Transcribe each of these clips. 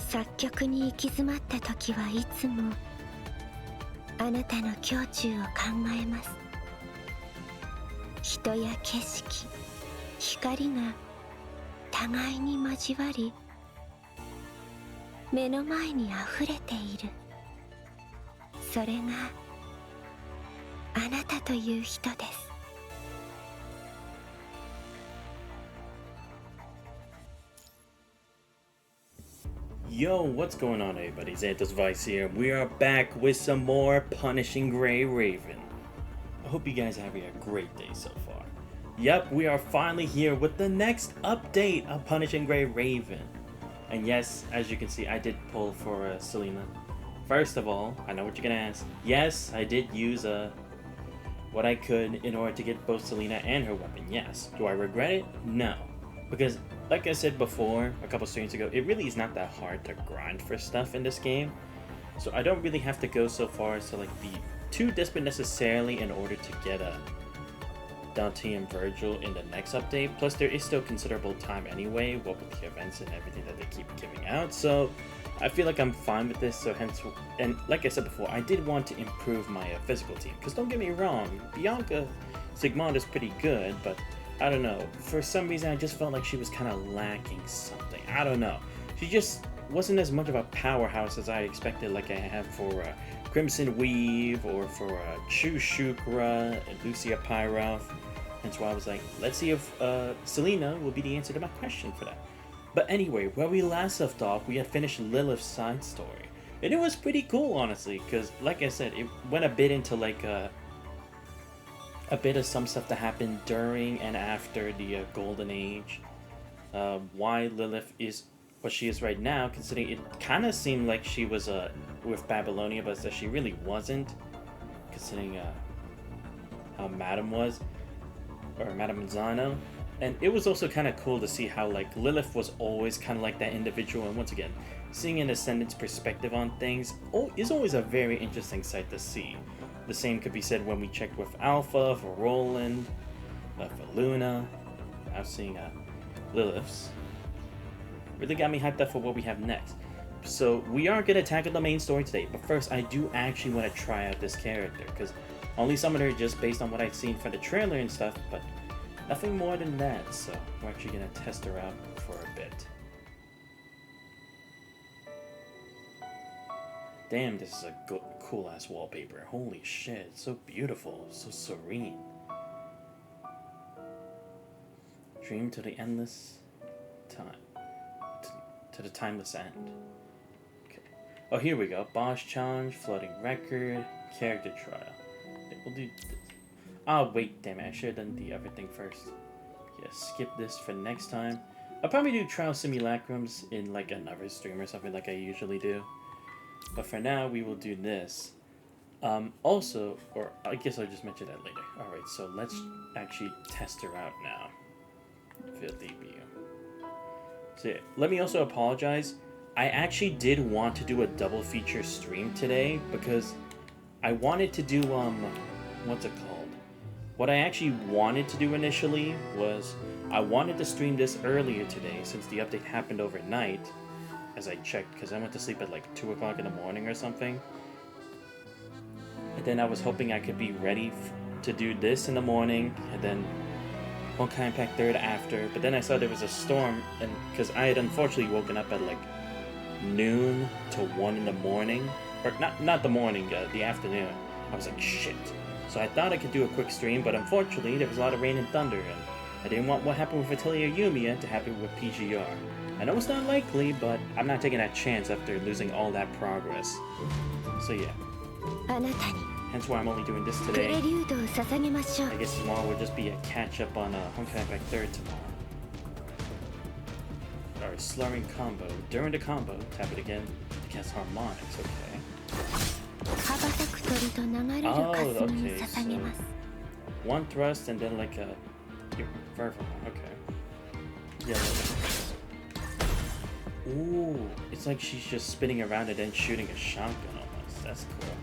作曲に行き詰まった時はいつもあなたの胸中を考えます。人や景色、光が互いに交わり、目の前に溢れている。それがあなたという人です。Yo, what's going on, everybody? Xanthos Vice here. We are back with some more Punishing Gray Raven. I hope you guys are having a great day so far. Yep, we are finally here with the next update of Punishing Gray Raven. And yes, as you can see, I did pull for Selena. First of all, I know what you're gonna ask. Yes, I did use what I could in order to get both Selena and her weapon. Yes. Do I regret it? No. Because, like I said before, a couple streams ago, it really is not that hard to grind for stuff in this game. So I don't really have to go so far as to like be too desperate necessarily in order to get a Dante and Virgil in the next update. Plus there is still considerable time anyway, what with the events and everything that they keep giving out. So I feel like I'm fine with this, so hence, and like I said before, I did want to improve my physical team. Because don't get me wrong, Bianca Sigmund is pretty good, but I don't know, for some reason I just felt like she was kind of lacking something. I don't know. She just wasn't as much of a powerhouse as I expected, like I have for Crimson Weave or for Chu Shukra and Lucia Pyroth. Hence why I was like, let's see if Selena will be the answer to my question for that. But anyway, where we last left off, we had finished Lilith's side story. And it was pretty cool, honestly, because like I said, it went a bit into like a bit of some stuff that happened during and after the Golden Age. Why Lilith is what she is right now, considering it kind of seemed like she was with Babylonia, but that she really wasn't, considering how Madame was, or Madame Zano. And it was also kind of cool to see how like Lilith was always kind of like that individual, and once again, seeing an Ascendant's perspective on things is always a very interesting sight to see. The same could be said when we checked with Alpha, for Roland, for Luna. Now seeing Lilith's. Really got me hyped up for what we have next. So we are going to tackle the main story today, but first I do actually want to try out this character, because only summoned her just based on what I've seen from the trailer and stuff, but nothing more than that, so we're actually going to test her out for a bit. Damn, this is a cool ass wallpaper. Holy shit, it's so beautiful, so serene. Dream to the endless time. To the timeless end. Okay. Oh, here we go. Boss challenge, floating record, character trial. We'll do this. Oh, wait, damn it. I should have done the everything first. Yeah, skip this for next time. I'll probably do trial simulacrums in like another stream or something like I usually do. But for now, we will do this. Also, or I guess I'll just mention that later. Alright, so let's actually test her out now. Field debut. So yeah, let me also apologize. I actually did want to do a double feature stream today because I wanted to do, what's it called? What I actually wanted to do initially was I wanted to stream this earlier today since the update happened overnight. As I checked, because I went to sleep at like 2 o'clock in the morning or something. And then I was hoping I could be ready to do this in the morning, and then Honkai Impact 3rd after. But then I saw there was a storm, and because I had unfortunately woken up at like noon to 1 in the morning, or not the morning, the afternoon. I was like, shit. So I thought I could do a quick stream, but unfortunately there was a lot of rain and thunder, and I didn't want what happened with Atelier Yumiya to happen with PGR. I know it's not likely, but I'm not taking that chance after losing all that progress. So yeah. Hence why I'm only doing this today. I guess tomorrow will just be a catch-up on Honkai Impact 3rd tomorrow. Alright, slurring combo. During the combo, tap it again to cast harmonics, okay. Oh, okay, so one thrust and then like a fervor, okay. Yeah, ooh, it's like she's just spinning around and then shooting a shotgun almost. That's cool.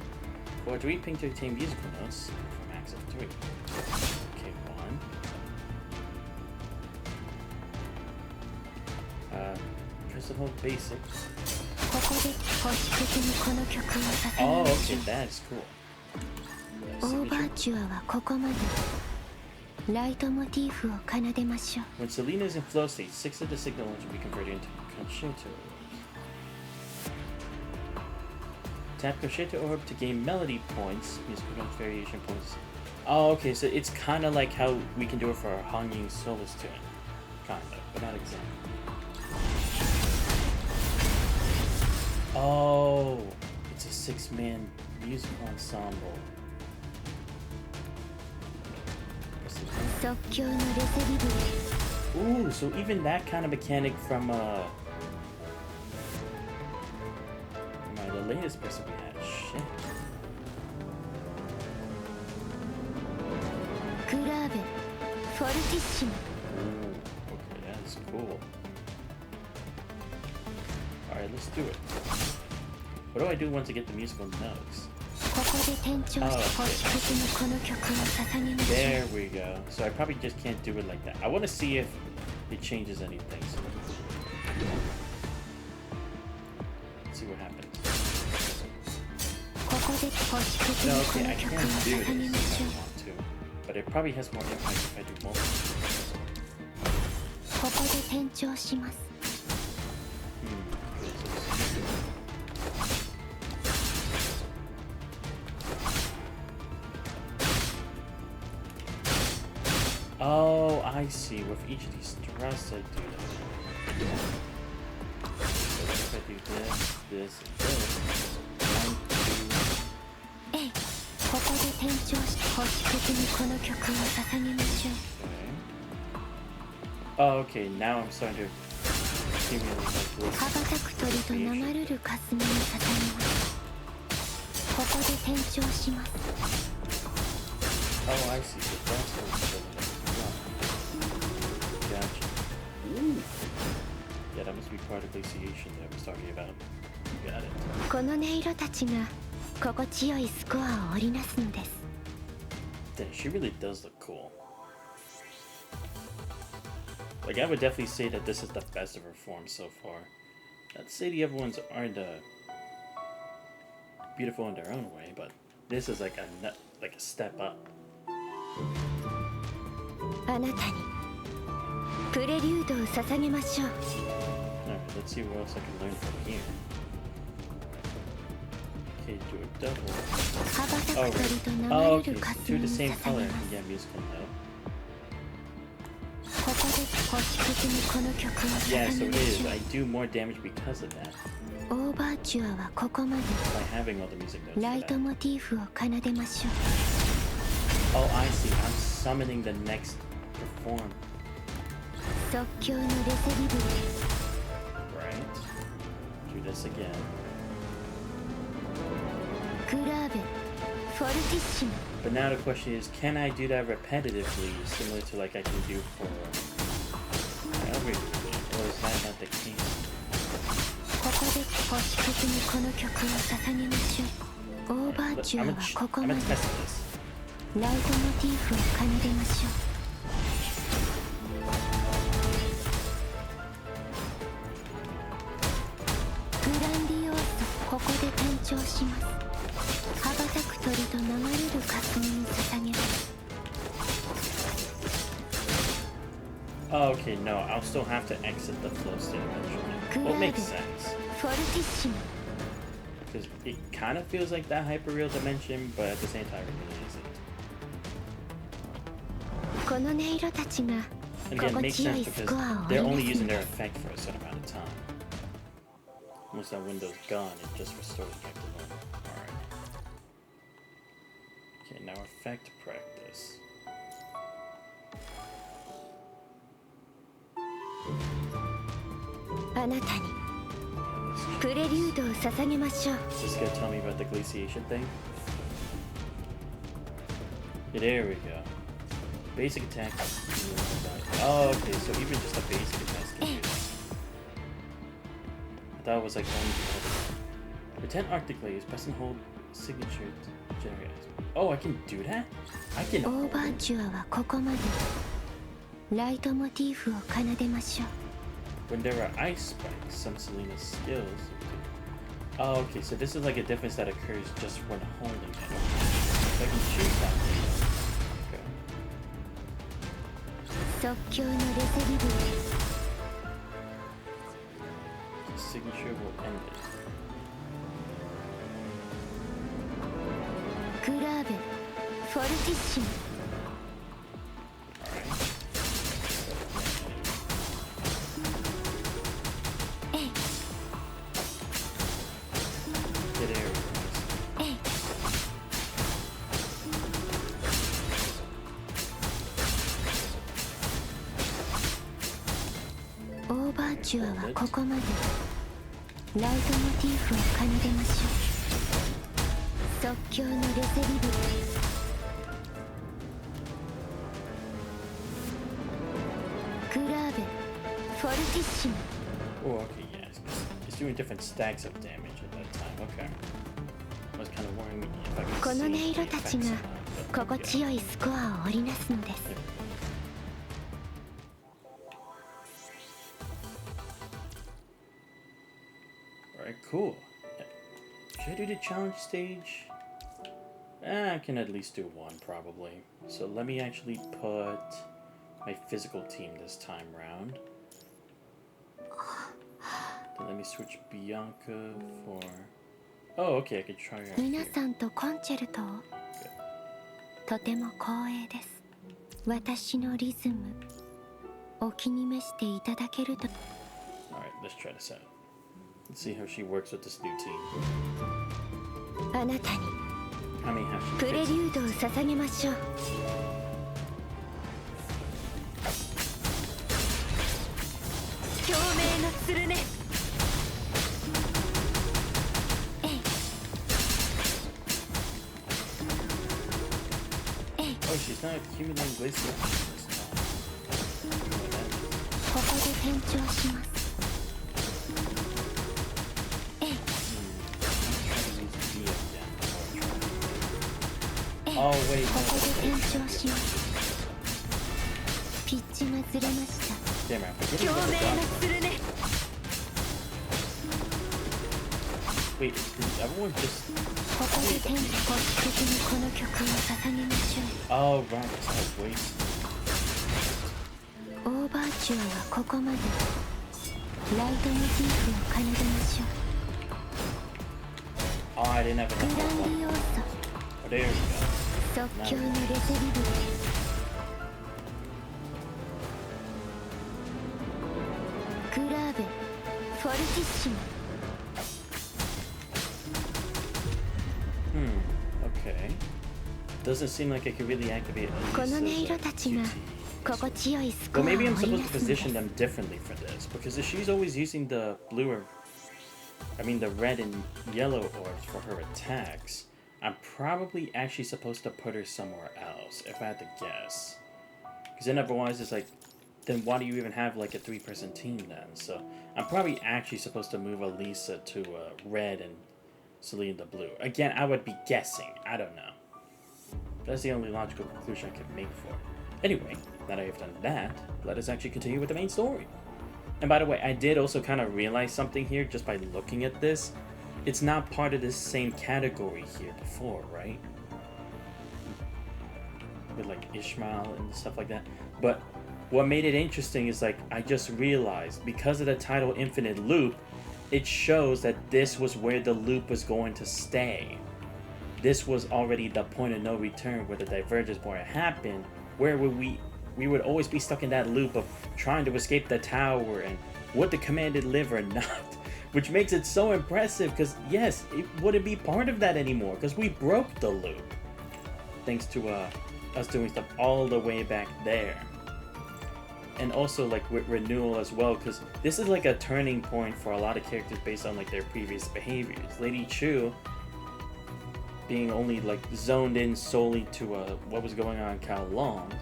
For 3 ping to obtain musical notes for max of 3. Okay, 1. Press and hold basic. こで星屑にこの曲を捧げ Oh, まし okay, ょ that's cool. う。オーバーチュアはここまで。ライトモチーフを奏でましょう。 When Selena is in flow state, 6 of the signal will be converted into concerto. Tap concerto orb to gain melody points, musical notes variation points. Oh, okay, so it's kind of like how we can do it for our Hanging Solace tune. Kind of, but not exactly. Oh, it's a 6-man musical ensemble. 即興のレセリブレ。 Ooh, so even that kind of mechanic from the latest person we had. Shit. グラーベ、フォルティッシモ。 Ooh, okay, that's cool. Alright, let's do it. What do I do once I get the musical notes? ここで転調して星屑にこの曲を捧げましょう。 There we go. So I probably just can't do it like that. I want to see if it changes anything. So let's see what happens. ここで星屑 No, にこ okay, の I 曲を can do 捧げ this まし if ょ I want to. But it probably has more impact if I do both. う。ここで転調します。 Oh, I see. With each of these thrusts, I do that. So if I do this, this, and this, 1, 2, えい、ここで転調して星屑にこの曲を捧げましょう。 okay. Oh, okay. Now I'm starting to accumulate like 羽ばたく鳥と流れる霞に捧げます。ここで転調します。 Oh, I see. So that's what it's doing. Gotcha. Ooh. Yeah, that must be part of glaciation that I was talking about. You got it. この音色たちが心地よいスコアを織りなすのです。 Dang, she really does look cool. Like, I would definitely say that this is the best of her form so far. Not to say the other ones aren't beautiful in their own way, but this is like a step up. あなたにプレリュードを捧げましょう。 Alright, let's see what else I can learn from here. Okay, do a double. 羽ばた Oh, く鳥と oh, 流れ okay, る so 霞 two に the same 捧 color げ and ます。 get musical note. ここで星屑にこの曲を Yeah, 捧 so げ it ま is. しょ I do more damage because of that. う。オーバーチュアはここまで。 By having all the music notes. ラ For イト that. モチーフを奏でましょう。 Oh, I see. I'm summoning the next perform. 即興のレセリブレ。 Right. Do this again. グラーベ、フォルティッシモ。 But now the question is, can I do that repetitively, similar to like I can do for every, or is that not the case? ここで星屑にこの曲を捧げましょう。オーバーチュアはここ I'm ま gonna で。 test this. ライトモチーフを奏でましょう。グランディオーソ、ここで転調します。羽ばたく鳥と流れる霞に捧げます。 Oh, okay, no, I'll still have to exit the flow state eventually. Well, it makes sense. フォルティッシモ。 Because it kind of feels like that hyperreal dimension, but at the same time, it really isn't. この音色たちが And again, it 心 makes 地よ sense いス because コアを they're 織 only りなす using の their です。 effect for a certain amount of time. Once that window's gone, it just restores back to normal. Alright. Okay, now effect practice. あなたにプレリュードを捧げましょう。 Is this gonna tell me about the glaciation thing? Yeah, there we go. Basic attack. Oh, okay, so even just a basic attack can do that. I thought it was like only the Pretend Arctic Glaze, press and hold signature to generate ice. Oh, I can do that? I can オーバ hold ー it? チュアはここまで。ライトモチーフを奏でましょう。 When there are ice spikes, some Selena's skills. Oh, okay, so this is like a difference that occurs just when holding it. So I can choose that. Okay. 即興のレセリブ The signature will end it. グラーベフォルティッシモ Alright. えい Get air. えいオーバーチュアはここまでライトモチーフを奏でましょう即興のレセリブグラーベフォルティッシモ Oh, okay, yes. It's doing different stacks of damage at that time. Okay. I was kind of wondering if I could この see 音 the 色たち effects が of that, but 心地よいスコアを織りなすのです Alright, cool. Should I do the challenge stage? I can at least do one, probably. So let me actually put my physical team this time round. Then let me switch Bianca for... Oh, okay, I could try her out 皆 here. さんとコンチェルトをとても光栄です私のリズムお気に召していただけると Alright, let's try this out. Let's see how she works with this new team. あなたに How many has she プレリ fixed? ュードを捧げましょう共鳴の鶴ねえいえい Oh, she's not accumulating glacier this time. ここで転調しますえい Oh, wait. ここで転調しますピッチがずれました Damn, I'm forgetting 共 about 鳴 the の dog. 鶴ね Wait, did everyone just... ここで天気公式的にこの曲を捧げまし Oh, right, it's not wasted. ょうオーバーチュアはここまでライトモチーフを奏でましょ Oh, I didn't have うグ enough ラ of ンディオー one. ソ Oh, there we go. 即興のレセリブグラーベフォルティッシモ Okay. Doesn't seem like I could really activate この音 Elisa's 色たちが QT. 心地よいスコア Well, を maybe I'm 織り supposed な to すので position す them differently for this, because if she's always using the blue or... I mean the red and yellow orbs for her attacks, I'm probably actually supposed to put her somewhere else, if I had to guess. Because then otherwise it's like, then why do you even have like a 3-person team then? So I'm probably actually supposed to move Elisa to red and Celine to blue. Again, I would be guessing. I don't know. That's the only logical conclusion I can make for it. Anyway, now that I've done that, let us actually continue with the main story. And by the way, I did also kind of realize something here just by looking at this. It's not part of this same category here before, right? With like Ishmael and stuff like that. But what made it interesting is like I just realized because of the title Infinite Loop, it shows that this was where the loop was going to stay. This was already the point of no return where the divergence point happened, where we would always be stuck in that loop of trying to escape the tower and would the commanded live or not. Which makes it so impressive because yes, it wouldn't be part of that anymore because we broke the loop. Thanks to us doing stuff all the way back there. And also like with renewal as well, because this is like a turning point for a lot of characters based on like their previous behaviors. Lady Chu being only like zoned in solely to what was going on in Kowloon.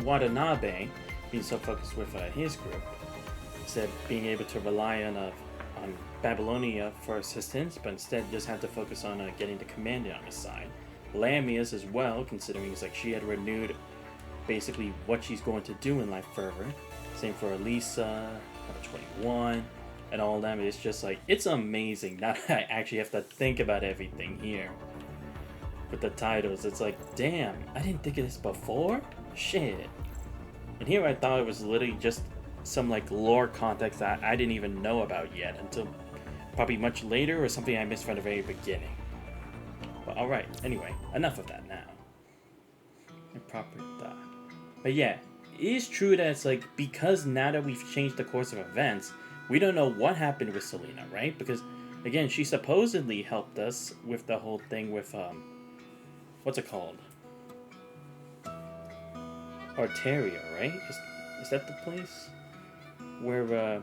Watanabe being so focused with his group, instead of being able to rely on Babylonia for assistance, but instead just had to focus on getting the commandant on his side. Lamia's as well, considering it's like she had renewed basically what she's going to do in life forever. Same for Elisa, number 21, and all them. It's just like, it's amazing. Now that I actually have to think about everything here with the titles. It's like, damn, I didn't think of this before? Shit. And here I thought it was literally just some like lore context that I didn't even know about yet until probably much later, or something I missed from the very beginning. But alright, anyway, enough of that now. Improper thought. But yeah, it is true that it's like, because now that we've changed the course of events, we don't know what happened with Selena, right? Because again, she supposedly helped us with the whole thing with what's it called? Arteria, right? Is that the place where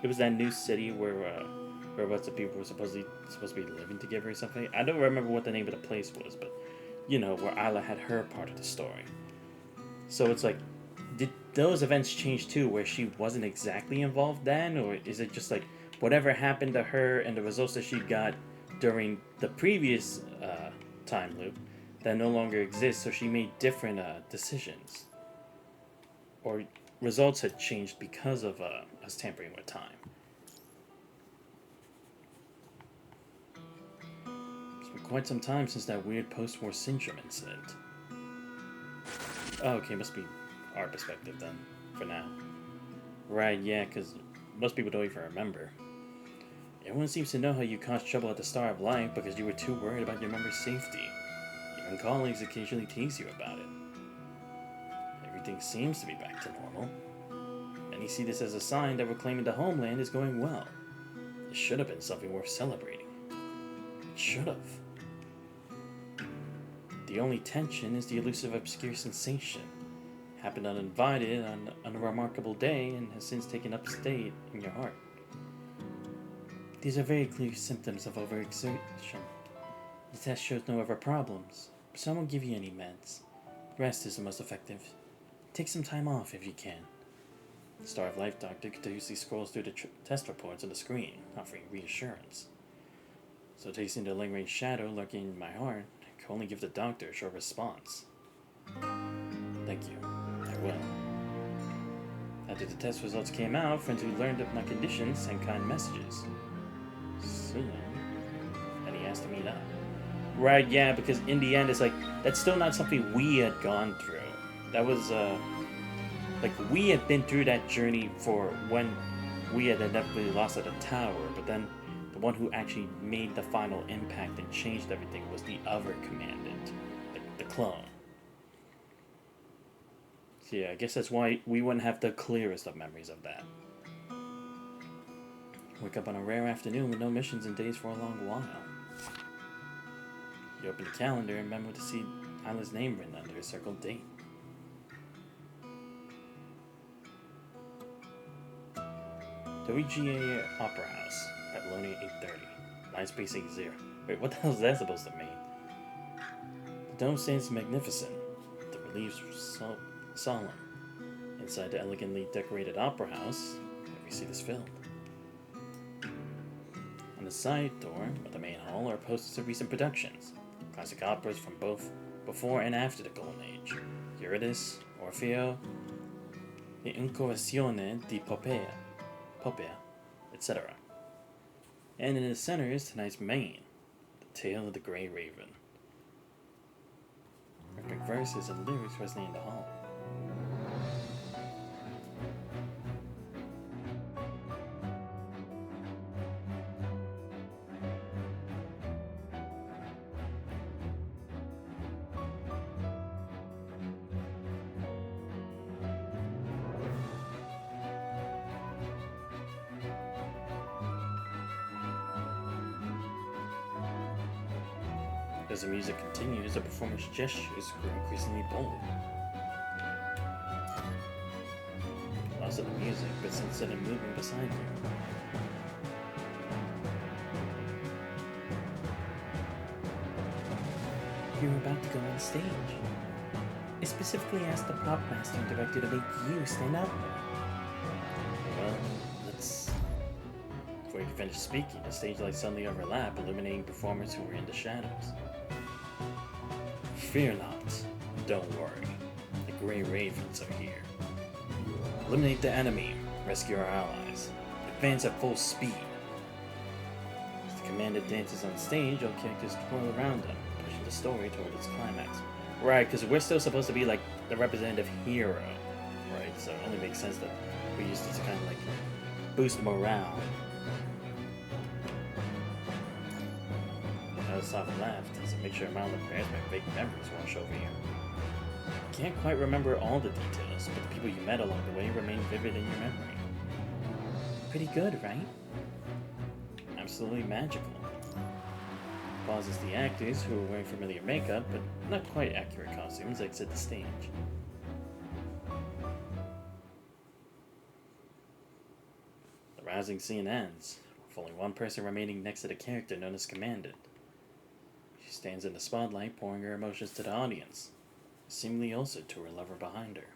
it was that new city where a bunch of people were supposed to be living together or something? I don't remember what the name of the place was, but you know, where Isla had her part of the story. So it's like, did those events change too, where she wasn't exactly involved then, or is it just like whatever happened to her and the results that she got during the previous time loop that no longer exists, so she made different decisions, or results had changed because of us tampering with time? It's been quite some time since that weird post-war syndrome incident. Oh, okay, must be our perspective then, for now. Right, yeah, because most people don't even remember. Everyone seems to know how you caused trouble at the Star of Life because you were too worried about your members' safety. Even colleagues occasionally tease you about it. Everything seems to be back to normal. Many see this as a sign that reclaiming the homeland is going well. It should have been something worth celebrating. It should have. The only tension is the elusive obscure sensation. Happened uninvited on a remarkable day and has since taken upstate in your heart. These are very clear symptoms of overexertion. The test shows no other problems, so I won't give you any meds. Rest is the most effective. Take some time off if you can. The Star of Life doctor continuously scrolls through the test reports on the screen, offering reassurance. So tasting the lingering shadow lurking in my heart, I can only give the doctor a short response. Thank you. I will. After the test results came out, friends who learned of my condition sent kind messages. Soon, and he asked to meet up. Right, yeah, because in the end, it's like, that's still not something we had gone through. That was, like, we had been through that journey for when we had inevitably lost at the tower, but then the one who actually made the final impact and changed everything was the other commandant, the clone. So yeah, I guess that's why we wouldn't have the clearest of memories of that. Wake up on a rare afternoon with no missions and days for a long while. You open the calendar and remember to see Isla's name written under a circled date. WGA Opera House, Babylonia 830, 9 spacing 0. Wait, what the hell is that supposed to mean? The dome stands magnificent, the reliefs solemn. Inside the elegantly decorated opera house, every seat is filled. On the side door of the main hall are posters of recent productions, classic operas from both before and after the Golden Age, Eurydice, Orfeo, the Incovazione di Poppea, etc. And in the center is tonight's main, The Tale of the Grey Raven. Epic verses and lyrics resonate in the hall. As the music continues, the performer's gestures grow increasingly bold. Lost of the music, but some sudden movement beside you. You're about to go on stage. I specifically asked the prop master and director to make you stand up. Well, before you finish speaking, the stage lights suddenly overlap, illuminating performers who were in the shadows. Fear not. Don't worry. The Grey Ravens are here. Eliminate the enemy. Rescue our allies. Advance at full speed. As the commander dances on stage, all characters twirl around him, pushing the story toward its climax. Right, because we're still supposed to be like the representative hero, right? So it only makes sense that we use this to kind of like boost morale. Now the top left is a mixture of mild affairs my vague memories wash over you. Can't quite remember all the details, but the people you met along the way remain vivid in your memory. Pretty good, right? Absolutely magical. Pauses the actors, who are wearing familiar makeup, but not quite accurate costumes, exit the stage. The rousing scene ends, with only one person remaining next to the character known as Commandant. She stands in the spotlight, pouring her emotions to the audience, seemingly also to her lover behind her.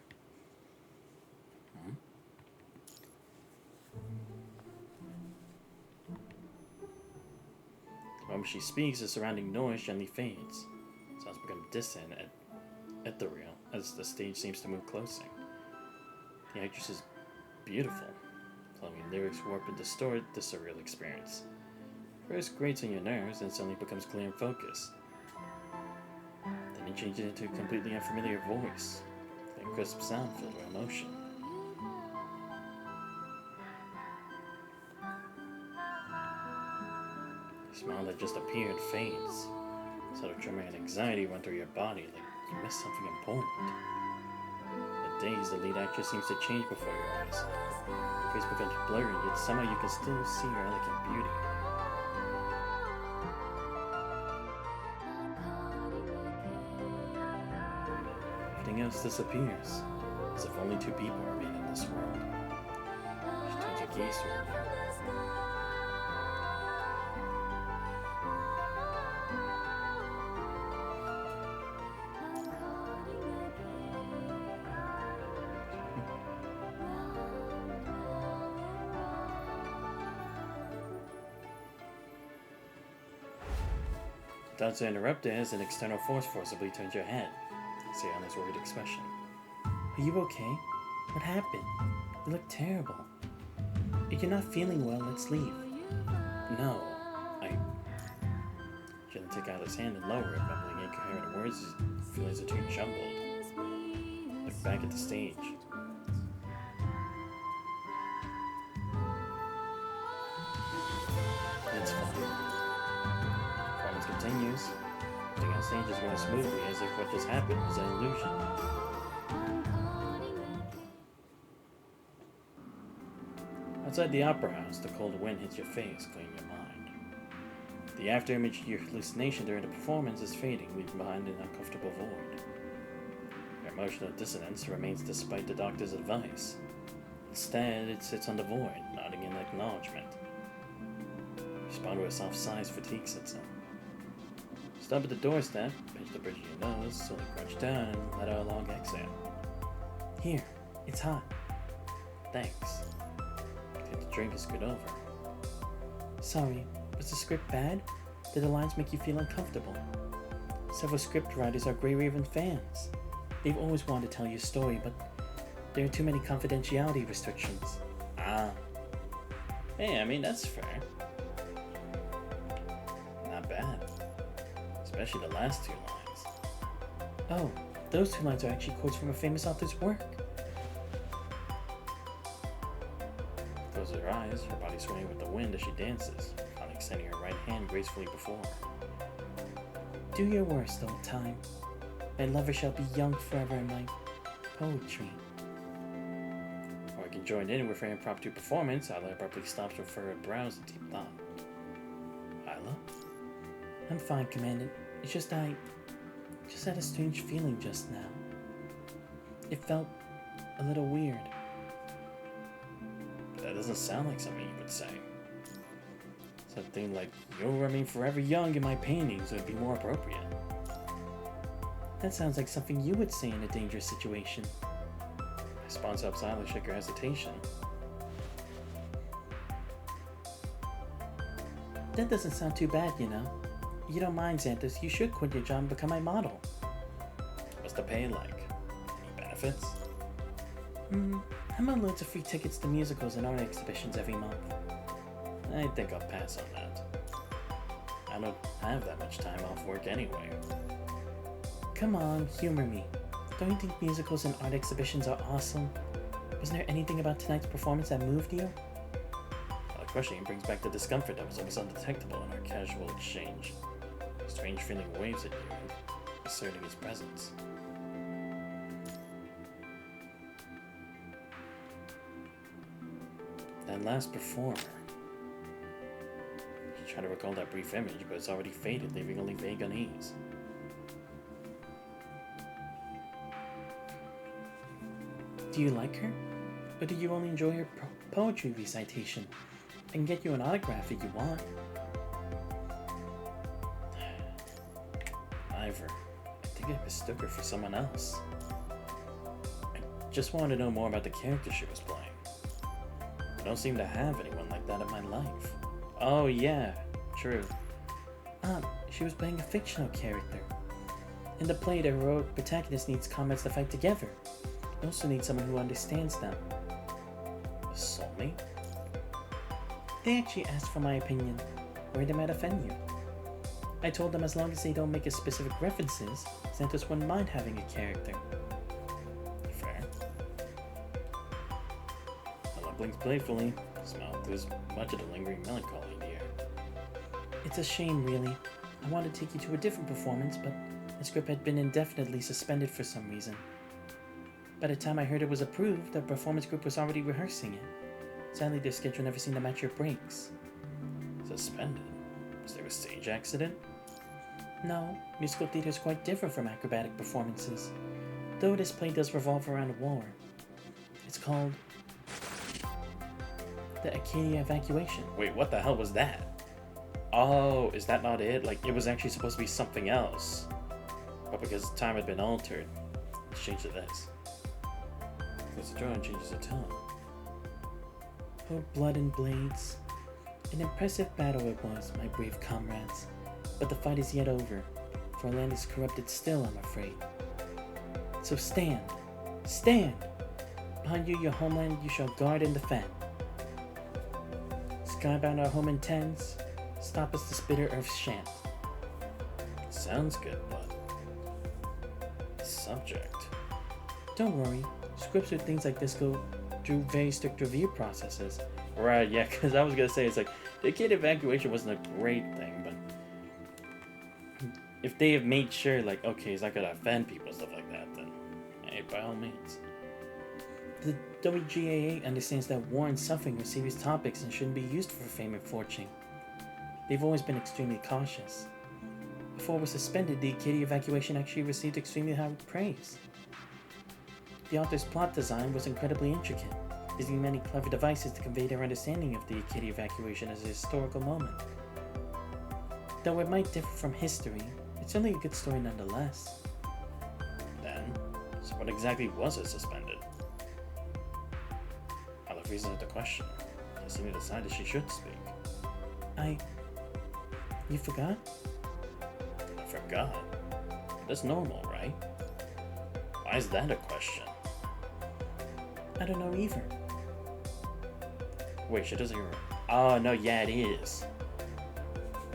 The moment she speaks, the surrounding noise gently fades. Sounds become distant and ethereal as the stage seems to move closer. The actress is beautiful. Flowing lyrics warp and distort the surreal experience. First grates on your nerves, then suddenly becomes clear and focused. Then it changes into a completely unfamiliar voice, then crisp sound filled with emotion. The smile that just appeared fades. Sort of tremor and anxiety run through your body like you missed something important. The daze, the lead actress seems to change before your eyes. Her face becomes blurry, yet somehow you can still see her elegant beauty. Everything else disappears, as if only two people remain in this world. She turns her gaze toward you. Without to interrupt it, as an external force forcibly turns your head. See on his worried expression. Are you okay? What happened? You look terrible. If you're not feeling well, let's leave. No, I... Gently take out his hand and lower it, mumbling incoherent words as feelings are too jumbled. Look back at the stage. It's fine. Performance continues. Everything on stage is going smoothly, as if what just happened was an illusion. Outside the opera house, the cold wind hits your face, clearing your mind. The afterimage of your hallucination during the performance is fading, leaving behind an uncomfortable void. Your emotional dissonance remains despite the doctor's advice. Instead, it sits on the void, nodding in acknowledgement. You respond with a soft sigh as fatigue sets in. Stop at the doorstep, pinch the bridge of your nose, slowly crouch down, and let out a long exhale. Here, it's hot. Thanks. Take the drink and scoot over. Sorry, was the script bad? Did the lines make you feel uncomfortable? Several script writers are Grey Raven fans. They've always wanted to tell you a story, but there are too many confidentiality restrictions. Ah. Hey, I mean, that's fair. Not bad. Especially the last two lines. Oh, those two lines are actually quotes from a famous author's work. Closes her eyes, her body swaying with the wind as she dances, finally extending her right hand gracefully before her. Do your worst, old time. My lover shall be young forever in my poetry. Or I can join in with her impromptu performance. Isla abruptly stops with furrowed brows and deep thought. Isla? I'm fine, Commandant. It's just I just had a strange feeling just now. It felt a little weird. That doesn't sound like something you would say. Something like, you'll remain forever young in my paintings would be more appropriate. That sounds like something you would say in a dangerous situation. Response helps Isla shake her hesitation. That doesn't sound too bad, you know. You don't mind, Xanthus. You should quit your job and become my model. What's the pay like? Any benefits? I'm on loads of free tickets to musicals and art exhibitions every month. I think I'll pass on that. I don't have that much time off work anyway. Come on, humor me. Don't you think musicals and art exhibitions are awesome? Wasn't there anything about tonight's performance that moved you? The questioning brings back the discomfort that was almost undetectable in our casual exchange. A strange feeling waves at you, asserting his presence. That last performer. You try to recall that brief image, but it's already faded, leaving only vague unease. Do you like her? Or do you only enjoy her poetry recitation? I can get you an autograph if you want. Ivor, I think I mistook her for someone else. I just wanted to know more about the character she was playing. I don't seem to have anyone like that in my life. Oh yeah, true. She was playing a fictional character. In the play, the heroic protagonist needs comrades to fight together. You also need someone who understands them. A soulmate? They actually asked for my opinion, worried it might offend you. I told them as long as they don't make a specific references, Xanthos wouldn't mind having a character. Fair. Ella blinks playfully, smiled through much of the lingering melancholy in the air. It's a shame, really. I wanted to take you to a different performance, but the script had been indefinitely suspended for some reason. By the time I heard it was approved, the performance group was already rehearsing it. Sadly, their schedule never seemed to match your breaks. Suspended? Was there a stage accident? No, musical theater is quite different from acrobatic performances, though this play does revolve around war. It's called the Acadia Evacuation. Wait, what the hell was that? Oh, is that not it? Like, it was actually supposed to be something else. But because time had been altered, it's changed to this. Because the drawing changes the tone. Oh, blood and blades. An impressive battle it was, my brave comrades. But the fight is yet over, for our land is corrupted still, I'm afraid. So stand! Stand! Behind you, your homeland you shall guard and defend. Skybound our home intends, stop us this bitter earth's shan't. Sounds good, but... subject. Don't worry, scripts with things like this go through very strict review processes. Right, yeah, because I was going to say, it's like, the kid evacuation wasn't a great thing, but if they have made sure, like, okay, he's not going to offend people and stuff like that, then, hey, by all means. The WGAA understands that war and suffering are serious topics and shouldn't be used for fame and fortune. They've always been extremely cautious. Before it was suspended, the Acadia evacuation actually received extremely high praise. The author's plot design was incredibly intricate, using many clever devices to convey their understanding of the Acadia evacuation as a historical moment. Though it might differ from history, it's only a good story nonetheless. Then, so what exactly was it suspended? Ella freezes at the question. Cassini decided she should speak. You forgot? I forgot? That's normal, right? Why is that a question? I don't know either. Wait, she doesn't hear. Oh, no, yeah, it is.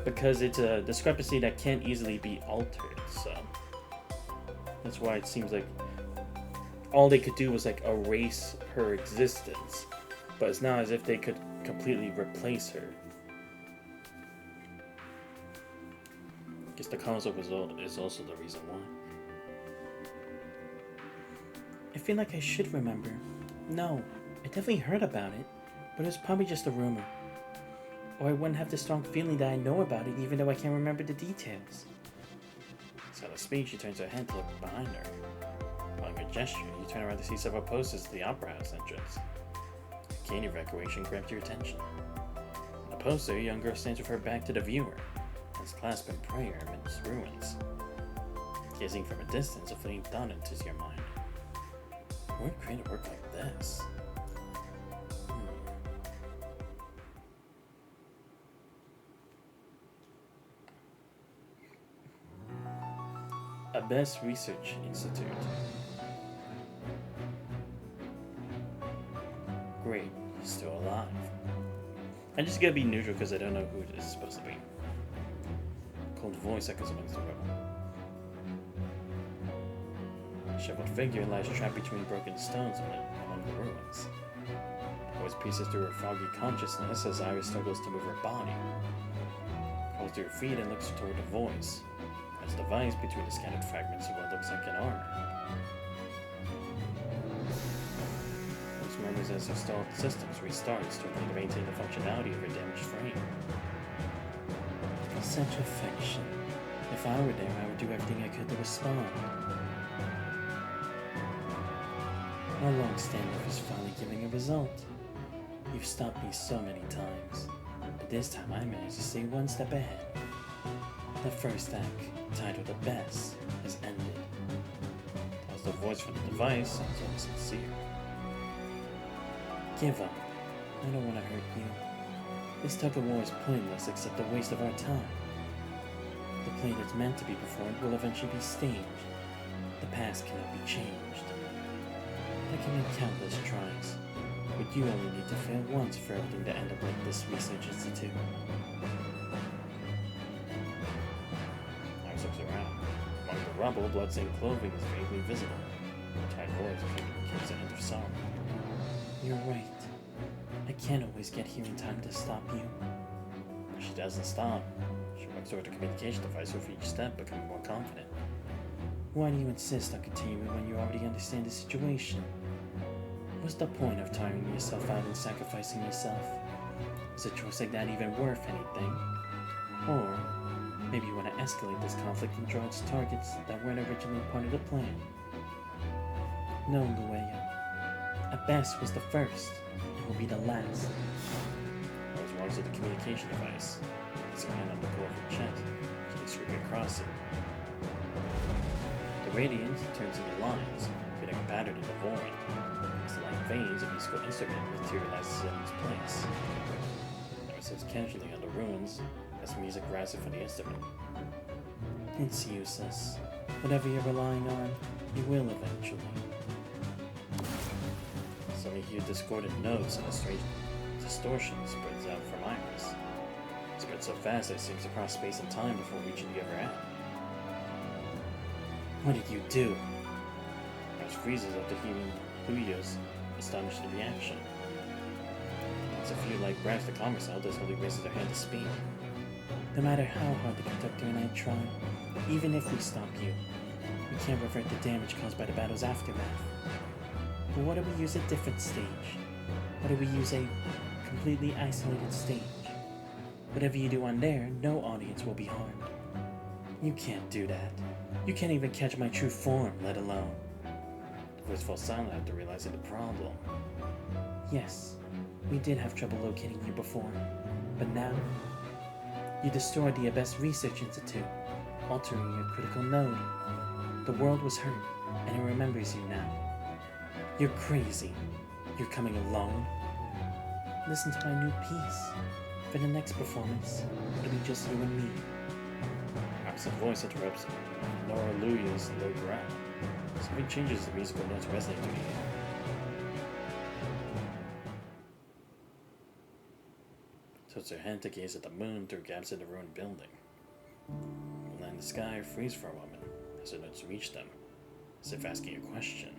Because it's a discrepancy that can't easily be altered, so. That's why it seems like all they could do was, like, erase her existence. But it's not as if they could completely replace her. I guess the causal result is also the reason why. I feel like I should remember. No, I definitely heard about it, but it was probably just a rumor. Or I wouldn't have the strong feeling that I know about it even though I can't remember the details. So to speak, she turns her head to look behind her. Following a gesture, you turn around to see several posters to the Opera House entrance. The Acadia evacuation grabbed your attention. On the poster, a young girl stands with her back to the viewer, hands clasped in prayer amidst ruins. Gazing from a distance, a fleeting thought enters your mind. Who would create a work like this? Abyss Research Institute. great, he's still alive. I'm just gonna be neutral because I don't know who this is supposed to be. Cold voice echoes amongst the rubble. A disheveled figure lies trapped between broken stones among the ruins. Voice pieces through her foggy consciousness as Iris struggles to move her body. Crawls to her feet and looks toward the voice. As the device between the scattered fragments of what looks like an armor. Voice murmurs as her stalled systems restarts, struggling to maintain the functionality of her damaged frame. Such affection. If I were there, I would do everything I could to respond. Our long standoff is finally giving a result. You've stopped me so many times, but this time I managed to stay one step ahead. The first act, titled The Best, has ended. As the voice from the device sounds unsincere. Give up. I don't want to hurt you. This tug-of-war is pointless except a waste of our time. The play that's meant to be performed will eventually be staged. The past cannot be changed. I can make countless tries, but you only need to fail once for everything to end up like this research institute. Iris looks around. Among the rubble, blood-stained clothing is vaguely visible. A tired voice communicates a hint of sorrow. You're right. I can't always get here in time to stop you. But she doesn't stop. She walks toward the communication device with each step, becoming more confident. Why do you insist on continuing when you already understand the situation? What's the point of tiring yourself out and sacrificing yourself? Is a choice like that even worth anything? Or maybe you want to escalate this conflict and draw its targets that weren't originally part of the plan? No, Luea. At best was the first, and will be the last. Rose walks to the communication device. Puts her hand on the core of her chest. She looks straight across it. The radiance turns into lines, creating a pattern in the void. As the light fades, a musical instrument materializes in its place. Iris sits casually on the ruins as music rises from the instrument. It's useless. Whatever you're relying on, you will eventually. Suddenly you hear discordant notes and a strange distortion spreads out from Iris. It spreads so fast that it seems to cross space and time before reaching the other end. What did you do? Iris freezes after hearing Luya's astonished reaction. It's a few light breaths to calm herself as Holly raises her hand to speak. No matter how hard the conductor and I try, even if we stop you, we can't revert the damage caused by the battle's aftermath. But what if we use a different stage? What if we use a completely isolated stage? Whatever you do on there, no audience will be harmed. You can't do that. You can't even catch my true form, let alone. The voice falls silent after realizing the problem. Yes, we did have trouble locating you before, but now you destroyed the Abyss Research Institute, altering your critical node. The world was hurt, and it remembers you now. You're crazy. You're coming alone? Listen to my new piece. For the next performance, it'll be just you and me. Iris' voice interrupts Nora Luya's low growl. Something changes the musical notes resonate to the ear. Tilts her head to gaze at the moon through gaps in the ruined building. The land and the sky freeze for a moment as the notes reach them, as if asking a question.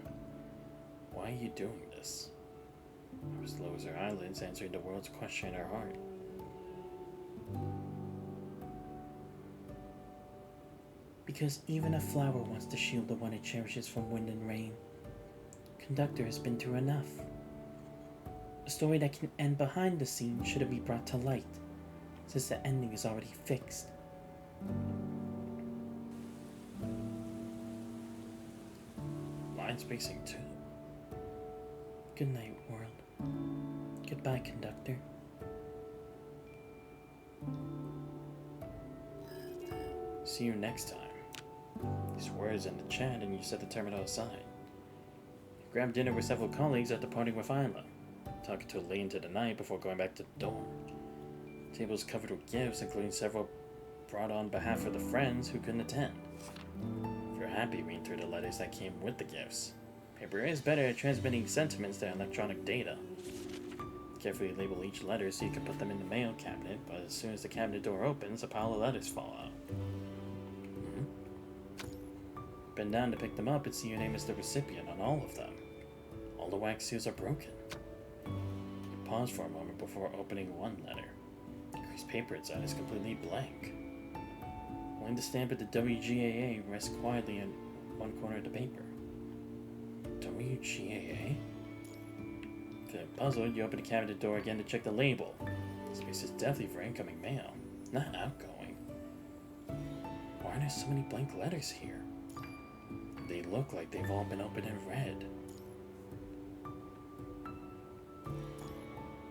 Why are you doing this? Iris lowers her eyelids, answering the world's question in her heart. Because even a flower wants to shield the one it cherishes from wind and rain. Conductor has been through enough. A story that can end behind the scenes shouldn't be brought to light, since the ending is already fixed. Line spacing too. Good night, world. Goodbye, Conductor. See you next time. These words in the chat, and you set the terminal aside. You grabbed dinner with several colleagues at departing with Isla, talking till late into the night before going back to the dorm. Tables covered with gifts, including several brought on behalf of the friends who couldn't attend. If you're happy, read through the letters that came with the gifts. Paper is better at transmitting sentiments than electronic data. Carefully label each letter so you can put them in the mail cabinet, but as soon as the cabinet door opens, a pile of letters fall out. Bend down to pick them up and see your name as the recipient on all of them. All the wax seals are broken. You pause for a moment before opening one letter. The creased paper inside is completely blank. Only the stamp of the WGAA rests quietly in one corner of the paper. WGAA? Feeling puzzled, you open the cabinet door again to check the label. This space is definitely for incoming mail, not outgoing. Why are there so many blank letters here? They look like they've all been opened and read.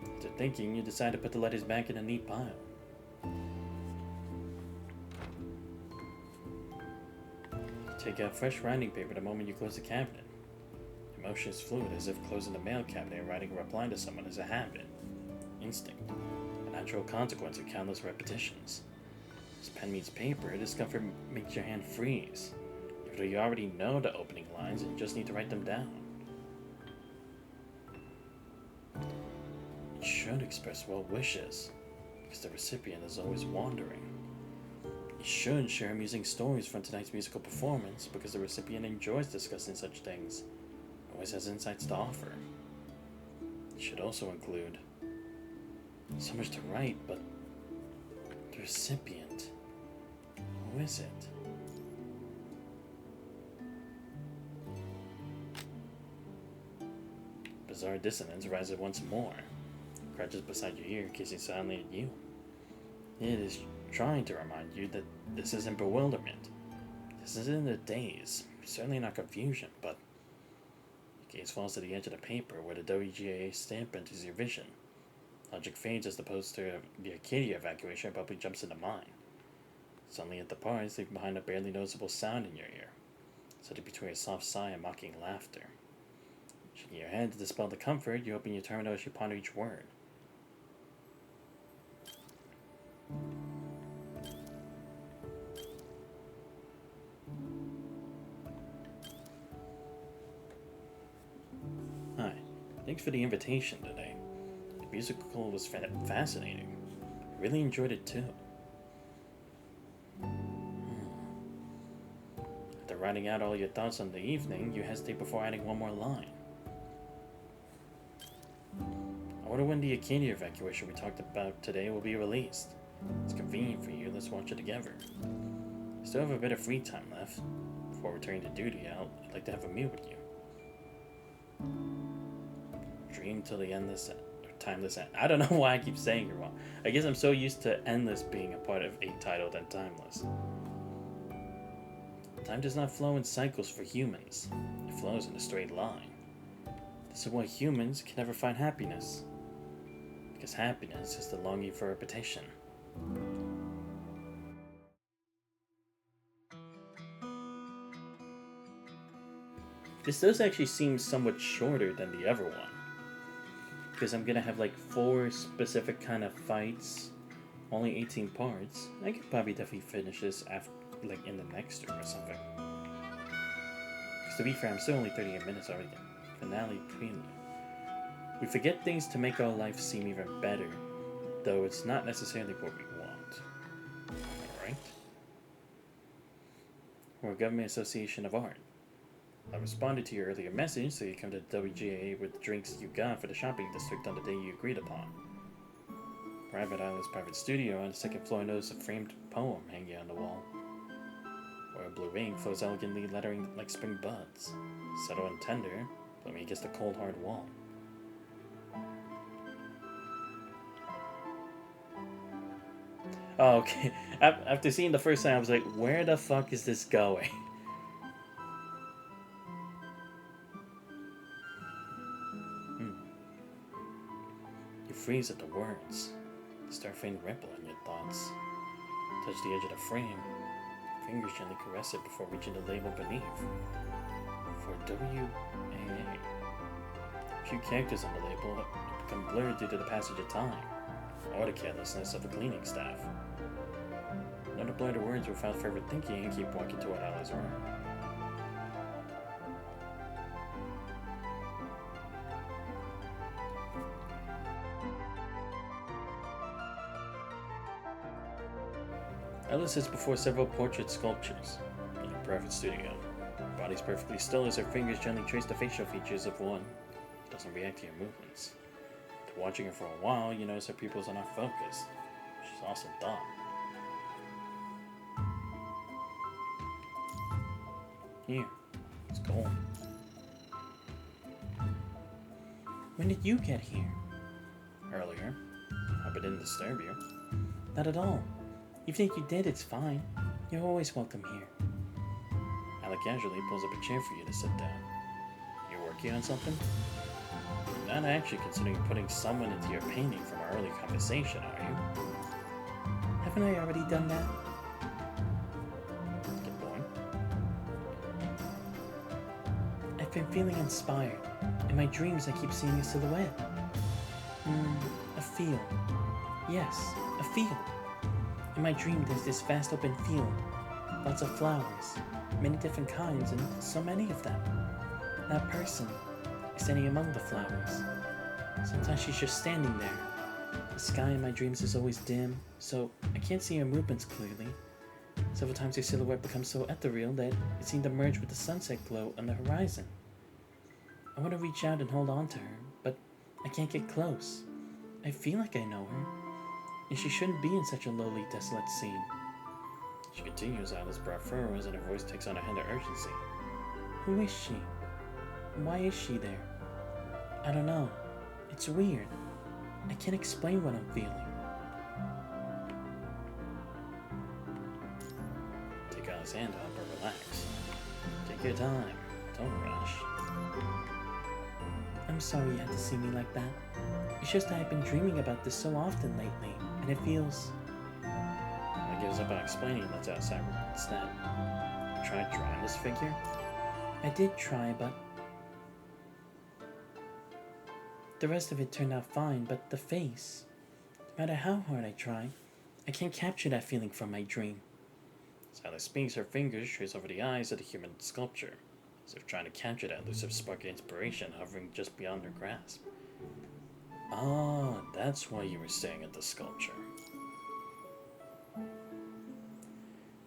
After thinking, you decide to put the letters back in a neat pile. You take out fresh writing paper the moment you close the cabinet. Your motion is fluid, as if closing the mail cabinet and writing a reply to someone is a habit, instinct, a natural consequence of countless repetitions. As pen meets paper, discomfort makes your hand freeze. Even though you already know the opening lines and you just need to write them down. It should express well wishes, because the recipient is always wandering. It should share amusing stories from tonight's musical performance, because the recipient enjoys discussing such things, always has insights to offer. It should also include so much to write, but the recipient, who is it? Bizarre dissonance rises once more. It crouches beside your ear, gazing silently at you. It is trying to remind you that this isn't bewilderment. This isn't a daze. Certainly not confusion, but your gaze falls to the edge of the paper where the WGAA stamp enters your vision. Logic fades as the poster of the Acadia evacuation abruptly jumps into mind. Suddenly at the parts, leaving behind a barely noticeable sound in your ear, suddenly between a soft sigh and mocking laughter. Shaking your head to dispel the comfort, you open your terminal as you ponder each word. Hi, thanks for the invitation today. The musical was fascinating. I really enjoyed it too. After writing out all your thoughts on the evening, you hesitate before adding one more line. I wonder when the Acadia evacuation we talked about today will be released. It's convenient for you, let's watch it together. I still have a bit of free time left. Before returning to duty, I'd like to have a meal with you. Dream till the endless, or timeless end. I don't know why I keep saying it wrong. I guess I'm so used to endless being a part of A titled and timeless. Time does not flow in cycles for humans. It flows in a straight line. This is why humans can never find happiness. Because happiness is the longing for repetition. This does actually seem somewhat shorter than the other one. Because I'm gonna have like 4 specific kind of fights, only 18 parts. I could probably definitely finish this after, like in the next room or something. Because to be fair, I'm still only 38 minutes already. Finale prelude. We forget things to make our life seem even better, though it's not necessarily what we want. Alright? We're a government association of art. I responded to your earlier message, so you come to WGA with the drinks you got for the shopping district on the day you agreed upon. Private Island's private studio on the 2nd floor noticed a framed poem hanging on the wall. Royal blue ink flows elegantly, lettering like spring buds. Subtle and tender, blooming against the cold hard wall. Oh, okay. After seeing the first time, I was like, where the fuck is this going? You freeze at the words. Start faint ripple in your thoughts. Touch the edge of the frame. Fingers gently caress it before reaching the label beneath. For WAA. A few characters on the label become blurred due to the passage of time, or the carelessness of the cleaning staff. None of the blurred words without further thinking and keep walking toward Ali's room. Ella sits before several portrait sculptures in a private studio. Her body's perfectly still as her fingers gently trace the facial features of one. Doesn't react to your movements. After watching her for a while, you notice her pupils are not focused. She's also dumb. Here, it's gold. When did you get here? Earlier. Hope it didn't disturb you. Not at all. You think you did, it's fine. You're always welcome here. Alec casually pulls up a chair for you to sit down. You're working on something? You're not actually considering putting someone into your painting from our early conversation, are you? Haven't I already done that? Good boy. I've been feeling inspired. In my dreams, I keep seeing a silhouette. A field. Yes, a field. In my dream, there's this vast open field. Lots of flowers. Many different kinds, and so many of them. That person is standing among the flowers. Sometimes she's just standing there. The sky in my dreams is always dim, so I can't see her movements clearly. Several times her silhouette becomes so ethereal that it seemed to merge with the sunset glow on the horizon. I want to reach out and hold on to her, but I can't get close. I feel like I know her, and she shouldn't be in such a lowly, desolate scene. She continues, Alice's brow furrows, and her voice takes on a hint of urgency. Who is she? Why is she there? I don't know. It's weird. I can't explain what I'm feeling. Take Alice's hand up and relax. Take your time. Don't rush. I'm sorry you had to see me like that. It's just that I've been dreaming about this so often lately, and it feels... It gives up on explaining that's outside instead. You tried drawing this figure? I did try, but... The rest of it turned out fine, but the face... No matter how hard I try, I can't capture that feeling from my dream. As Alice speaks, her fingers trace over the eyes of the human sculpture, as if trying to capture that elusive spark of inspiration hovering just beyond her grasp. Ah, that's why you were staring at the sculpture.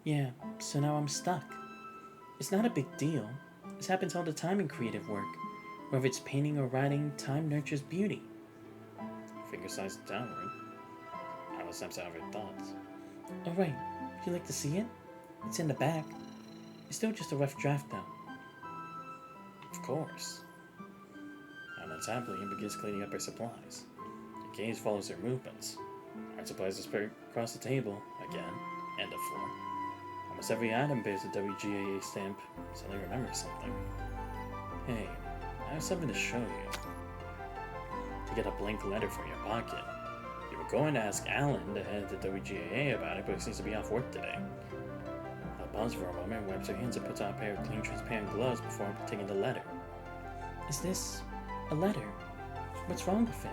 Yeah, so now I'm stuck. It's not a big deal. This happens all the time in creative work. Whether it's painting or writing, time nurtures beauty. Finger slides downward. Alice snaps out of her thoughts. Oh right, would you like to see it? It's in the back. It's still just a rough draft though. Of course. Alice happily and begins cleaning up her supplies. Her gaze follows her movements. Art supplies are spread across the table, again, and the floor. Almost every item bears a WGAA stamp. Suddenly remembers something. Hey, I have something to show you. To get a blank letter from your pocket. You were going to ask Alan, the head of the WGAA, about it, but he seems to be off work today. I'll pause for a moment, wipes her hands, and puts on a pair of clean, transparent gloves before taking the letter. Is this a letter? What's wrong with it?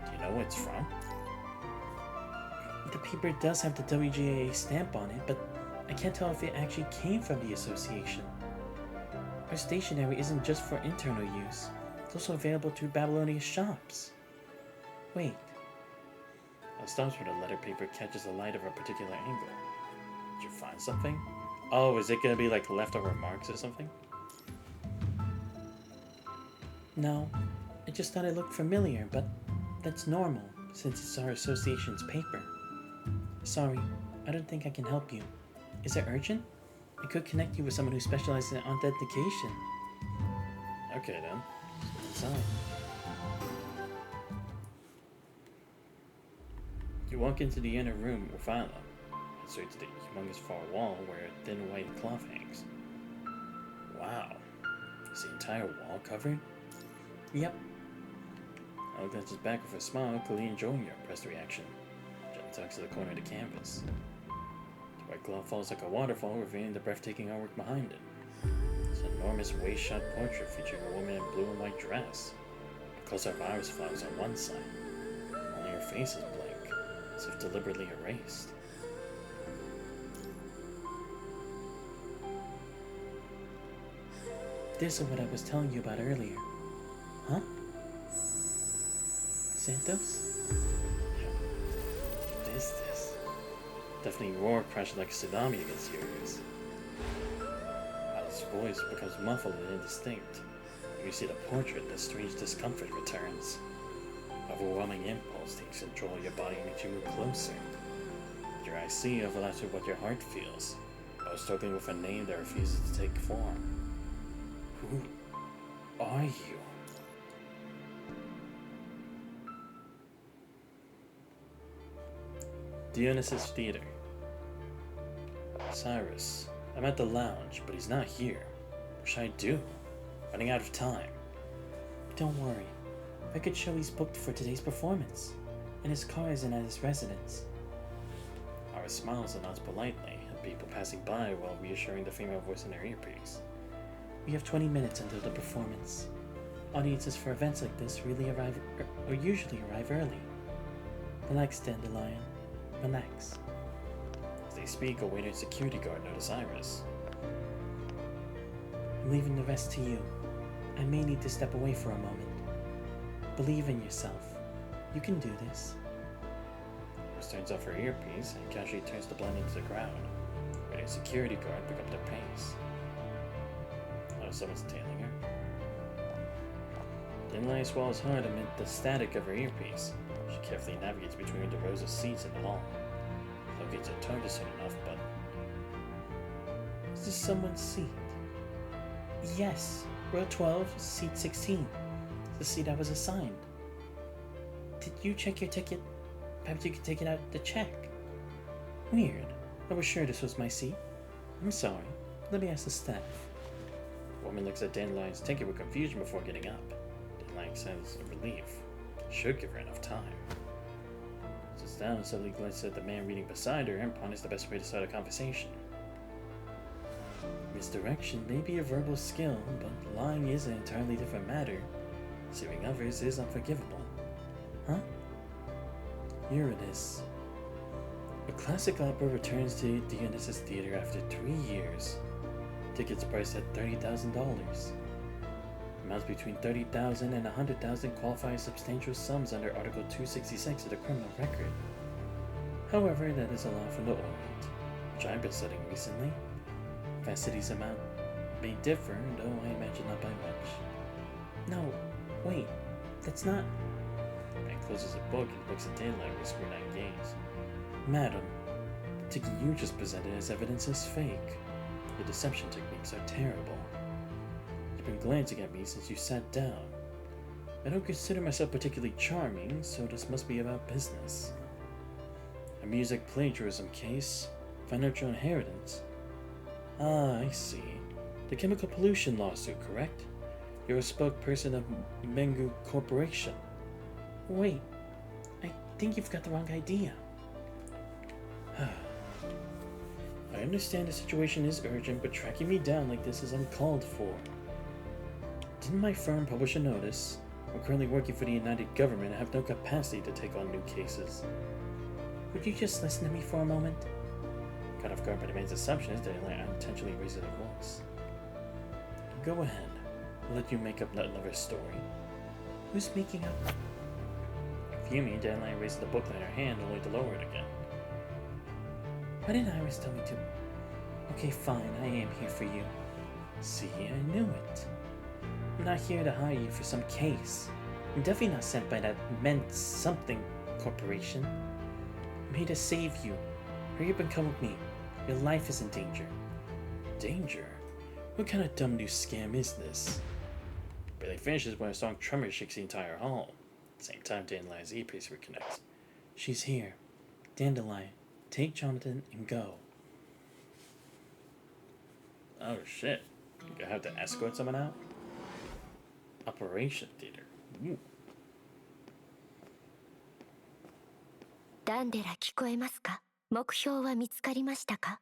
Do you know what it's from? The paper does have the WGAA stamp on it, but I can't tell if it actually came from the association. Our stationery isn't just for internal use. It's also available through Babylonian shops. Wait. I'll stop where the letter paper catches the light of a particular angle. Did you find something? Oh, is it gonna be like leftover marks or something? No. I just thought it looked familiar, but that's normal, since it's our association's paper. Sorry, I don't think I can help you. Is it urgent? I could connect you with someone who specializes in authentication. Okay then. Inside. You walk into the inner room with Philo, and straight to the humongous far wall where a thin white cloth hangs. Wow. Is the entire wall covered? Yep. I looked at his back with a smile, clearly enjoying your impressed reaction. Jen tucks to the corner of the canvas. The white cloth falls like a waterfall, revealing the breathtaking artwork behind it. It's an enormous waist-shot portrait featuring a woman in a blue and white dress. A close-up iris flags on one side. Only her face is blank, as if deliberately erased. This is what I was telling you about earlier. Huh? Santos? What is this? Deafening roar crashed like a tsunami against your ears. Alice's voice becomes muffled and indistinct. When you see the portrait, the strange discomfort returns. Overwhelming impulse takes control of your body and makes you move closer. Your eyes see overlaps with what your heart feels, while struggling with a name that refuses to take form. Who are you? Dionysus Theater. Cyrus, I'm at the lounge, but he's not here. What should I do? Running out of time. Don't worry. I could show he's booked for today's performance, and his car isn't at his residence. Iris smiles and nods politely at people passing by while reassuring the female voice in her earpiece. We have 20 minutes until the performance. Audiences for events like this usually arrive early. Relax, Dandelion. Relax. As they speak, a waiter and security guard notice Iris. I'm leaving the rest to you. I may need to step away for a moment. Believe in yourself. You can do this. Iris turns off her earpiece and casually turns to blend into the crowd. Waiter and security guard pick up their pace. Oh, someone's tailing her. Dandelion swallows hard amid the static of her earpiece. She carefully navigates between the rows of seats in the hall. Locates her target soon enough, but... Is this someone's seat? Yes, row 12, seat 16. The seat I was assigned. Did you check your ticket? Perhaps you could take it out to check. Weird. I was sure this was my seat. I'm sorry. Let me ask the staff. The woman looks at Dandelion's ticket with confusion before getting up. Dandelion senses relief. Should give her enough time. Sits down, suddenly glances at the man reading beside her and ponders the best way to start a conversation. Misdirection may be a verbal skill, but lying is an entirely different matter. Deceiving others is unforgivable. Huh? Eurydice. A classic opera returns to Dionysus Theater after 3 years. Tickets priced at $30,000. Amounts between $30,000 and $100,000 qualify as substantial sums under Article 266 of the Criminal Record. However, that is a law from the Orient, which I've been studying recently. Vestity's amount may differ, though I imagine not by much. No, wait, that's not... The man closes a book and looks at Dandelion with a screwed-eyed gaze. Madam, the ticket you just presented as evidence is fake. The deception techniques are terrible. You've been glancing at me since you sat down. I don't consider myself particularly charming, so this must be about business. A music plagiarism case? Financial inheritance? Ah, I see. The chemical pollution lawsuit, correct? You're a spokesperson of Mengu Corporation. Wait, I think you've got the wrong idea. I understand the situation is urgent, but tracking me down like this is uncalled for. Didn't my firm publish a notice? I'm currently working for the United Government and have no capacity to take on new cases. Would you just listen to me for a moment? Caught off guard by the man's assumption is Dandelion unintentionally raises her voice. Go ahead. I'll let you make up another story. Who's making up? Fuming, Dandelion raises the booklet in her hand only to lower it again. Why didn't Iris tell me to? Okay, fine, I am here for you. See, I knew it. I'm not here to hire you for some case. I'm definitely not sent by that meant something corporation. I'm here to save you. Hurry up and come with me. Your life is in danger. Danger? What kind of dumb new scam is this? Barely finishes when a strong tremor shakes the entire hall. At the same time, Dandelion's earpiece reconnects. She's here. Dandelion, take Jonathan and go. Oh shit. You have to escort someone out? Operation Theater. Ooh. ダンデラ聞こえますか？目標は見つかりましたか？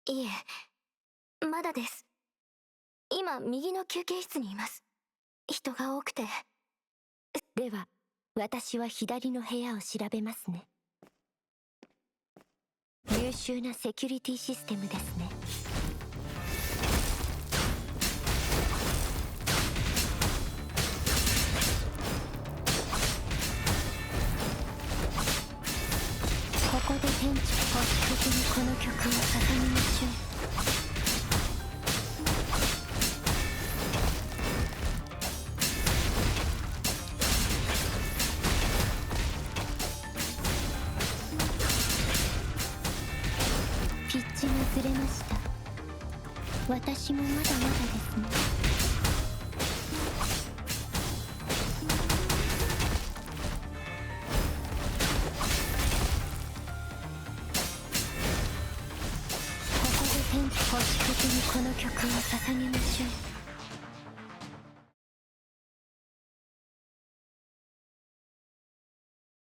いえ、まだです。今、右の休憩室にいます。人が多くて。では、私は左の部屋を調べますね。優秀なセキュリティシステムですね。ここで店長星的にこの曲を捧げましょう。ピッチがずれました。私もまだまだですね。星的にこの曲を捧げましょう。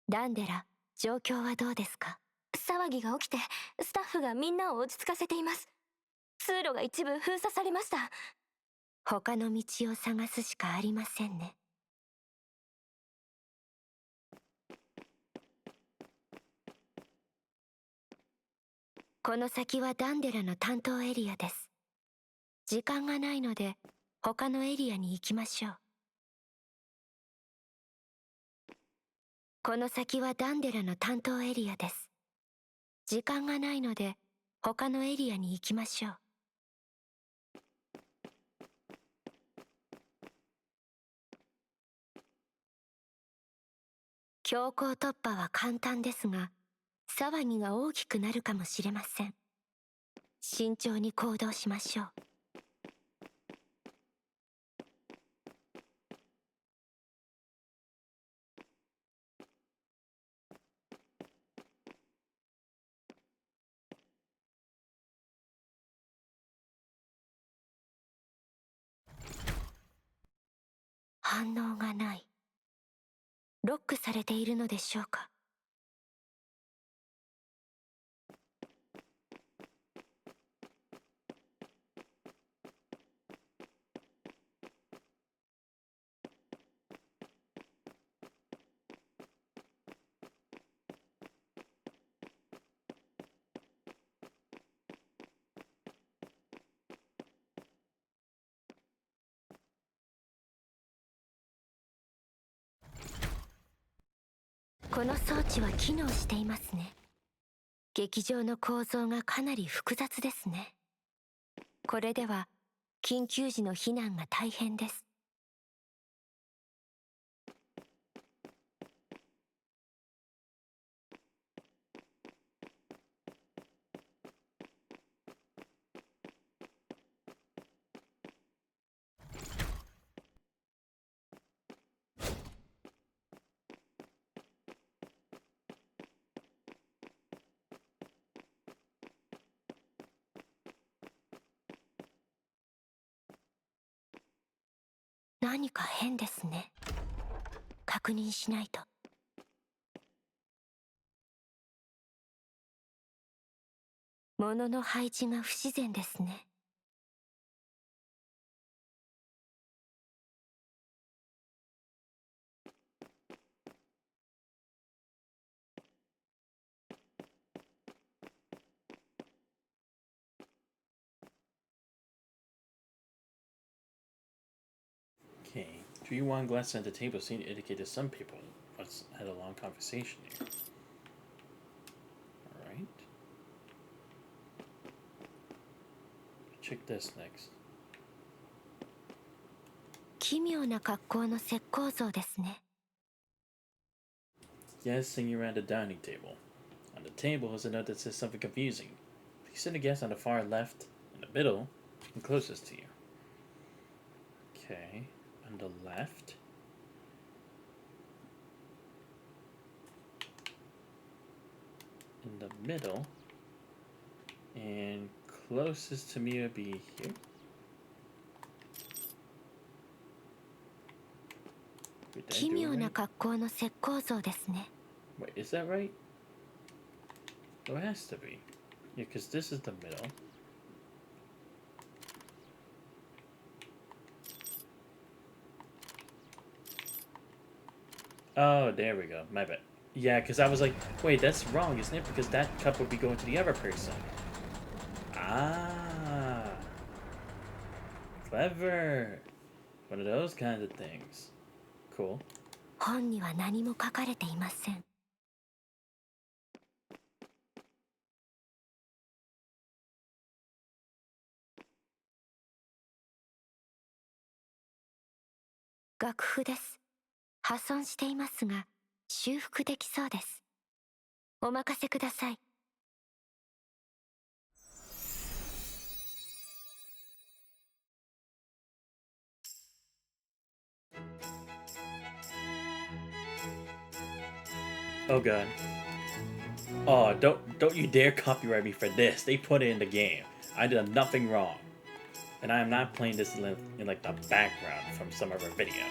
ダンデラ、状況はどうですか？騒ぎが起きてスタッフがみんなを落ち着かせています。通路が一部封鎖されました。他の道を探すしかありませんね。この先はダンデラの担当エリアです。時間がないので他のエリアに行きましょう。この先はダンデラの担当エリアです。時間がないので他のエリアに行きましょう。強行突破は簡単ですが、騒ぎが大きくなるかもしれません。慎重に行動しましょう。反応がない。ロックされているのでしょうか。この装置は機能していますね。劇場の構造がかなり複雑ですね。これでは緊急時の避難が大変です。何か変ですね。確認しないと。物の配置が不自然ですね。Okay. 3-1 glass at the table seem to indicate that some people once had a long conversation here. Alright. Check this next. 奇妙な格好の石膏像ですね。Yes, singing around the dining table. On the table is a note that says something confusing. Please send a guest on the far left, in the middle, and closest to you. Okay, on the left. In the middle. And closest to me would be here. Wait, did I 奇 do it 妙な right? 格好の石膏像ですね。 Wait, is that right? Oh, it has to be. Yeah, because this is the middle. Oh, there we go. My bad. Yeah, because I was like, wait, that's wrong, isn't it? Because that cup would be going to the other person. Ah. Clever. One of those kinds of things. Cool. 本には何も書かれていません。楽譜です。破損していますが、修復できそうです。お任せください。Oh god. Oh, don't you dare copyright me for this. They put it in the game. I did nothing wrong. And I am not playing this in like the background from some other video.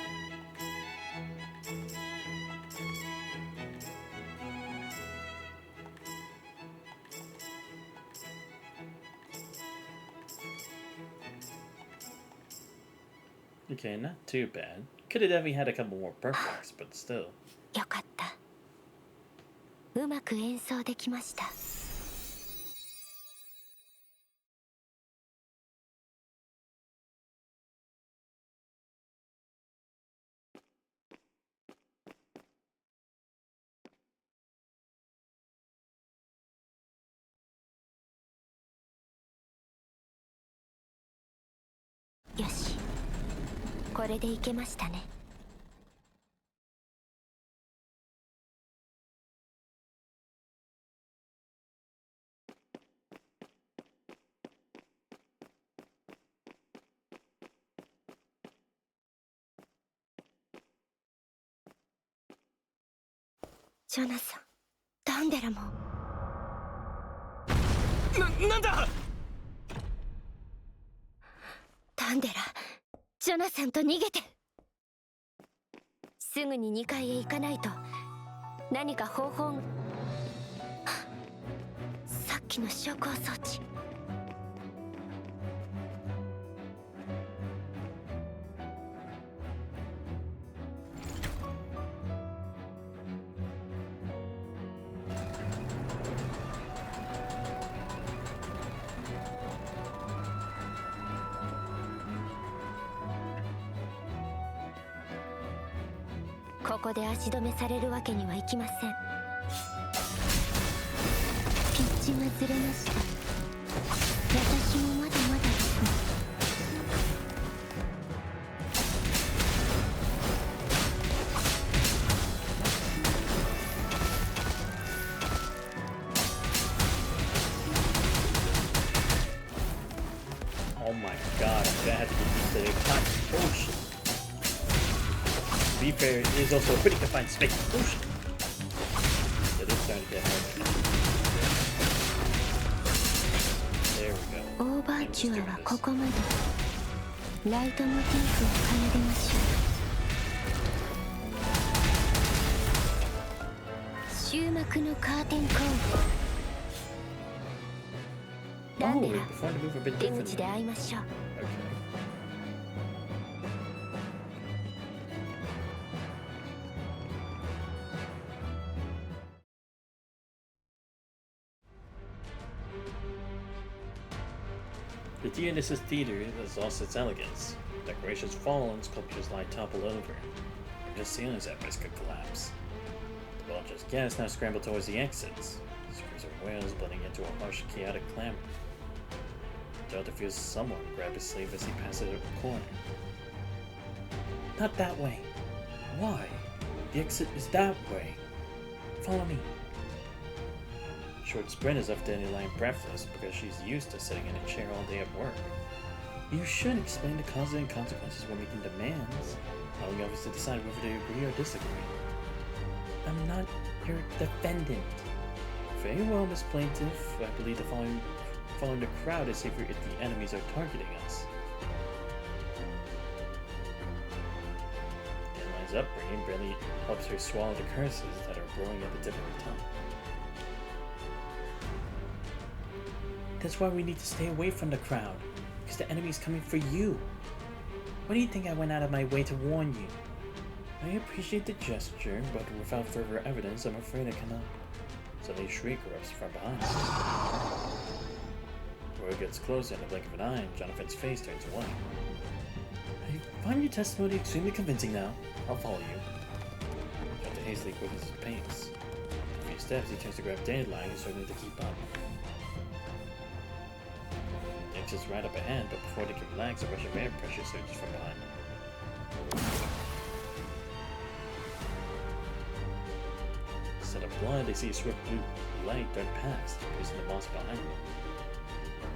Okay, not too bad. Could have definitely had a couple more birthmarks, but still. よかった。うまく演奏できました。よし、これでいけましたね。ジョナサン、ダンデラも。なんだ。ダンデラ、ジョナサンと逃げて。すぐに2階へ行かないと。何か方法。さっきの昇降装置。ここで足止めされるわけにはいきません。ピッチがずれました。私もまだまだですね。Oh my god, I'm gonna have to get used to the content. Oh shit. To be fair, it is also a pretty confined space. Oh shit. It is starting to get hard. There we go. オーバーチュアはここまで。ライトモチーフを奏でましょう。終幕のカーテンコール。ダン Oh, デラ、 before I move a bit 出 different. 口で会いましょう。Okay. The Dionysus Theater has lost its elegance. Decorations fall and sculptures lie toppled over. The ceilings at risk could collapse. The bulges guests now scramble towards the exits. Screams of wails blending into a harsh, chaotic clamor. Delta feels someone grab his sleeve as he passes a corner. Not that way. Why? The exit is that way. Follow me. Short sprint is off Dandelion breathless because she's used to sitting in a chair all day at work. You should explain the causes and consequences when making demands, allowing others to decide whether they agree or disagree. I'm not your defendant. Very well, Miss Plaintiff. I believe the following the crowd is safer if the enemies are targeting us. Dandelion's upbringing barely helps her swallow the curses that are growing at the tip of her tongue. That's why we need to stay away from the crowd, because the enemy's coming for you. Why do you think I went out of my way to warn you? I appreciate the gesture, but without further evidence, I'm afraid I cannot. Suddenly a shriek erupts from behind. Word gets closer in the blink of an eye, and Jonathan's face turns white. I find your testimony extremely convincing now. I'll follow you. Jonathan hastily quickens his pace. A few steps, he turns to grab Dandelion, who's struggling to keep up. The exit's right up ahead, but before they can relax, a rush of air pressure surges from behind. blood, they see a swift blue light dart past, piercing the moss behind them.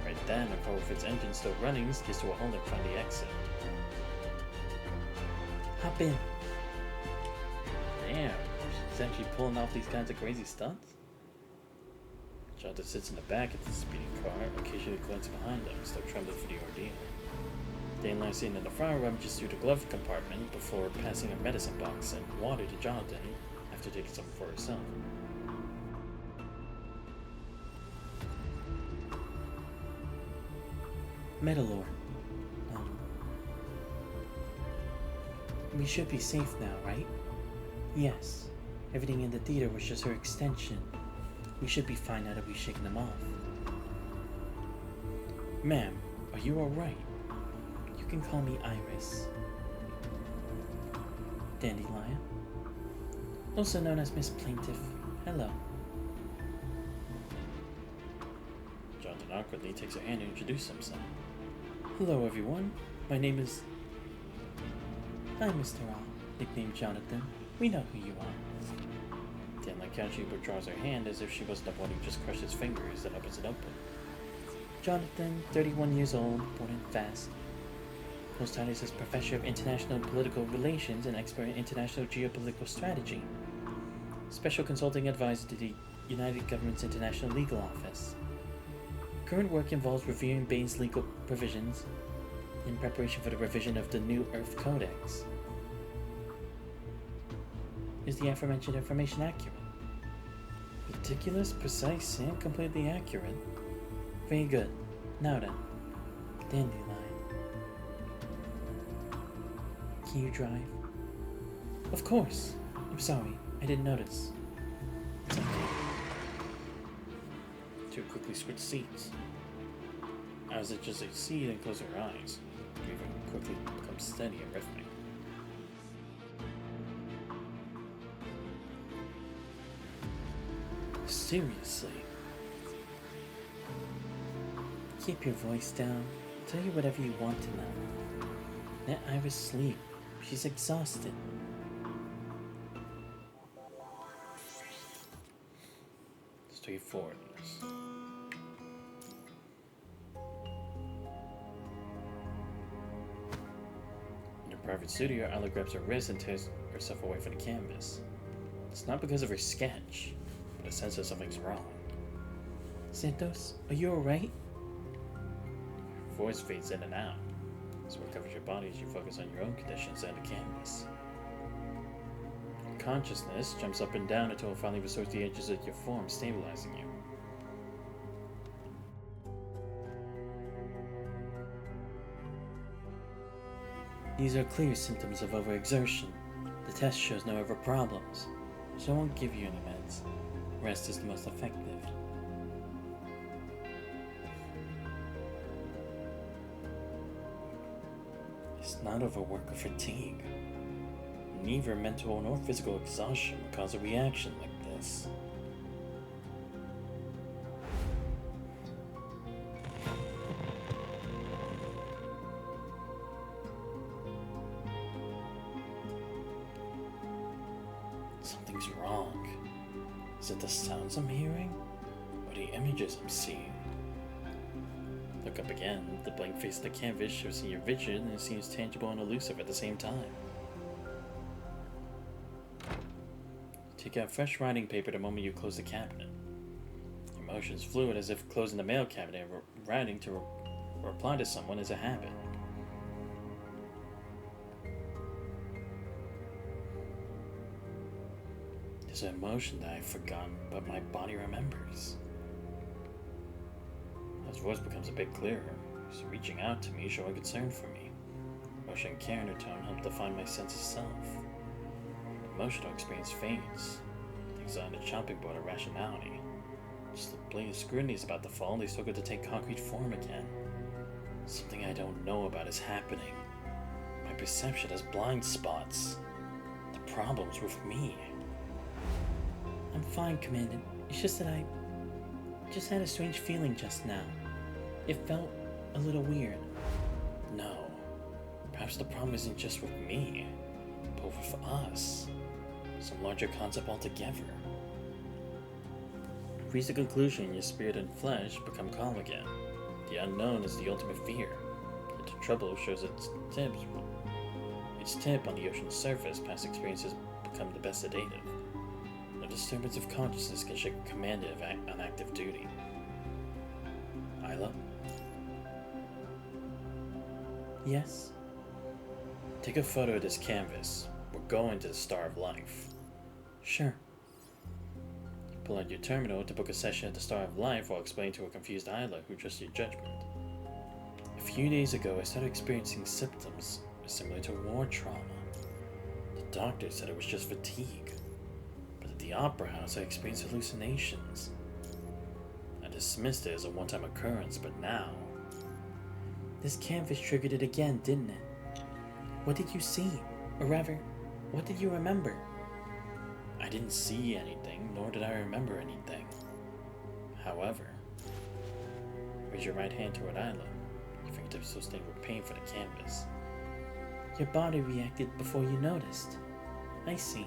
Right then, a car with its engine still running skids to a halt in front of the exit. Hop in. Damn, she's actually pulling off these kinds of crazy stunts. Jonathan sits in the back of the speeding car, occasionally glancing behind them, still trembling for the ordeal. Daylight sitting in the front rummages through the glove compartment before passing a medicine box and water to Jonathan after taking some for herself. Metalor. We should be safe now, right? Yes. Everything in the theater was just her extension. We should be fine now that we've shaken them off. Ma'am, are you alright? You can call me Iris. Dandelion. Also known as Miss Plaintiff. Hello. Jonathan awkwardly takes her hand and introduces himself. Hello everyone, my name is... I'm Mr. All, nicknamed Jonathan. We know who you are. Dandelion casually withdraws her hand as if she wasn't the one who just crushed his fingers and opens it open. Jonathan, 31 years old, born and fast. Most titles as Professor of International Political Relations and expert in international geopolitical strategy. Special consulting advisor to the United Government's International Legal Office. Current work involves reviewing Bain's legal provisions in preparation for the revision of the New Earth Codex. Is the aforementioned information accurate? Meticulous, precise, and completely accurate. Very good. Now then, Dandelion. Can you drive? Of course. I'm sorry, I didn't notice. It's okay. Two quickly switch seats. As it just a seat and close her eyes, breathing quickly becomes steady and rhythmic. Seriously. Keep your voice down. Tell you whatever you want to know. Let Iris sleep. She's exhausted. Straightforwardness. In her private studio, Isla grabs her wrist and tears herself away from the canvas. It's not because of her sketch, but a sense that something's wrong. Santos, are you alright? Her voice fades in and out. As it recovers your body as you focus on your own conditions and the canvas. Consciousness jumps up and down until it finally restores the edges of your form, stabilizing you. These are clear symptoms of overexertion. The test shows no other problems, so I won't give you any meds. Rest is the most effective. It's not overwork or fatigue. Neither mental nor physical exhaustion will cause a reaction like this. Something's wrong. Is it the sounds I'm hearing? Or the images I'm seeing? Look up again. The blank face of the canvas shows in your vision and it seems tangible and elusive at the same time. Take out fresh writing paper the moment you close the cabinet. Your motions fluid as if closing the mail cabinet and writing to reply to someone is a habit. There's an emotion that I've forgotten, but my body remembers. His voice becomes a bit clearer. He's reaching out to me, showing concern for me. Emotion and care in her tone help define my sense of self. Emotional experience fades. Things on the chopping board of rationality. Just the blade of scrutiny is about to fall, and they still get to take concrete form again. Something I don't know about is happening. My perception has blind spots. The problem's with me. I'm fine, Commander. It's just that I just had a strange feeling just now. It felt a little weird. No. Perhaps the problem isn't just with me, but with us. Some larger concept altogether. Reach the conclusion your spirit and flesh become calm again. The unknown is the ultimate fear. Yet the trouble shows its tip on the ocean's surface. Past experiences become the best sedative. No disturbance of consciousness can shake a commander on active duty. Isla? Yes? Take a photo of this canvas. We're going to the Star of Life. Sure. Pull out your terminal to book a session at the Star of Life while explaining to a confused Isla who trusts your judgment. A few days ago, I started experiencing symptoms similar to war trauma. The doctor said it was just fatigue. But at the Opera House, I experienced hallucinations. I dismissed it as a one-time occurrence, but now... This canvas triggered it again, didn't it? What did you see? Or rather, what did you remember? I didn't see anything, nor did I remember anything. However, raise your right hand toward Isla. Your fingertips still stained with pain for the canvas. Your body reacted before you noticed. I see.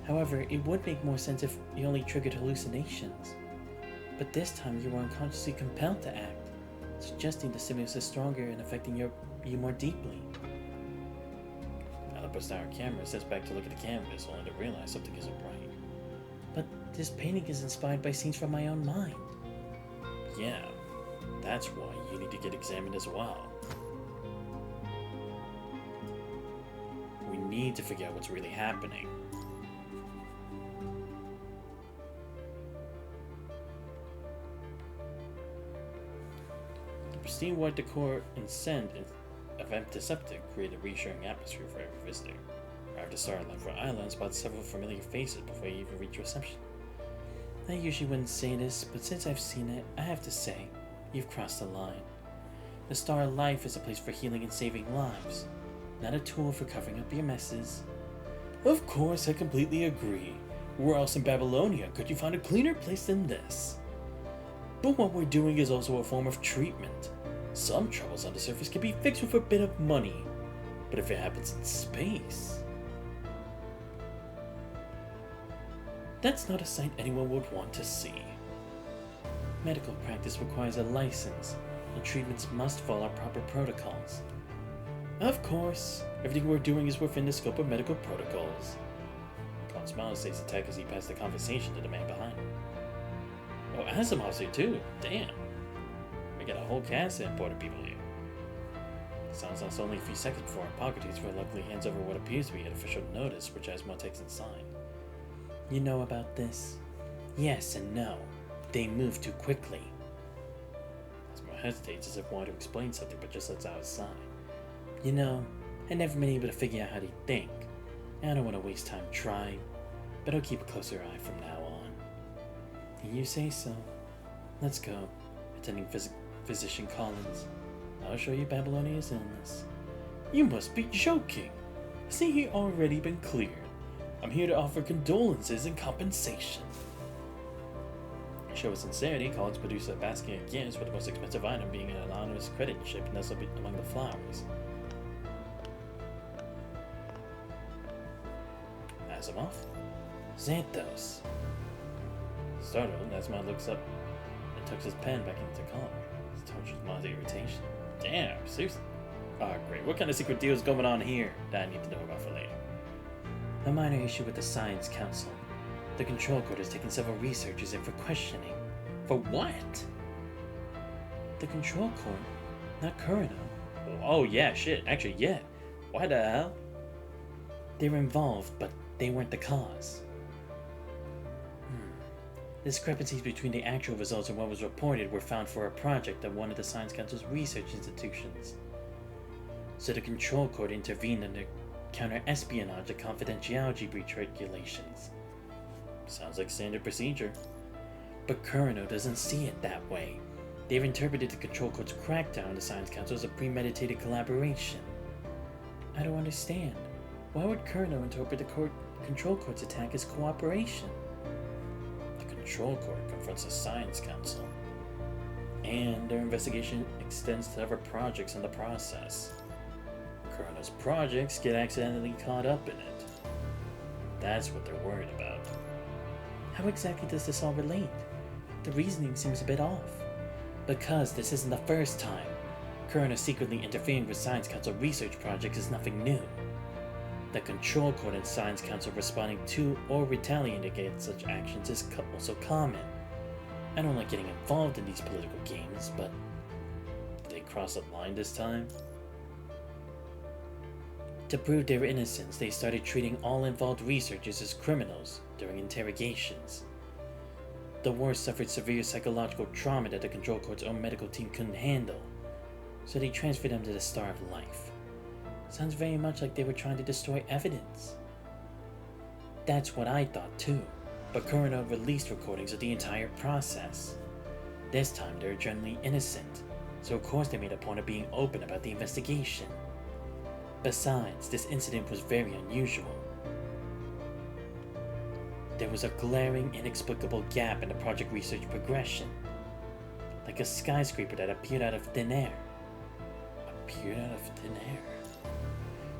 However, it would make more sense if you only triggered hallucinations. But this time you were unconsciously compelled to act, suggesting the stimulus is stronger and affecting you more deeply. Isla puts down her camera and steps back to look at the canvas, only to realize something isn't right. But this painting is inspired by scenes from my own mind. Yeah, that's why you need to get examined as well. We need to figure out what's really happening. The pristine white decor and scent of antiseptic create a reassuring atmosphere for every visitor. Arrive to Star Life for Isla and spot several familiar faces before you even reach reception. I usually wouldn't say this, but since I've seen it, I have to say, you've crossed the line. The Star of Life is a place for healing and saving lives, not a tool for covering up your messes. Of course, I completely agree. Where else in Babylonia could you find a cleaner place than this? But what we're doing is also a form of treatment. Some troubles on the surface can be fixed with a bit of money, but if it happens in space... That's not a sight anyone would want to see. Medical practice requires a license, and treatments must follow proper protocols. Of course, everything we're doing is within the scope of medical protocols. Clown smiles stays attack as he passes the conversation to the man behind him. Oh, Asimov's here too. Damn. We got a whole cast of important people here. Sounds like it's only a few seconds before Hippocrates reluctantly hands over what appears to be an official notice, which Asimov takes and signs. You know about this? Yes and no. They move too quickly. Asimov hesitates as if wanting to explain something, but just lets out a sigh. You know, I've never been able to figure out how they think. I don't want to waste time trying, but I'll keep a closer eye from now on. You say so. Let's go. Attending Physician Collins. I'll show you Babylonia's illness. You must be joking. See, he already been cleared. I'm here to offer condolences and compensation. To show his sincerity, Collins produces a basket of gifts, with the most expensive item being an anonymous credit chip nestled among the flowers. Asimov? Xanthos. Startled, Asimov looks up and tucks his pen back into the collar. His tone shows mild irritation. Damn, seriously? Ah, great. What kind of secret deal is going on here that I need to know about for later? A minor issue with the Science Council. The Control Court has taken several researchers in for questioning. For what? The Control Court, not Kurino. Oh yeah, shit. Actually, yeah. Why the hell? They were involved, but they weren't the cause. Discrepancies between the actual results and what was reported were found for a project at one of the Science Council's research institutions. So the Control Court intervened under counter-espionage and confidentiality breach regulations. Sounds like standard procedure. But Kurino doesn't see it that way. They've interpreted the Control Court's crackdown on the Science Council as a premeditated collaboration. I don't understand. Why would Kurino interpret the Control Court's attack as cooperation? The Control Court confronts the Science Council, and their investigation extends to other projects in the process. Kurino's projects get accidentally caught up in it. That's what they're worried about. How exactly does this all relate? The reasoning seems a bit off. Because this isn't the first time. Kurano secretly interfering with Science Council research projects is nothing new. The Control Court and Science Council responding to or retaliating against such actions is also common. I don't like getting involved in these political games, but did they cross a line this time? To prove their innocence, they started treating all involved researchers as criminals during interrogations. The Wars suffered severe psychological trauma that the Control Court's own medical team couldn't handle, so they transferred them to the Star of Life. Sounds very much like they were trying to destroy evidence. That's what I thought too, but Kurano released recordings of the entire process. This time they're generally innocent, so of course they made a point of being open about the investigation. Besides, this incident was very unusual. There was a glaring, inexplicable gap in the project research progression, like a skyscraper that appeared out of thin air. Appeared out of thin air?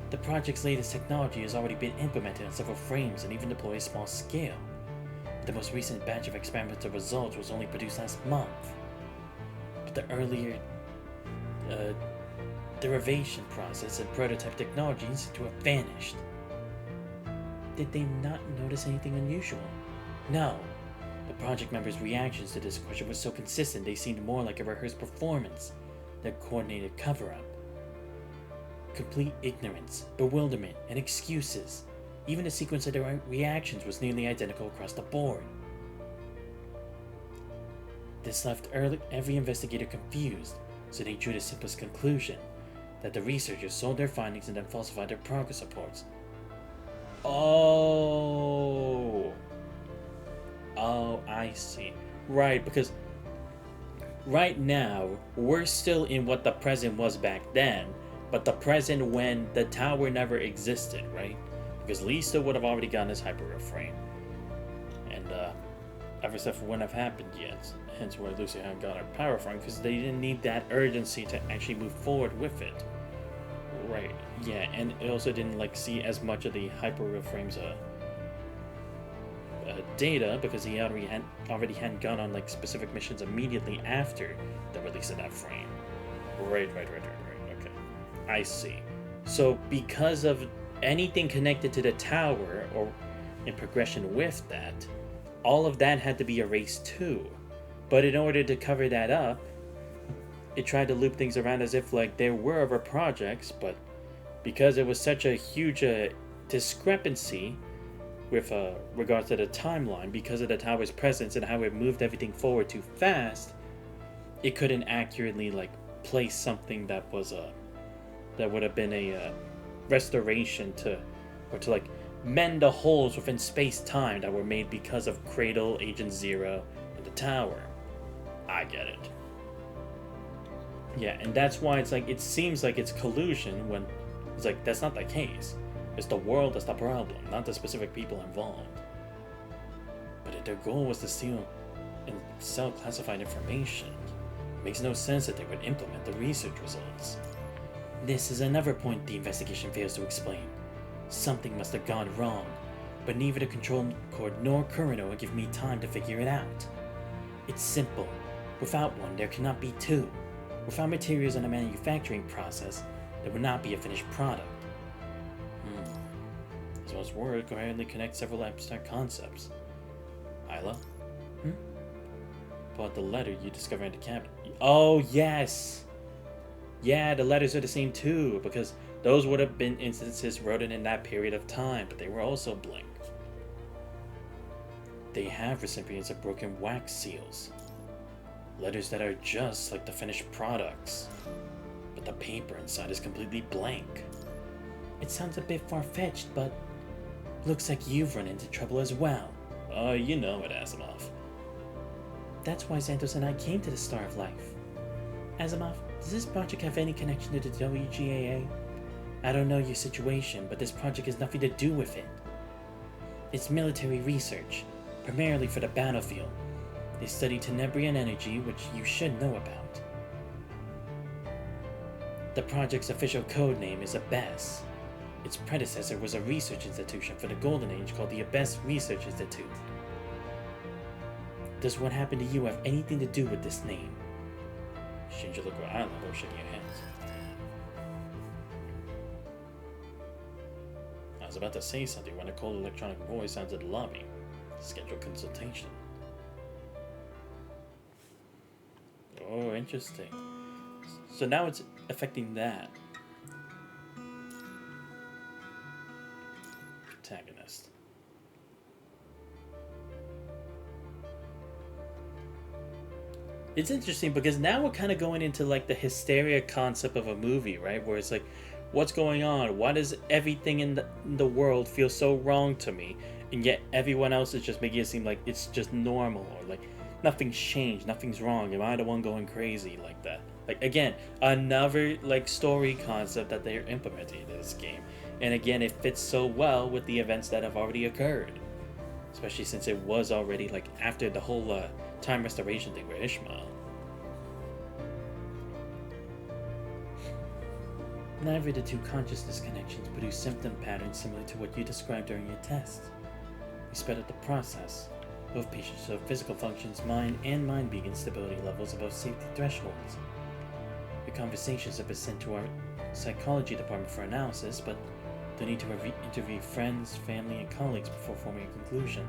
The project's latest technology has already been implemented on several frames and even deployed at a small scale. The most recent batch of experimental results was only produced last month. But the earlier derivation process and prototype technology seem to have vanished. Did they not notice anything unusual? No. The project members' reactions to this question were so consistent they seemed more like a rehearsed performance than a coordinated cover-up. Complete ignorance, bewilderment, and excuses. Even the sequence of their reactions was nearly identical across the board. This left every investigator confused, so they drew the simplest conclusion, that the researchers sold their findings and then falsified their progress reports. Oh, I see. Right, because right now, we're still in what the present was back then, but the present when the tower never existed, right? Because Lee still would have already gotten his hyper-refrain. And, ever stuff wouldn't have happened yet. Hence why Lucy hadn't got her power refrain, because they didn't need that urgency to actually move forward with it. Right, yeah, and it also didn't, like, see as much of the hyper-reframe's, data, because he already hadn't gone on, like, specific missions immediately after the release of that frame. Right, okay. I see. So, because of anything connected to the tower, or in progression with that, all of that had to be erased too. But in order to cover that up, it tried to loop things around as if like there were other projects, but because it was such a huge discrepancy with regards to the timeline, because of the tower's presence and how it moved everything forward too fast, it couldn't accurately like place something that was that would have been a restoration to like mend the holes within space-time that were made because of Cradle, Agent Zero, and the tower. I get it. Yeah, and that's why it's like, it seems like it's collusion when it's like, that's not the case. It's the world that's the problem, not the specific people involved. But if their goal was to steal and sell classified information, it makes no sense that they would implement the research results. This is another point the investigation fails to explain. Something must have gone wrong, but neither the Control Court nor Kurano would give me time to figure it out. It's simple. Without one, there cannot be two. Without materials in a manufacturing process, there would not be a finished product. As well as word coherently connect several abstract concepts. Isla? Pull out the letter you discovered in the cabinet. Oh, yes! Yeah, the letters are the same too, because those would have been instances written in that period of time, but they were also blank. They have recipients of broken wax seals. Letters that are just like the finished products, but the paper inside is completely blank. It sounds a bit far-fetched, but looks like you've run into trouble as well. You know it, Asimov. That's why Xanthos and I came to the Star of Life. Asimov, does this project have any connection to the WGAA? I don't know your situation, but this project has nothing to do with it. It's military research, primarily for the battlefield. They study Tenebrian energy, which you should know about. The project's official code name is ABES. Its predecessor was a research institution for the Golden Age called the ABES Research Institute. does what happened to you have anything to do with this name? Exchange a look with eye level, shaking your hands. I was about to say something when a cold electronic voice entered the lobby. Schedule consultation. Oh, interesting. So now it's affecting that. Protagonist. It's interesting because now we're kind of going into like the hysteria concept of a movie, right? Where it's like, what's going on? Why does everything in the world feel so wrong to me? And yet everyone else is just making it seem like it's just normal, or like nothing's changed, nothing's wrong. Am I the one going crazy like that? Like, again, another like story concept that they're implementing in this game. And again, it fits so well with the events that have already occurred. Especially since it was already like after the whole time restoration thing with Ishmael. Neither of the two consciousness connections produce symptom patterns similar to what you described during your test. We sped up the process. Both patients showed physical functions, mind and mind-being instability levels above safety thresholds. Your conversations have been sent to our psychology department for analysis, but they'll need to interview friends, family, and colleagues before forming a conclusion.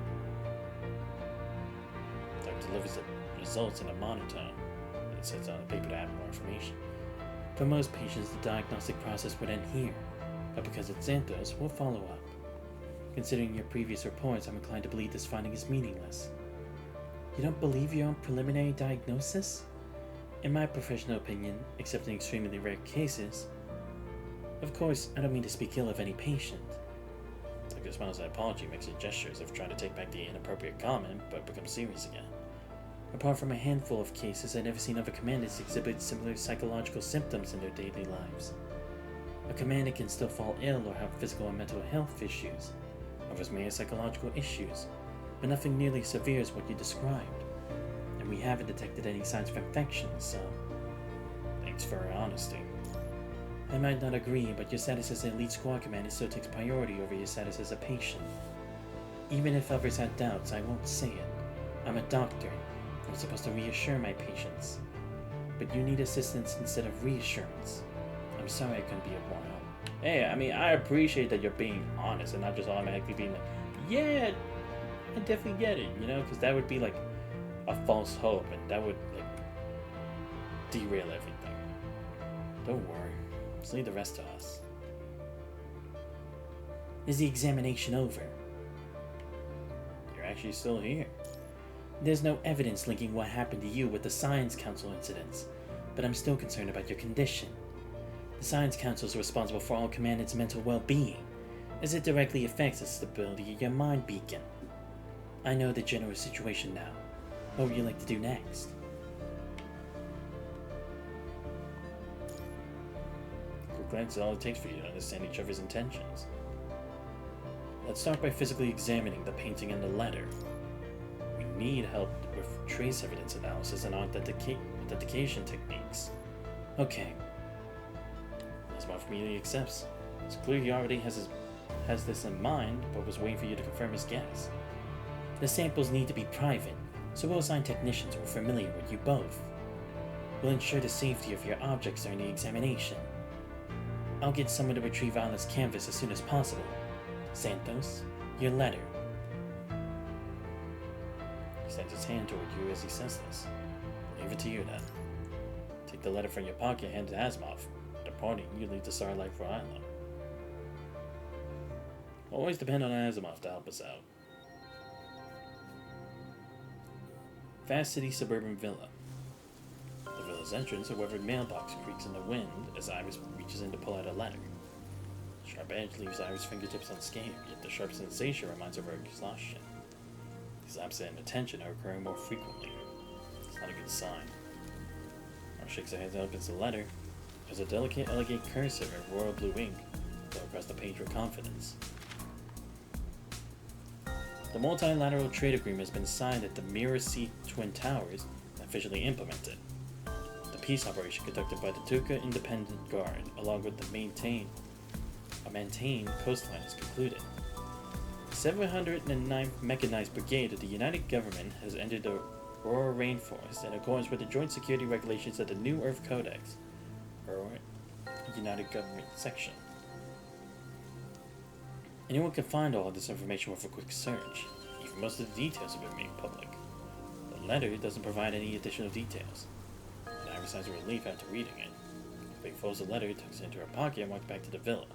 Doc delivers the results in a monotone, and it sets on a paper to add more information. For most patients, the diagnostic process would end here, but because it's Xanthos, we'll follow up. Considering your previous reports, I'm inclined to believe this finding is meaningless. You don't believe your own preliminary diagnosis? In my professional opinion, except in extremely rare cases. Of course, I don't mean to speak ill of any patient. Doctor smiles at apology, makes a gesture as if trying to take back the inappropriate comment, but becomes serious again. Apart from a handful of cases, I've never seen other commandants exhibit similar psychological symptoms in their daily lives. A commandant can still fall ill or have physical and mental health issues. Others may have psychological issues, but nothing nearly severe as what you described. And we haven't detected any signs of infection, so thanks for your honesty. I might not agree, but your status as an elite squad commander still takes priority over your status as a patient. Even if others had doubts, I won't say it. I'm a doctor. I'm supposed to reassure my patients. But you need assistance instead of reassurance. I'm sorry I couldn't be of more help. Hey, I mean, I appreciate that you're being honest and not just automatically being like, yeah, I definitely get it, you know? Because that would be like a false hope, and that would like derail everything. Don't worry. Just leave the rest to us. Is the examination over? You're actually still here. There's no evidence linking what happened to you with the Science Council incidents, but I'm still concerned about your condition. The Science Council is responsible for all commandants' mental well-being, as it directly affects the stability of your mind beacon. I know the general situation now. What would you like to do next? Quick glance is all it takes for you to understand each other's intentions. Let's start by physically examining the painting and the letter. We need help with trace evidence analysis and authentication techniques. Okay. Asimov immediately accepts. It's clear he already has this in mind, but was waiting for you to confirm his guess. The samples need to be private, so we'll assign technicians who are familiar with you both. We'll ensure the safety of your objects during the examination. I'll get someone to retrieve Isla's canvas as soon as possible. Xanthos, your letter. He extends his hand toward you as he says this. Leave it to you then. Take the letter from your pocket and hand it to Asimov. Departing, you leave the Starlight for Isla. Always depend on Asimov to help us out. Fast City suburban villa. The villa's entrance, a weathered mailbox creaks in the wind as Iris reaches in to pull out a letter. The sharp edge leaves Iris' fingertips unscathed, yet the sharp sensation reminds her of her exhaustion. These lapses in attention are occurring more frequently. It's not a good sign. Iris shakes her hands and opens the letter. There's a delicate, elegant cursive in royal blue ink, though across the page with confidence. The multilateral trade agreement has been signed at the Mirror Sea Twin Towers and officially implemented. The peace operation conducted by the Tuca Independent Guard, along with the maintained coastline, is concluded. The 709th Mechanized Brigade of the United Government has entered the Aurora Rainforest in accordance with the joint security regulations of the New Earth Codex, or United Government Section. Anyone can find all of this information with a quick search. Even most of the details have been made public. The letter doesn't provide any additional details. And Iris has a relief after reading it. Faye folds the letter, tucks it into her pocket, and walks back to the villa.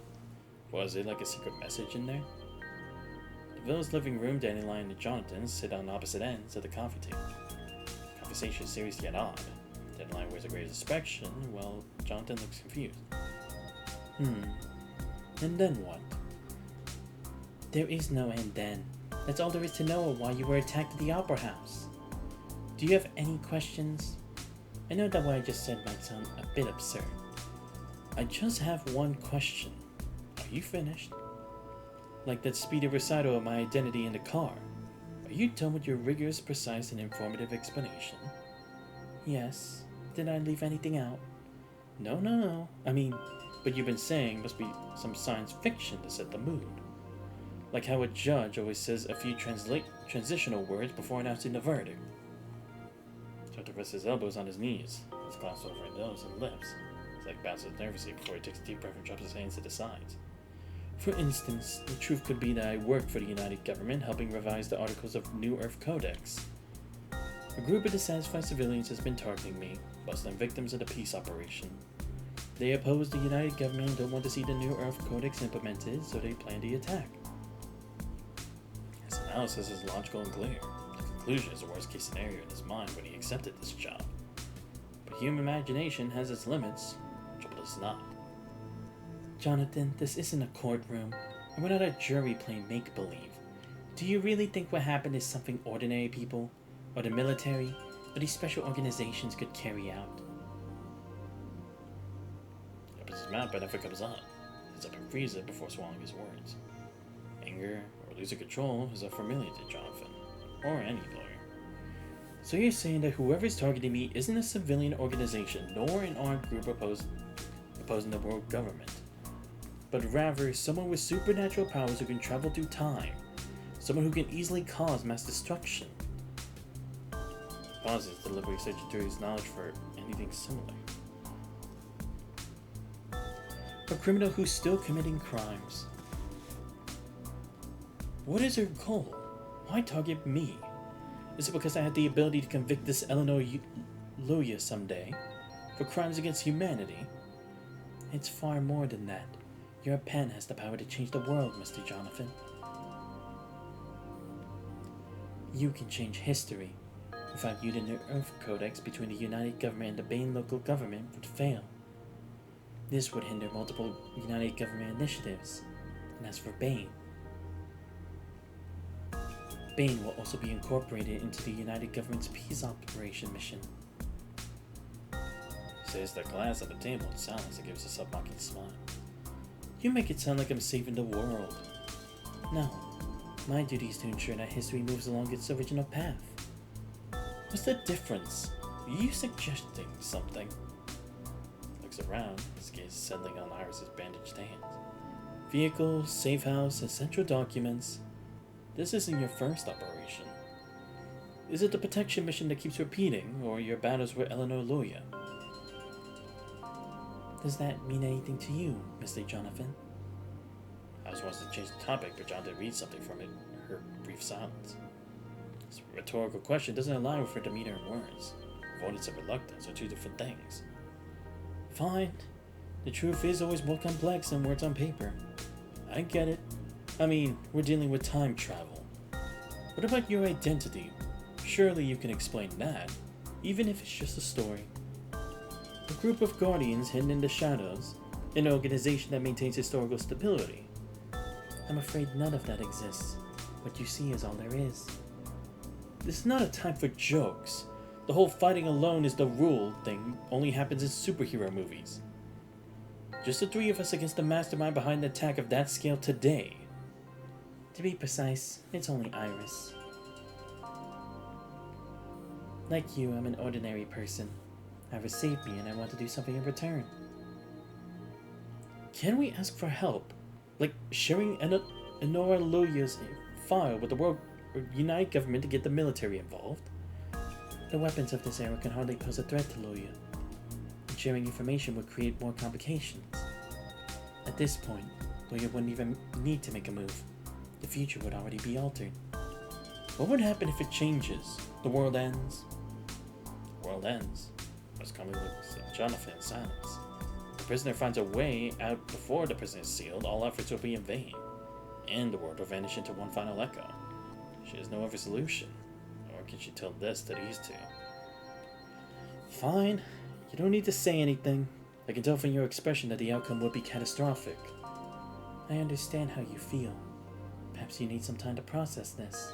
Was it like a secret message in there? The villa's living room, Dandelion and Jonathan sit on opposite ends of the coffee table. The conversation is serious yet odd. Dandelion wears a great expression, while Jonathan looks confused. And then what? There is no and then. That's all there is to know why you were attacked at the Opera House. Do you have any questions? I know that what I just said might sound a bit absurd. I just have one question. Are you finished? Like that speedy recital of my identity in the car. Are you done with your rigorous, precise, and informative explanation? Yes. Did I leave anything out? No. I mean, what you've been saying must be some science fiction to set the mood. Like how a judge always says a few transitional words before announcing the verdict. Dr. rests his elbows on his knees, his glass over his nose and lips. His leg bounces nervously before he takes a deep breath and drops his hands to the sides. For instance, the truth could be that I work for the United Government helping revise the articles of New Earth Codex. A group of dissatisfied civilians has been targeting me, busting victims of the peace operation. They oppose the United Government and don't want to see the New Earth Codex implemented, so they plan the attack. His analysis is logical and clear. The conclusion is the worst case scenario in his mind when he accepted this job. But human imagination has its limits. Trouble does not. Jonathan, this isn't a courtroom, and we're not a jury playing make-believe. Do you really think what happened is something ordinary people, or the military, or these special organizations could carry out? He opens his mouth but never comes up. He's up and freezes it before swallowing his words. Anger or losing control is unfamiliar to Jonathan, or any lawyer. So you're saying that whoever's targeting me isn't a civilian organization, nor an armed group opposing the world government, but rather someone with supernatural powers who can travel through time, someone who can easily cause mass destruction. He pauses, deliberately searching through his knowledge for anything similar. A criminal who's still committing crimes. What is her goal? Why target me? Is it because I have the ability to convict this Eleanor Luya someday for crimes against humanity? It's far more than that. Your pen has the power to change the world, Mr. Jonathan. You can change history. Without you, the New Earth Codex between the United Government and the Bane local government would fail. This would hinder multiple United Government initiatives. And as for Bane, Bane will also be incorporated into the United Government's peace operation mission. He says the glass at the table in silence and gives a sub-mocking smile. You make it sound like I'm saving the world. No, my duty is to ensure that history moves along its original path. What's the difference? Are you suggesting something? He looks around, his gaze settling on Iris's bandaged hands. Vehicles, safe house, essential documents. This isn't your first operation. Is it the protection mission that keeps repeating, or your battles with Eleanor Luya? Does that mean anything to you, Mr. Jonathan? Alice wants to change the topic, but Jonathan reads something from it in her brief silence. This rhetorical question doesn't align with her demeanor and words. Avoidance and reluctance are two different things. Fine. The truth is always more complex than words on paper. I get it. I mean, we're dealing with time travel. What about your identity? Surely you can explain that, even if it's just a story. A group of guardians hidden in the shadows, an organization that maintains historical stability. I'm afraid none of that exists. What you see is all there is. This is not a time for jokes. The whole fighting alone is the rule thing only happens in superhero movies. Just the three of us against the mastermind behind an attack of that scale today. To be precise, it's only Iris. Like you, I'm an ordinary person. Iris saved me and I want to do something in return. Can we ask for help? Like sharing Eleanor Luya's file with the World United Government to get the military involved? The weapons of this era can hardly pose a threat to Loya, and sharing information would create more complications. At this point, Loya wouldn't even need to make a move. The future would already be altered. What would happen if it changes? The world ends? The world ends. Most commonly looks at Jonathan in silence. If the prisoner finds a way out before the prison is sealed, all efforts will be in vain, and the world will vanish into one final echo. She has no other solution, nor can she tell this to these two. Fine, you don't need to say anything. I can tell from your expression that the outcome would be catastrophic. I understand how you feel. Perhaps you need some time to process this.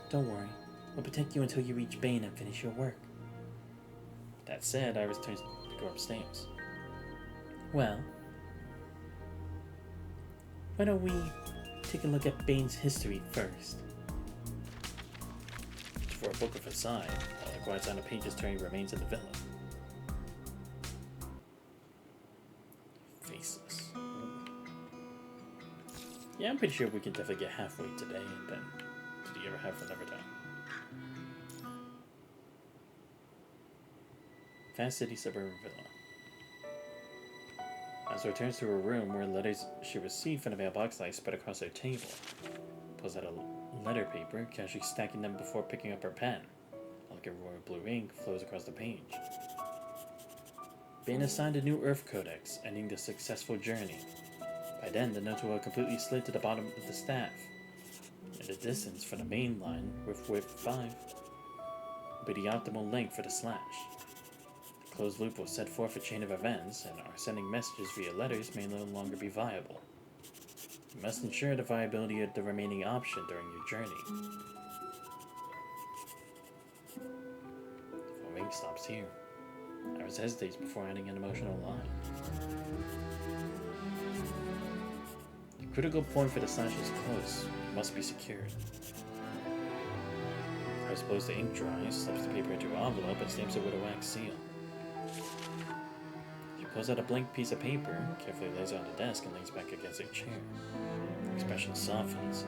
Don't worry, we'll protect you until you reach Bane and finish your work. That said, Iris turns to go upstairs. Well, why don't we take a look at Bane's history first? For a book of his side, while the quiet sound of pages turning remains in the villa. Faces. Yeah, I'm pretty sure we can definitely get halfway today and then to the ever have another time. Fast City Suburban Villa. Azura returns to her room where letters she received from the mailbox lie spread across her table. Pulls out a letter paper, casually stacking them before picking up her pen. A liquid royal blue ink flows across the page. Bane assigned a new Earth Codex, ending the successful journey. By then, the notes will completely slid to the bottom of the staff. In the distance from the main line, with width 5, will be the optimal length for the slash. The closed loop will set forth a chain of events, and our sending messages via letters may no longer be viable. You must ensure the viability of the remaining option during your journey. The ring stops here. Iris hesitates before adding an emotional line. The critical point for the slash is close. It must be secured. Iris blows the ink dry, slips the paper into an envelope, and stamps it with a wax seal. She pulls out a blank piece of paper, carefully lays it on the desk, and leans back against her chair. Her expression softens.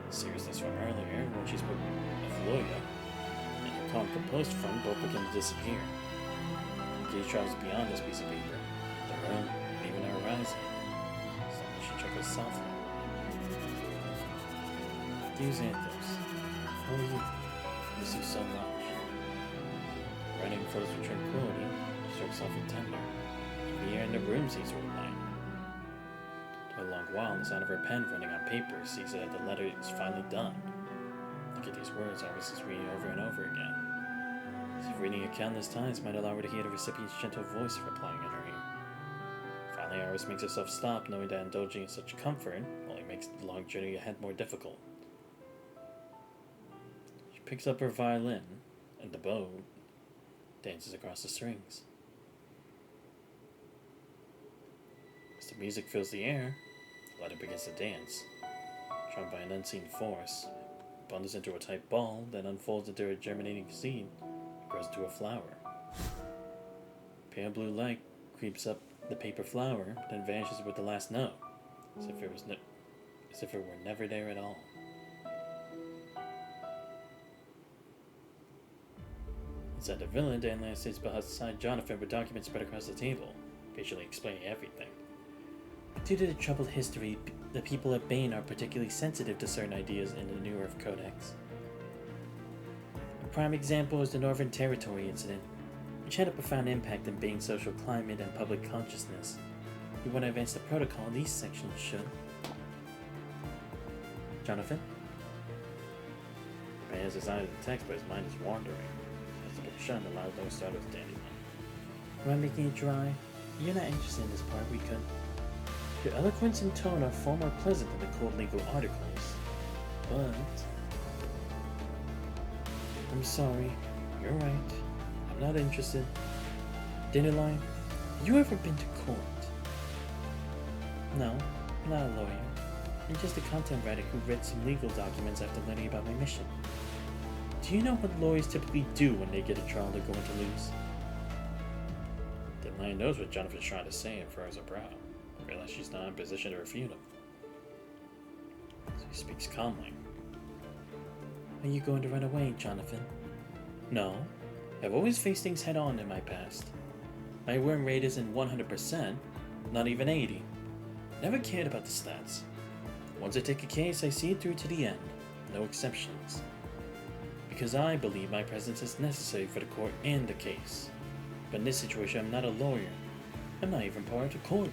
The seriousness from earlier, when she spoke of Loya, and her calm, composed front both begin to disappear. The gaze travels beyond this piece of paper, the room, and even her horizon. Suddenly she chuckles softly. Dear Xanthos, how are you? I miss you so much. Writing flows with tranquility, strokes soft and tender. The air in the room seems to align. For a long while, the sound of her pen running on paper sees that the letter is finally done. Look at these words Iris is reading over and over again. As if reading it countless times might allow her to hear the recipient's gentle voice replying in her ear. Finally, Iris makes herself stop, knowing that indulging in such comfort only makes the long journey ahead more difficult. She picks up her violin, and the bow dances across the strings. As the music fills the air, the letter begins to dance. Drawn by an unseen force, it bundles into a tight ball, then unfolds into a germinating seed, and grows into a flower. Pale blue light creeps up the paper flower, then vanishes with the last note, as if it were never there at all. Inside the villa, Dan sits beside Jonathan with documents spread across the table, patiently explaining everything. Due to the troubled history, the people at Bane are particularly sensitive to certain ideas in the New Earth Codex. A prime example is the Northern Territory incident, which had a profound impact on Bane's social climate and public consciousness. If you want to advance the protocol, these sections should. Jonathan? Bane has his eye on the text, but his mind is wandering. He has to get shut and allows no startles standing on. Am I making it dry? If you're not interested in this part, we could. Your eloquence and tone are far more pleasant than the cold legal articles, but... I'm sorry, you're right. I'm not interested. Dandelion, have you ever been to court? No, I'm not a lawyer. I'm just a content writer who read some legal documents after learning about my mission. Do you know what lawyers typically do when they get a trial they're going to lose? Dandelion knows what Jonathan's trying to say and furrows her brow. Realize she's not in a position to refute him. So he speaks calmly. Are you going to run away, Jonathan? No, I've always faced things head on in my past. My win rate isn't 100%, not even 80. Never cared about the stats. Once I take a case, I see it through to the end, no exceptions. Because I believe my presence is necessary for the court and the case. But in this situation, I'm not a lawyer. I'm not even part of the court.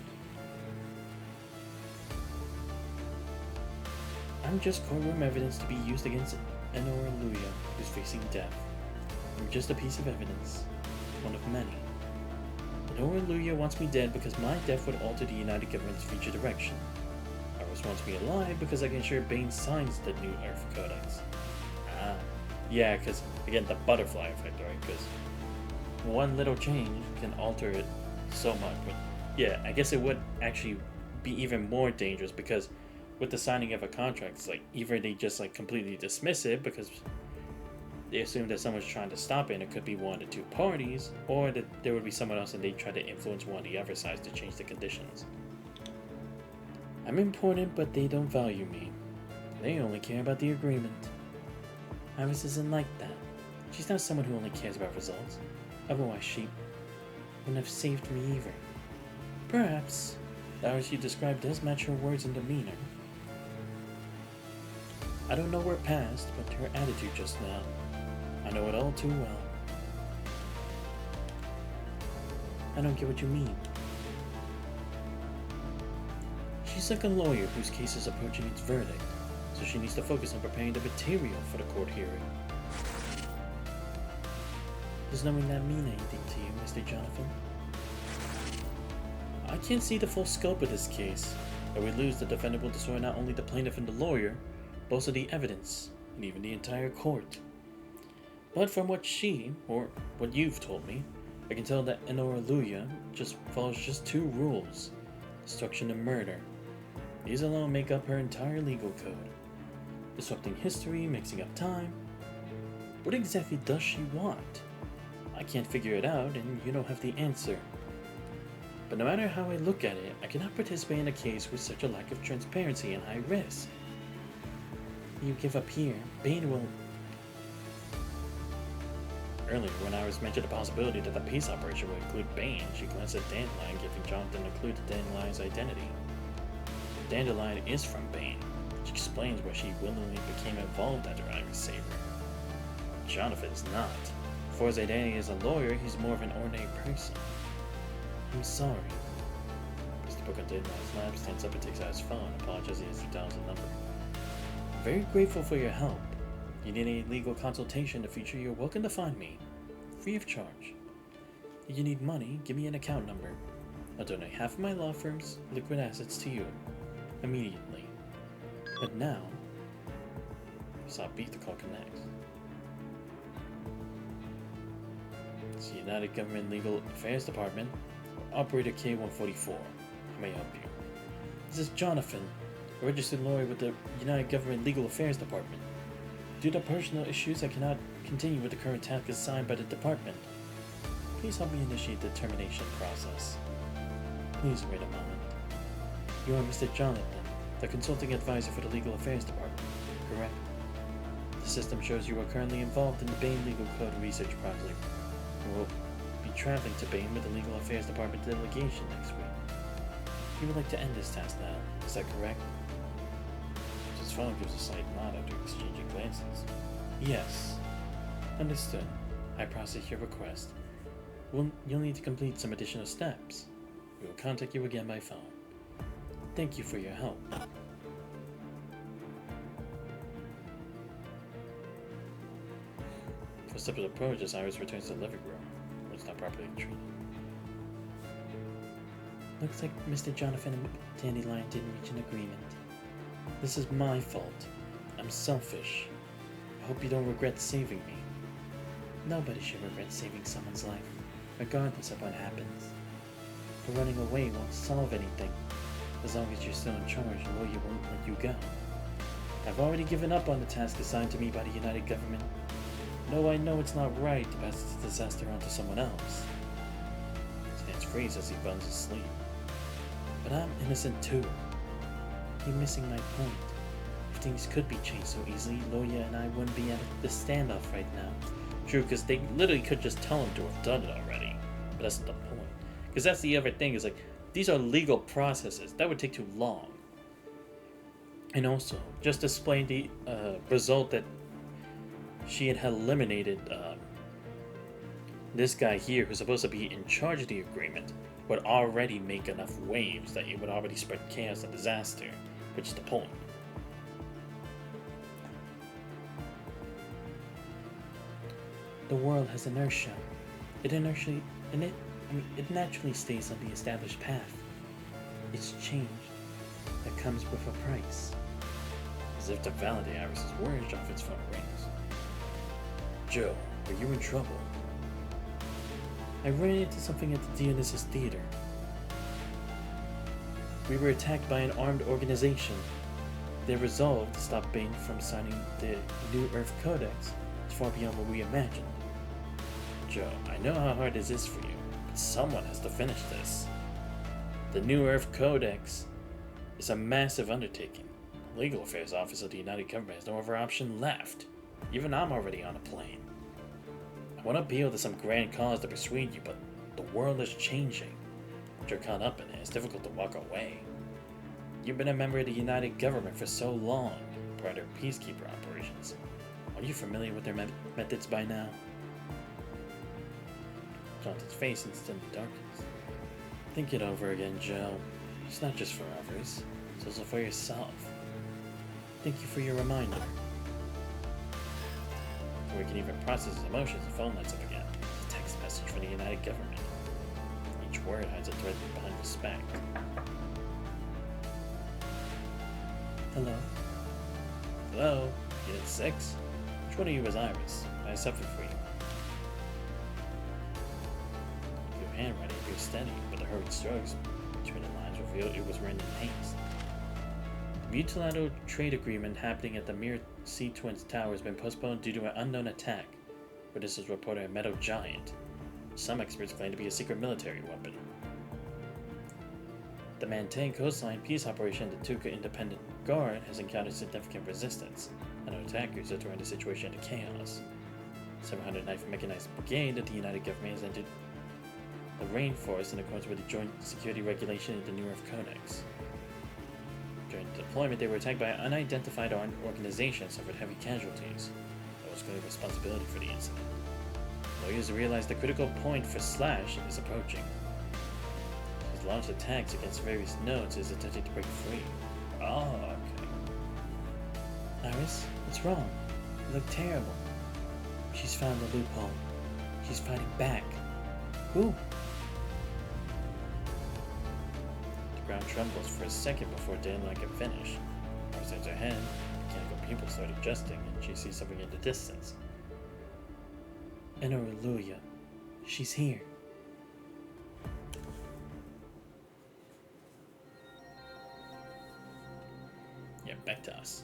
I'm just courtroom evidence to be used against Enora Luya, who's facing death. I'm just a piece of evidence, one of many. Enora Luya wants me dead because my death would alter the United Government's future direction. Iris wants me alive because I can ensure Bane signs the new Earth Codex. Ah, yeah, because, again, the butterfly effect, right? Because one little change can alter it so much. But yeah, I guess it would actually be even more dangerous because with the signing of a contract, it's like either they just like completely dismiss it because they assume that someone's trying to stop it and it could be one of the two parties, or that there would be someone else and they try to influence one of the other sides to change the conditions. I'm important, but they don't value me. They only care about the agreement. Iris isn't like that. She's not someone who only cares about results. Otherwise she wouldn't have saved me either. Perhaps the Iris you described does match her words and demeanor. I don't know her past, but her attitude just now, I know it all too well. I don't get what you mean. She's like a lawyer whose case is approaching its verdict, so she needs to focus on preparing the material for the court hearing. Does knowing that mean anything to you, Mr. Jonathan? I can't see the full scope of this case. If we lose, the defendant will destroy not only the plaintiff and the lawyer, but also the evidence, and even the entire court. But from what she, or what you've told me, I can tell that Enora Luya just follows just two rules: destruction and murder. These alone make up her entire legal code. Disrupting history, mixing up time. What exactly does she want? I can't figure it out, and you don't have the answer. But no matter how I look at it, I cannot participate in a case with such a lack of transparency and high risk. You give up here, Bane will... Earlier, when Iris mentioned the possibility that the peace operation would include Bane, she glanced at Dandelion, giving Jonathan a clue to Dandelion's identity. Dandelion is from Bane, which explains why she willingly became involved after Iris saved her. Jonathan is not. For his identity as a lawyer, he's more of an ordinary person. I'm sorry. Mr. Book on Dandelion's lab stands up and takes out his phone, apologizing as he dials a number. Very grateful for your help. If you need any legal consultation in the future, you're welcome to find me, free of charge. If you need money, give me an account number. I'll donate half of my law firm's liquid assets to you, immediately. But now, stop beat the call connects. It's the United Government Legal Affairs Department, Operator K-144. How may I help you? This is Jonathan, a registered lawyer with the United Government Legal Affairs Department. Due to personal issues, I cannot continue with the current task assigned by the department. Please help me initiate the termination process. Please wait a moment. You are Mr. Jonathan, the consulting advisor for the Legal Affairs Department, correct? The system shows you are currently involved in the Bane Legal Code Research Project. You will be traveling to Bane with the Legal Affairs Department delegation next week. You would like to end this task now, is that correct? His phone gives a slight nod after exchanging glances. Yes. Understood. I process your request. You'll need to complete some additional steps. We will contact you again by phone. Thank you for your help. For steps of approach as Iris returns to the living room, where it's not properly treated. Looks like Mr. Jonathan and Dandelion didn't reach an agreement. This is my fault. I'm selfish. I hope you don't regret saving me. Nobody should regret saving someone's life, regardless of what happens. But running away won't solve anything. As long as you're still in charge, the lawyer won't let you go. I've already given up on the task assigned to me by the United Government. No, I know it's not right to pass this disaster on to someone else. His hands freeze as he buns his sleep. But I'm innocent too. You're missing my point. If things could be changed so easily, Loya and I wouldn't be at the standoff right now. True, because they literally could just tell him to have done it already. But that's not the point. Because that's the other thing, is like, these are legal processes. That would take too long. And also, just displaying the result that she had eliminated this guy here, who's supposed to be in charge of the agreement, would already make enough waves that it would already spread chaos and disaster, which is the point. The world has inertia. It naturally stays on the established path. It's change that comes with a price. As if to validate Iris's words off its phone rings. Joe, are you in trouble? I ran into something at the Dionysus Theater. We were attacked by an armed organization. Their resolve to stop Bane from signing the New Earth Codex is far beyond what we imagined. Joe, I know how hard this is for you, but someone has to finish this. The New Earth Codex is a massive undertaking. The Legal Affairs Office of the United Government has no other option left. Even I'm already on a plane. I want to appeal to some grand cause to persuade you, but the world is changing. Once you're caught up in it, it's difficult to walk away. You've been a member of the United Government for so long, part of peacekeeper operations. Are you familiar with their methods by now? Jonathan's face instant darkness. Think it over again, Joe. It's not just for others, it's also for yourself. Thank you for your reminder. Before we can even process his emotions, the phone lights up again. It's a text message from the United Government. Each word hides a thread behind respect. Hello? Hello? Unit 6? Which one of you is Iris? I suffered for you. Your handwriting appears steady, but the hurried strokes between the lines revealed it was written in haste. The multilateral trade agreement happening at the Mir Sea Twins Tower has been postponed due to an unknown attack, where this is reported a metal giant. Some experts claim to be a secret military weapon. The Mantan coastline peace operation the Tuca Independent Guard has encountered significant resistance, and our attackers are throwing the situation into chaos. 709th Mechanized Brigade of the United Government has entered the rainforest in accordance with the Joint Security Regulation of the New Earth Codex. During the deployment, they were attacked by an unidentified armed organization and suffered heavy casualties. That was clear responsibility for the incident. Lawyers realize the critical point for Slash is approaching. He's launched attacks against various nodes as attempting to break free. Oh, okay. Iris, what's wrong? You look terrible. She's found the loophole. She's fighting back. Who? The ground trembles for a second before daylight can finish. Iris turns her head, mechanical pupils start adjusting, and she sees something in the distance. Hallelujah. She's here. Yeah, back to us.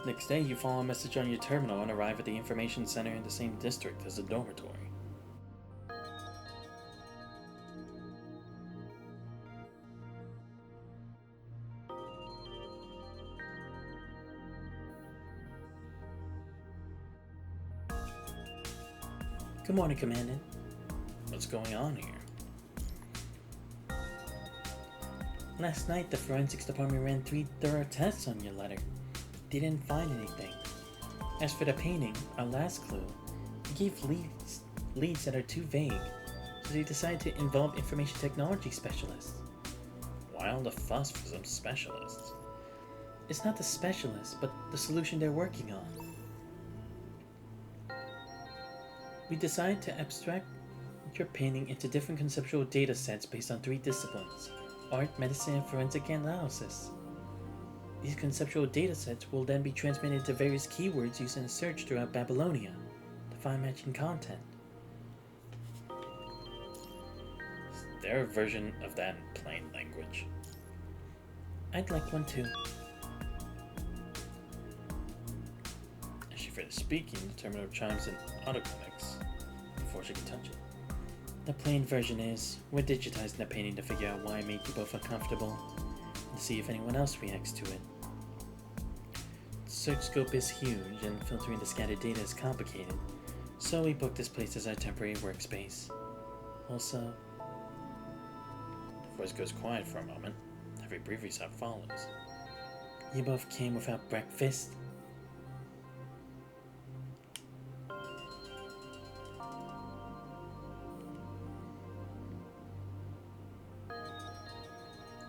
Next day, you follow a message on your terminal and arrive at the information center in the same district as the dormitory. Good morning, Commandant. What's going on here? Last night, the forensics department ran 3 thorough tests on your letter. They didn't find anything. As for the painting, our last clue, it gave leads that are too vague, so they decided to involve information technology specialists. Why all the fuss for some specialists? It's not the specialists, but the solution they're working on. We decided to abstract your painting into different conceptual data sets based on 3 disciplines: art, medicine, and forensic analysis. These conceptual datasets will then be transmitted to various keywords used in a search throughout Babylonia to find matching content. Is there a version of that in plain language? I'd like one too. As she finished speaking, the terminal chimes in autocorrects before she can touch it. The plain version is, we're digitizing the painting to figure out why it made you both uncomfortable, and to see if anyone else reacts to it. search scope is huge and filtering the scattered data is complicated, so we booked this place as our temporary workspace. Also, the voice goes quiet for a moment. Every brief reset follows. You both came without breakfast?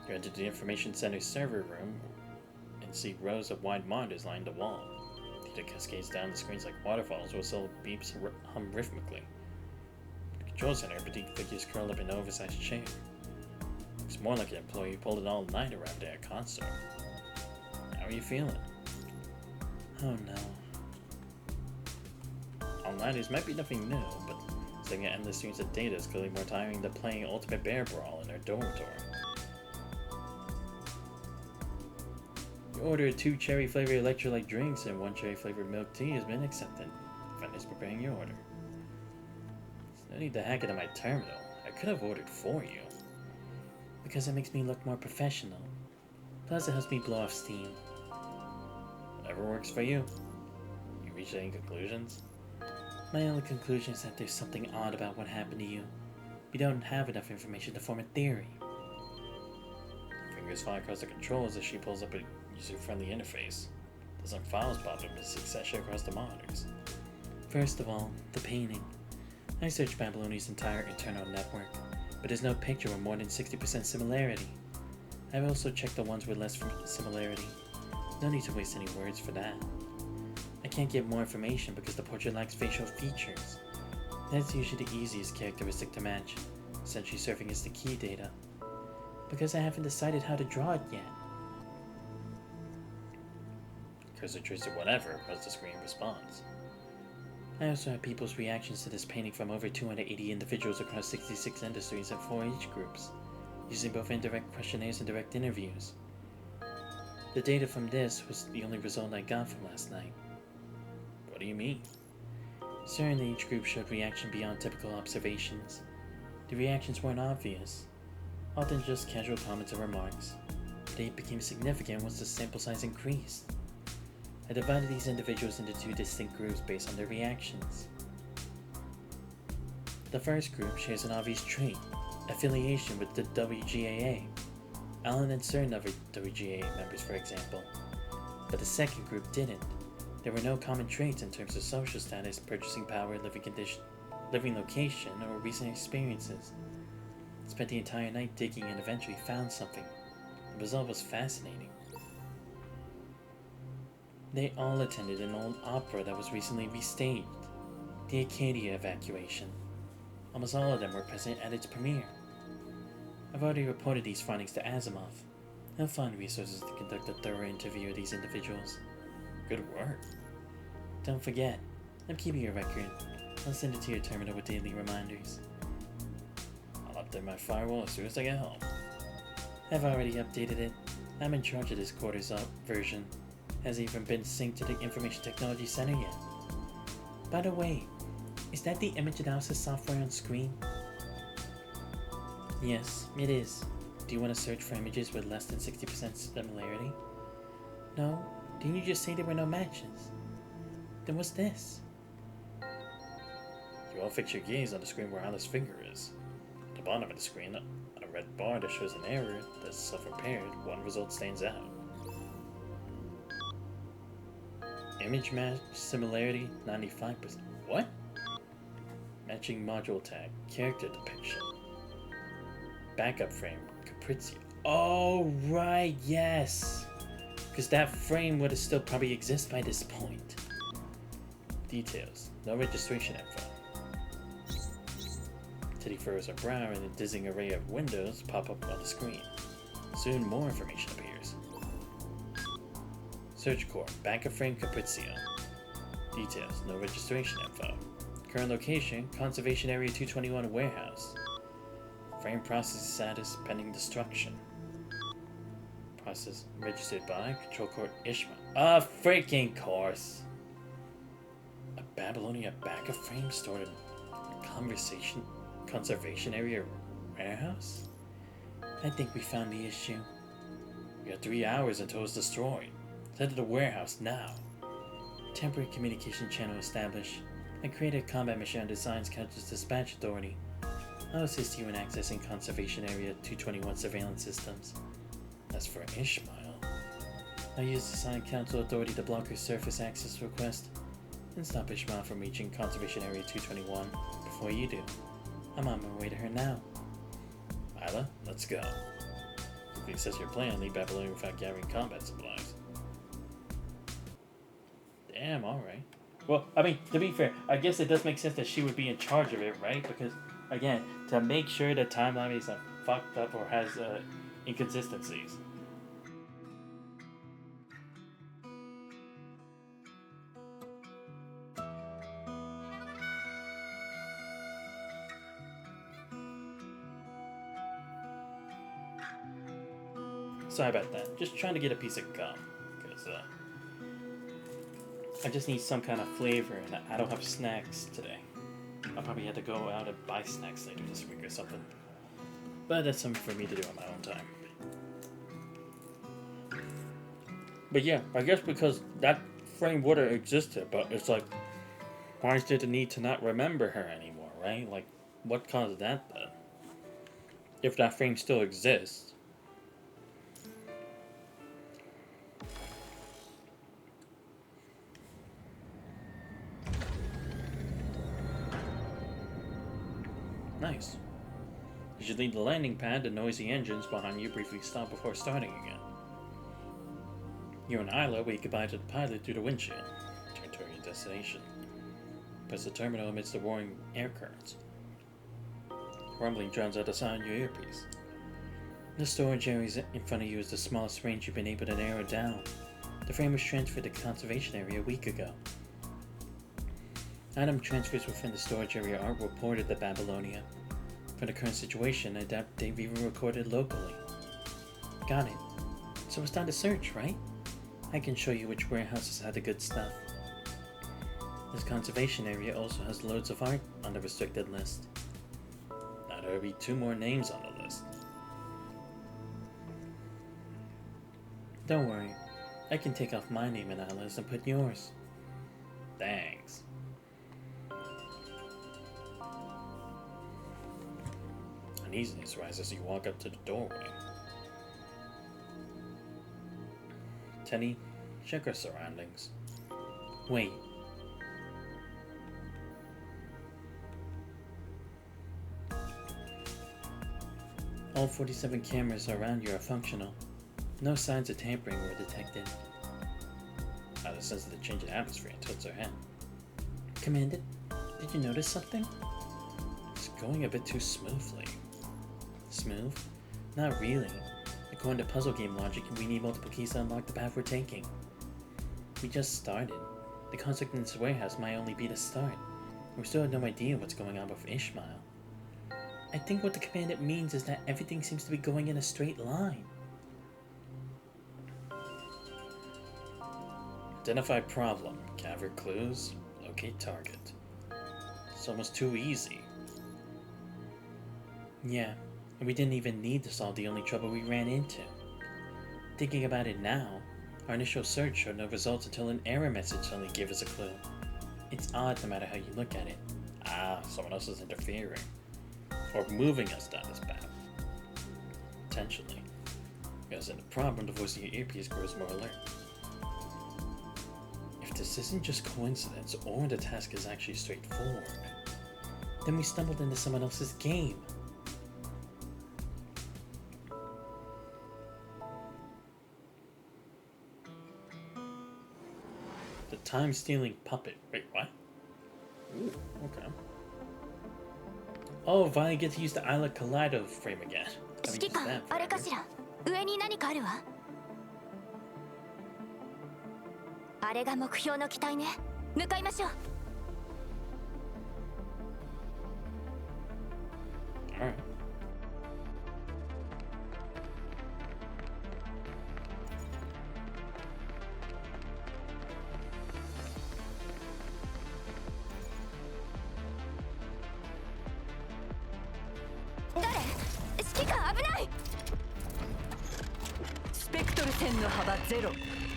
You enter the Information Center server room and see rows of wide monitors line the wall. Data cascades down the screens like waterfalls, whistle beeps hum rhythmically. The control center, petite figures curled up in an oversized chair. Looks more like an employee who pulled an all-nighter after a concert. How are you feeling? Oh no. All-nighters might be nothing new, but sitting at endless streams of data is clearly more tiring than playing Ultimate Bear Brawl in our dormitory. Your order of 2 cherry-flavored electrolyte drinks and 1 cherry-flavored milk tea has been accepted. Finish preparing your order. There's no need to hack into my terminal. I could have ordered for you. Because it makes me look more professional. Plus it helps me blow off steam. Whatever works for you. You reached any conclusions? My only conclusion is that there's something odd about what happened to you. We don't have enough information to form a theory. Fingers fly across the controls as she pulls up a user-friendly interface. Dozen files pop up in succession across the monitors. First of all, the painting. I searched Babyloni's entire internal network, but there's no picture with more than 60% similarity. I've also checked the ones with less similarity. No need to waste any words for that. I can't get more information because the portrait lacks facial features. That's usually the easiest characteristic to match, essentially serving as the key data. Because I haven't decided how to draw it yet. Cursor tracer whatever was the screen response. I also have people's reactions to this painting from over 280 individuals across 66 industries and 4 age groups, using both indirect questionnaires and direct interviews. The data from this was the only result I got from last night. What do you mean? Certain age groups showed reaction beyond typical observations. The reactions weren't obvious, often just casual comments or remarks. They became significant once the sample size increased. I divided these individuals into 2 distinct groups based on their reactions. The first group shares an obvious trait, affiliation with the WGAA. Alan and certain other WGAA members, for example. But the second group didn't. There were no common traits in terms of social status, purchasing power, living location, or recent experiences. Spent the entire night digging and eventually found something. The result was fascinating. They all attended an old opera that was recently restaged, the Acadia evacuation. Almost all of them were present at its premiere. I've already reported these findings to Asimov. He'll find resources to conduct a thorough interview of these individuals. Good work. Don't forget, I'm keeping a record. I'll send it to your terminal with daily reminders. I'll update my firewall as soon as I get home. I've already updated it. I'm in charge of this quarter's version. Hasn't even been synced to the Information Technology Center yet. By the way, is that the image analysis software on screen? Yes, it is. Do you want to search for images with less than 60% similarity? No? Didn't you just say there were no matches? Then what's this? You all fix your gaze on the screen where Alice's finger is. At the bottom of the screen, on a red bar that shows an error that's self-repaired, one result stands out. Image match similarity 95%. What? Matching module tag, character depiction. Backup frame, Caprizia. Oh, right, yes! Because that frame would have still probably exist by this point. Details, no registration info. Teddy furrows her brow and a dizzying array of windows pop up on the screen. Soon more information appears. Search Core, backup frame Caprizio. Details, no registration info. Current location, Conservation Area 221 Warehouse. Frame process status pending destruction. Process registered by Control Court Ishma. A freaking course! A Babylonia backup frame stored in a Conservation Area Warehouse? I think we found the issue. We got 3 hours until it's destroyed. Head to the warehouse now. Temporary communication channel established. I created a combat mission on Design's Country's Dispatch Authority. I'll assist you in accessing Conservation Area 221 surveillance systems. As for Ishmael, I'll use Design Council Authority to block her surface access request and stop Ishmael from reaching Conservation Area 221 before you do. I'm on my way to her now. Isla, let's go. If it says your plan, leave Babylon without gathering combat supplies. Damn, alright. Well, I mean, to be fair, I guess it does make sense that she would be in charge of it, right? Because, again, to make sure the timeline is fucked up or has inconsistencies. Sorry about that. Just trying to get a piece of gum. Because, I just need some kind of flavor, and I don't have snacks today. I'll probably have to go out and buy snacks later this week or something. But that's something for me to do on my own time. But yeah, I guess because that frame would have existed, but it's like, why is there the need to not remember her anymore, right? Like, what caused that then? If that frame still exists. Nice. As you leave the landing pad, the noisy engines behind you briefly stop before starting again. You and Isla wave goodbye to the pilot through the windshield. Turn toward your destination. Press the terminal amidst the roaring air currents. Rumbling drowns out the sound in your earpiece. The storage area in front of you is the smallest range you've been able to narrow down. The frame was transferred to the conservation area a week ago. Item transfers within the storage area aren't reported to Babylonia. For the current situation, I doubt they've even recorded locally. Got it. So it's time to search, right? I can show you which warehouses had the good stuff. This conservation area also has loads of art on the restricted list. Now there'll be 2 more names on the list. Don't worry, I can take off my name and Isla's and put yours. Thanks. Uneasiness rises as you walk up to the doorway. Tenny, check our surroundings. Wait. All 47 cameras around you are functional. No signs of tampering were detected. Out of sense of the change in atmosphere and tilts her head. Commander, did you notice something? It's going a bit too smoothly. Smooth? Not really. According to puzzle game logic, we need multiple keys to unlock the path we're taking. We just started. The conflict in this warehouse might only be the start. We still have no idea what's going on with Ishmael. I think what the commandant means is that everything seems to be going in a straight line. Identify problem, gather clues, locate target. It's almost too easy. Yeah. And we didn't even need to solve the only trouble we ran into. Thinking about it now, our initial search showed no results until an error message suddenly gave us a clue. It's odd no matter how you look at it. Ah, someone else is interfering. Or moving us down this path. Potentially. Because in the problem, the voice in your earpiece grows more alert. If this isn't just coincidence, or the task is actually straightforward, then we stumbled into someone else's game. Time-stealing puppet. Wait, what? Ooh, okay. Oh, Violet gets to use the Isla Kaleido frame again. 指揮官、あれかしら。上に何かあるわ。あれが目標の機体ね。向かいましょう。Alright. Spectral 線の幅0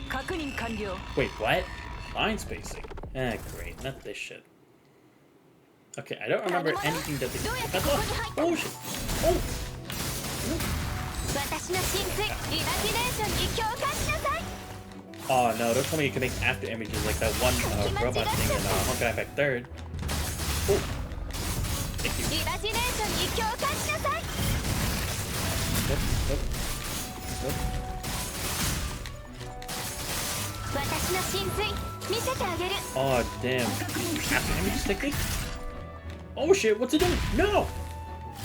確認完了。 Wait, what? Line spacing? Ah, great. Not this shit. Okay, I don't remember anything that they... Oh, shit! Oh! 私の神髄イマジネーションに共感しなさい。 Oh no, don't tell me you can make after images like that one robot thing in Honkai Impact 3rd. Oh! Thank you. イマジネーションに共感しなさい。 Nope, nope, nope. 私の神髄見せてあげる。 Oh, damn. After images technique? Oh shit, what's it doing? No!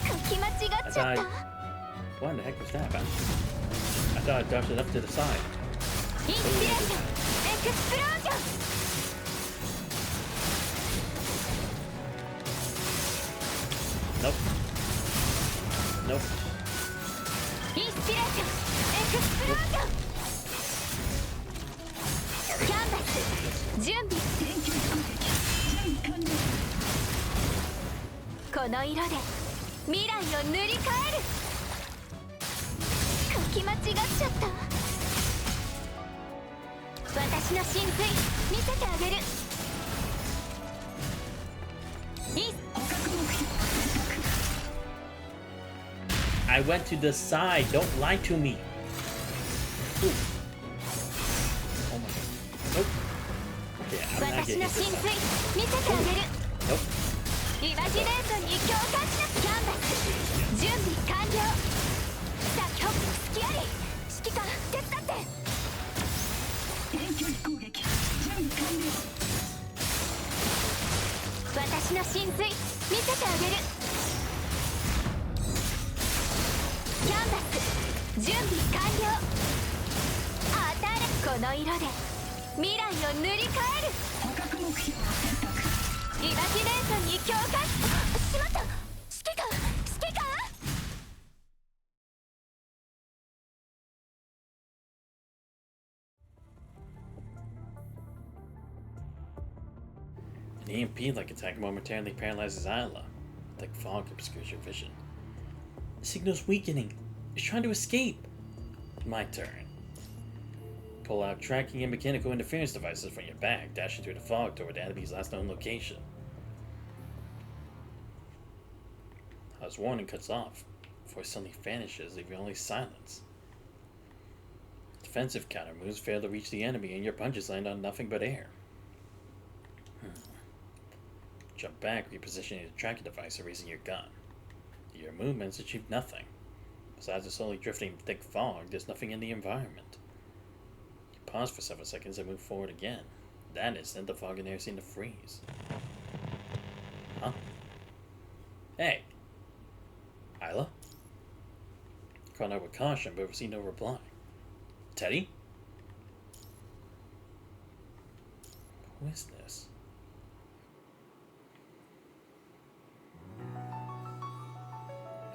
書き間違っちゃった。 What in the heck was that, man? I thought I dodged it up to the side. インスピレーションエクスプロージョン。 Nope. Nope. インスピレーションエクスプロージョン。キャンバス準備。この色で未来を塗り替える。書き間違っちゃった。私の神髄見せてあげる。I went to the side. Don't lie to me. Ooh. Oh my god. Nope. Okay, I'm not 私 getting の hit 神 this 髄 time. 見せてあげる。 Nope. イマジネーションに共感しなキャンバス準備完了。さあ今日付き合い指揮官手伝って。遠距離攻撃準備完了。私の神髄見せてあげる。キャンバス準備完了。当たるこの色で未来を塗り替える。捕獲目標を選択。イマジネーションに共感。しまった。指揮官指揮官。 An EMP-like attack momentarily paralyzes Isla. Like fog obscures your vision. The signal's weakening. It's trying to escape. My turn. Pull out tracking and mechanical interference devices from your bag, dashing through the fog toward the enemy's last known location. His warning cuts off, before it suddenly vanishes, leaving only silence. Defensive counter moves fail to reach the enemy, and your punches land on nothing but air. Jump back, repositioning the tracking device and raising your gun. Your movements achieve nothing. Besides the slowly drifting thick fog, there's nothing in the environment. You pause for several seconds and move forward again. That instant, the fog and air seem to freeze. Huh? Hey! Isla? Called out with caution, but received no reply. Teddy? Who is this?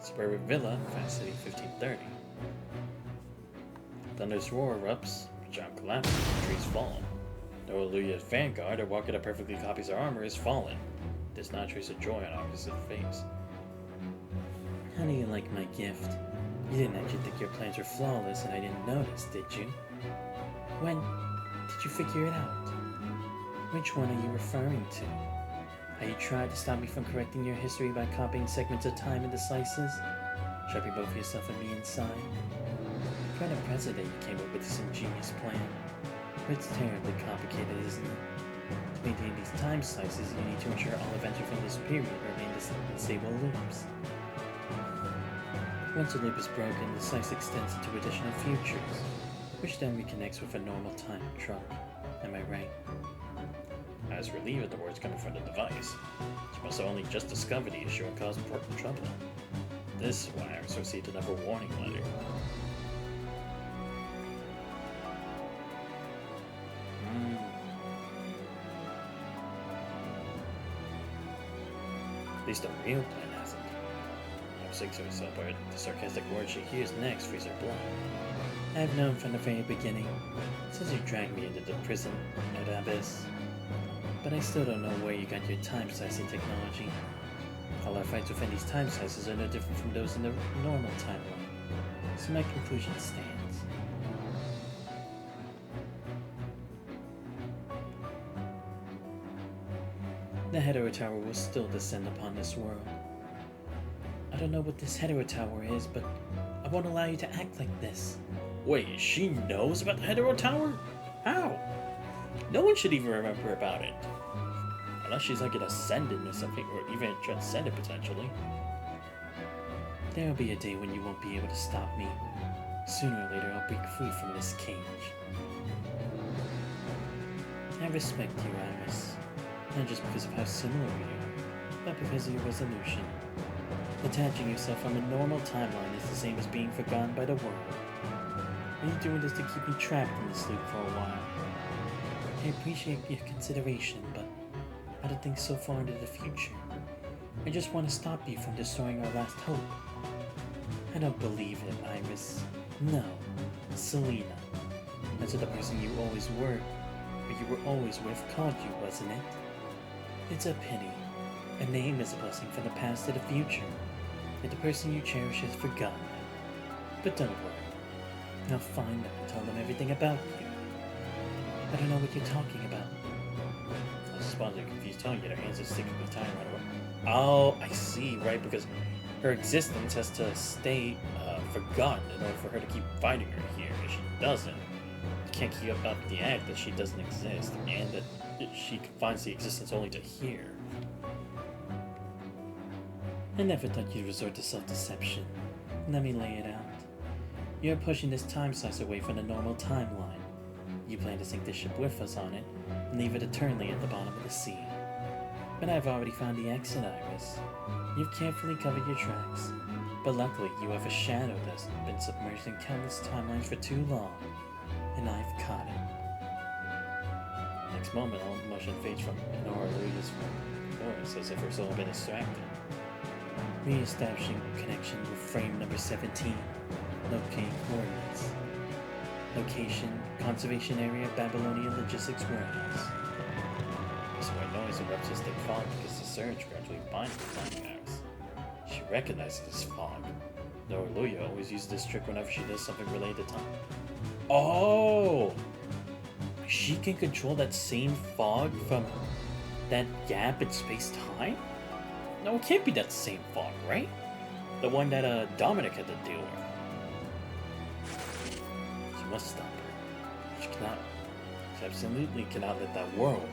Suburban Villa, Fast City 1530. Thunder's roar erupts, John collapses, trees fall. No Illuya's vanguard, or walker that perfectly copies her armor, is fallen. There's not a trace of joy on August's face. How do you like my gift? You didn't actually think your plans were flawless and I didn't notice, did you? When did you figure it out? Which one are you referring to? How you tried to stop me from correcting your history by copying segments of time into slices? Trapping both yourself and me inside? Quite impressive that you came up with this ingenious plan. But it's terribly complicated, isn't it? To maintain these time slices, you need to ensure all events from this period remain in stable loops. Once a loop is broken, the slice extends into additional futures, which then reconnects with a normal time track. Am I right? I was relieved at the words coming from the device. She must have only just discovered the issue and caused trouble. This is why I received another warning letter. At least the real plan hasn't. I'm sick to herself, but the sarcastic words she hears next freeze her blood. I've known from the very beginning, since you dragged me into the prison at Abyss. But I still don't know where you got your time slicing technology. All our fights within these time slices are no different from those in the normal timeline, so my conclusion stands. the Hetero Tower will still descend upon this world. I don't know what this Hetero Tower is, but I won't allow you to act like this. Wait, she knows about the Hetero Tower? How? No one should even remember about it. Unless she's like an ascendant or something, or even a transcendent potentially. There'll be a day when you won't be able to stop me. Sooner or later, I'll break free from this cage. I respect you, Iris. Not just because of how similar we are, but because of your resolution. Detaching yourself from a normal timeline is the same as being forgotten by the world. Are you doing this to keep me trapped in this loop for a while? I appreciate your consideration, but I don't think so far into the future. I just want to stop you from destroying our last hope. I don't believe it, Iris. No, Selena. That's what the person you always were, or you were always with, called you, wasn't it? It's a pity. A name is a blessing from the past to the future. Yet the person you cherish has forgotten it. But don't worry. I'll find them and tell them everything about you. I don't know what you're talking about. I was just confused telling you her hands are secretly tied right away. Oh, I see, right? Because her existence has to stay forgotten in order for her to keep fighting her here. If she doesn't, can't keep up the act that she doesn't exist, and that she finds the existence only to hear. I never thought you'd resort to self-deception. Let me lay it out. You're pushing this time slice away from the normal timeline. You plan to sink the ship with us on it, and leave it eternally at the bottom of the sea. But I've already found the exit, Iris. You've carefully covered your tracks, but luckily you have a shadow that's been submerged in countless timelines for too long, and I've caught it. Next moment, all emotion fades from Nora Luia's voice as if her soul had been distracted. Re-establishing connection with frame number 17. Locating coordinates. Location, conservation area, Babylonian logistics warehouse. This white noise erupts as thick fog because the surge gradually binds the blinding hours. She recognizes this fog. Nora Luia always uses this trick whenever she does something related to time. Oh! She can control that same fog from that gap in space-time? No, it can't be that same fog, right? The one that Dominic had to deal with. She must stop her. She cannot. She absolutely cannot let that world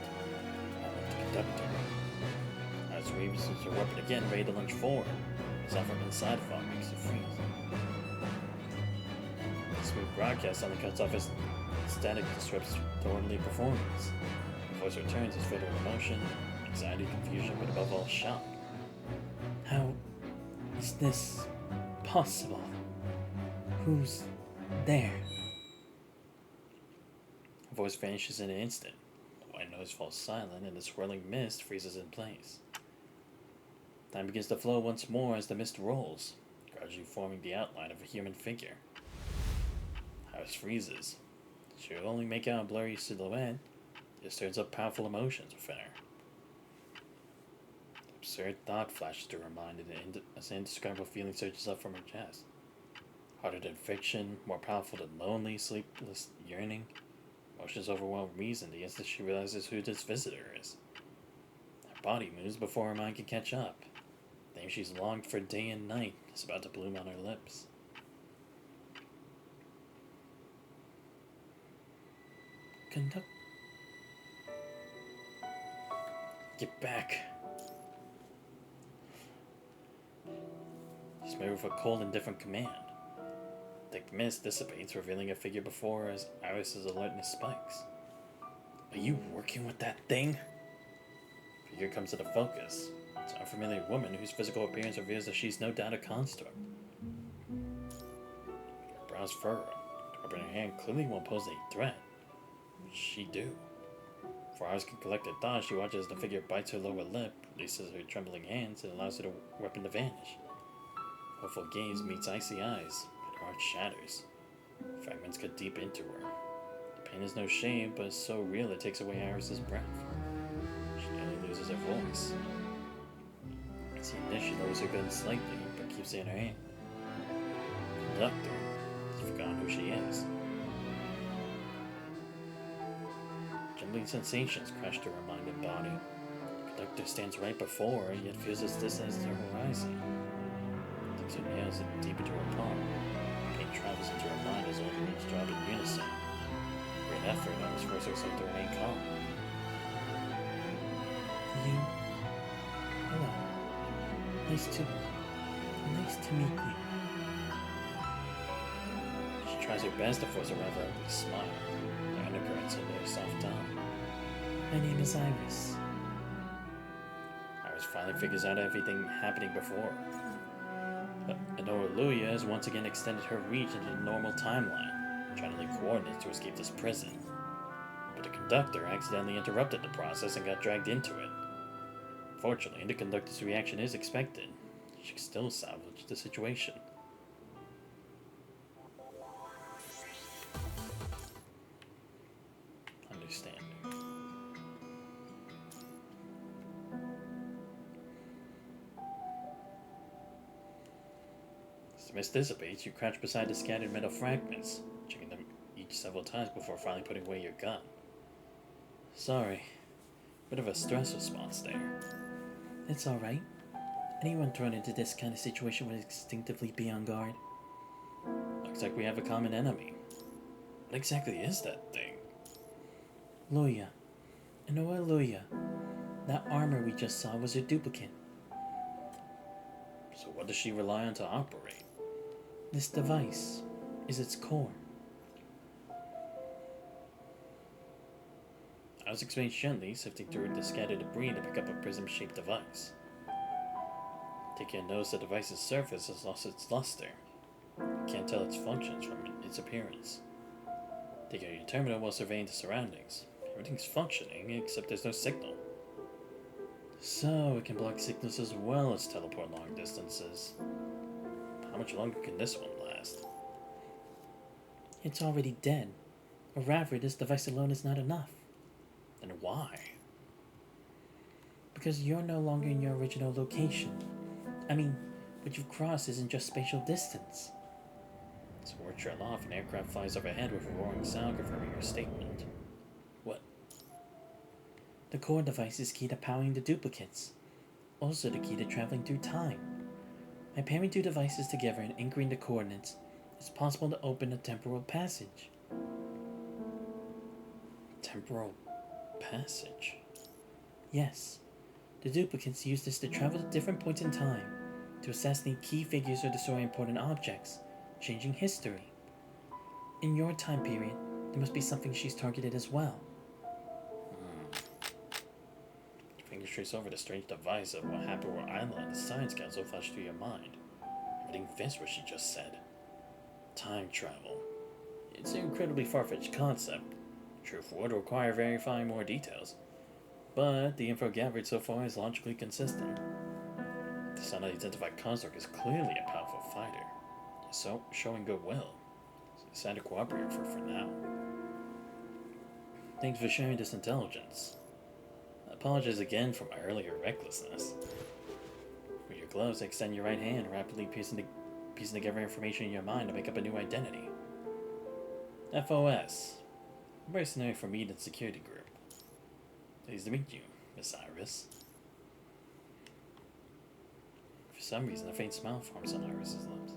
conduct her. As Reeves uses her weapon again, ready to lunge forward. Sound from inside fog makes her freeze. The smooth broadcast only cuts off as static disrupts the orderly performance. The voice returns as filled with emotion, anxiety, confusion, but above all, shock. How is this possible? Who's there? Her voice vanishes in an instant. The white noise falls silent, and the swirling mist freezes in place. Time begins to flow once more as the mist rolls, gradually forming the outline of a human figure. Iris freezes. She will only make out a blurry silhouette. It stirs up powerful emotions within her. An absurd thought flashes through her mind as an indescribable feeling surges up from her chest. Harder than fiction, more powerful than lonely, sleepless yearning. Emotions overwhelm reason the instant she realizes who this visitor is. Her body moves before her mind can catch up. The name she's longed for day and night is about to bloom on her lips. Conduct. Get back. She's made with a cold and different command. The thick mist dissipates, revealing a figure before her as Iris's alertness spikes. Are you working with that thing? Figure comes to the focus. It's an unfamiliar woman whose physical appearance reveals that she's no doubt a construct. Her brows furrow. The weapon in her hand clearly won't pose any threat. She do. Before Iris can collect her thoughts, she watches as the figure bites her lower lip, releases her trembling hands, and allows her weapon to vanish. Hopeful gaze meets icy eyes, but her heart shatters. Fragments cut deep into her. The pain is no shame, but it's so real it takes away Iris's breath. She nearly loses her voice. Seeing this, she lowers her gun slightly, but keeps it in her hand. Conductor has forgotten who she is. Trembling sensations crash through her mind and body. Conductor stands right before her, yet feels as distant as the horizon. Digs her nails deep into her palm. Pain travels into her mind as all the rings drop in unison. Great effort almost forces herself to remain calm. You... Hello. Nice to meet you. She tries her best to force a rather ugly smile. The undercurrents under her soft tongue. My name is Iris. Iris finally figures out everything happening before her. But Enora Luya has once again extended her reach into the normal timeline, trying to link coordinates to escape this prison. But the conductor accidentally interrupted the process and got dragged into it. Fortunately, the conductor's reaction is expected. She can still salvage the situation. Understanding. As the mist dissipates, you crouch beside the scattered metal fragments, checking them each several times before finally putting away your gun. Sorry. Bit of a stress response there. It's alright. Anyone thrown into this kind of situation would instinctively be on guard. Looks like we have a common enemy. What exactly is that thing? Luya. Enora Luya. That armor we just saw was a duplicate. So what does she rely on to operate? This device is its core. I was explained gently, sifting through the scattered debris to pick up a prism-shaped device. Taking a notice the device's surface has lost its luster. You can't tell its functions from its appearance. Taking out your terminal while surveying the surroundings. Everything's functioning, except there's no signal. So it can block signals as well as teleport long distances. How much longer can this one last? It's already dead. Or rather, this device alone is not enough. Then why? Because you're no longer in your original location. I mean, what you've crossed isn't just spatial distance. So we're trailed off, an aircraft flies overhead with a roaring sound confirming your statement. What? The core device is key to powering the duplicates. Also the key to traveling through time. By pairing two devices together and anchoring the coordinates, it's possible to open a temporal passage. Temporal passage? Yes. The duplicates use this to travel to different points in time, to assassinate key figures or destroy important objects, changing history. In your time period, there must be something she's targeted as well. Fingers trace over the strange device of what happened where Isla and the Science Council flashed through your mind. Everything fits what she just said. Time travel. It's an incredibly far-fetched concept. Truth would require verifying more details. But the info gathered so far is logically consistent. This unidentified construct is clearly a powerful fighter, so showing goodwill. Decided to cooperate for now. Thanks for sharing this intelligence. I apologize again for my earlier recklessness. With your gloves, extend your right hand, rapidly piecing together information in your mind to make up a new identity. FOS. Mercenary from Eden Security Group. Pleased to meet you, Miss Iris. For some reason, a faint smile forms on Iris's lips.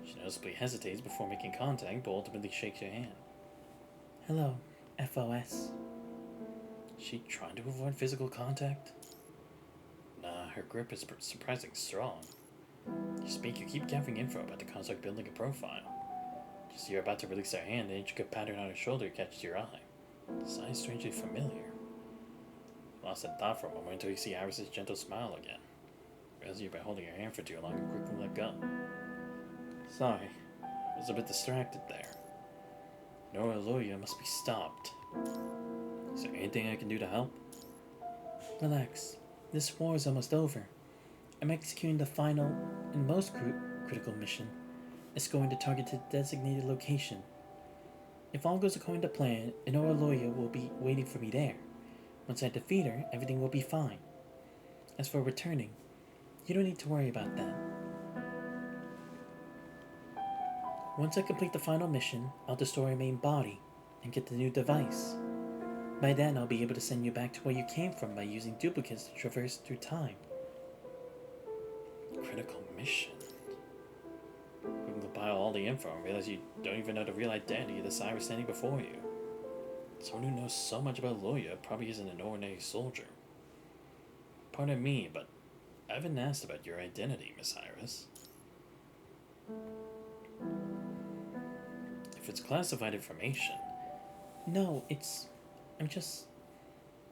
She noticeably hesitates before making contact, but ultimately shakes your hand. Hello, FOS. Is she trying to avoid physical contact? Nah, her grip is surprisingly strong. You speak, you keep gathering info about the construct building a profile. Just as you're about to release her hand, an intricate pattern on her shoulder catches your eye. The sign is strangely familiar. Lost that thought for a moment until you see Iris's gentle smile again. Realize you've been holding her hand for too long and quickly let go. Sorry, I was a bit distracted there. Nora Luya must be stopped. Is there anything I can do to help? Relax. This war is almost over. I'm executing the final and most critical mission. It's going to target a designated location. If all goes according to plan, Enora Luya will be waiting for me there. Once I defeat her, everything will be fine. As for returning, you don't need to worry about that. Once I complete the final mission, I'll destroy her main body and get the new device. By then, I'll be able to send you back to where you came from by using duplicates to traverse through time. Critical mission? You can compile all the info and realize you don't even know the real identity of the Cyrus standing before you. Someone who knows so much about Loya probably isn't an ordinary soldier. Pardon me, but I haven't asked about your identity, Miss Iris. If it's classified information... No, I'm just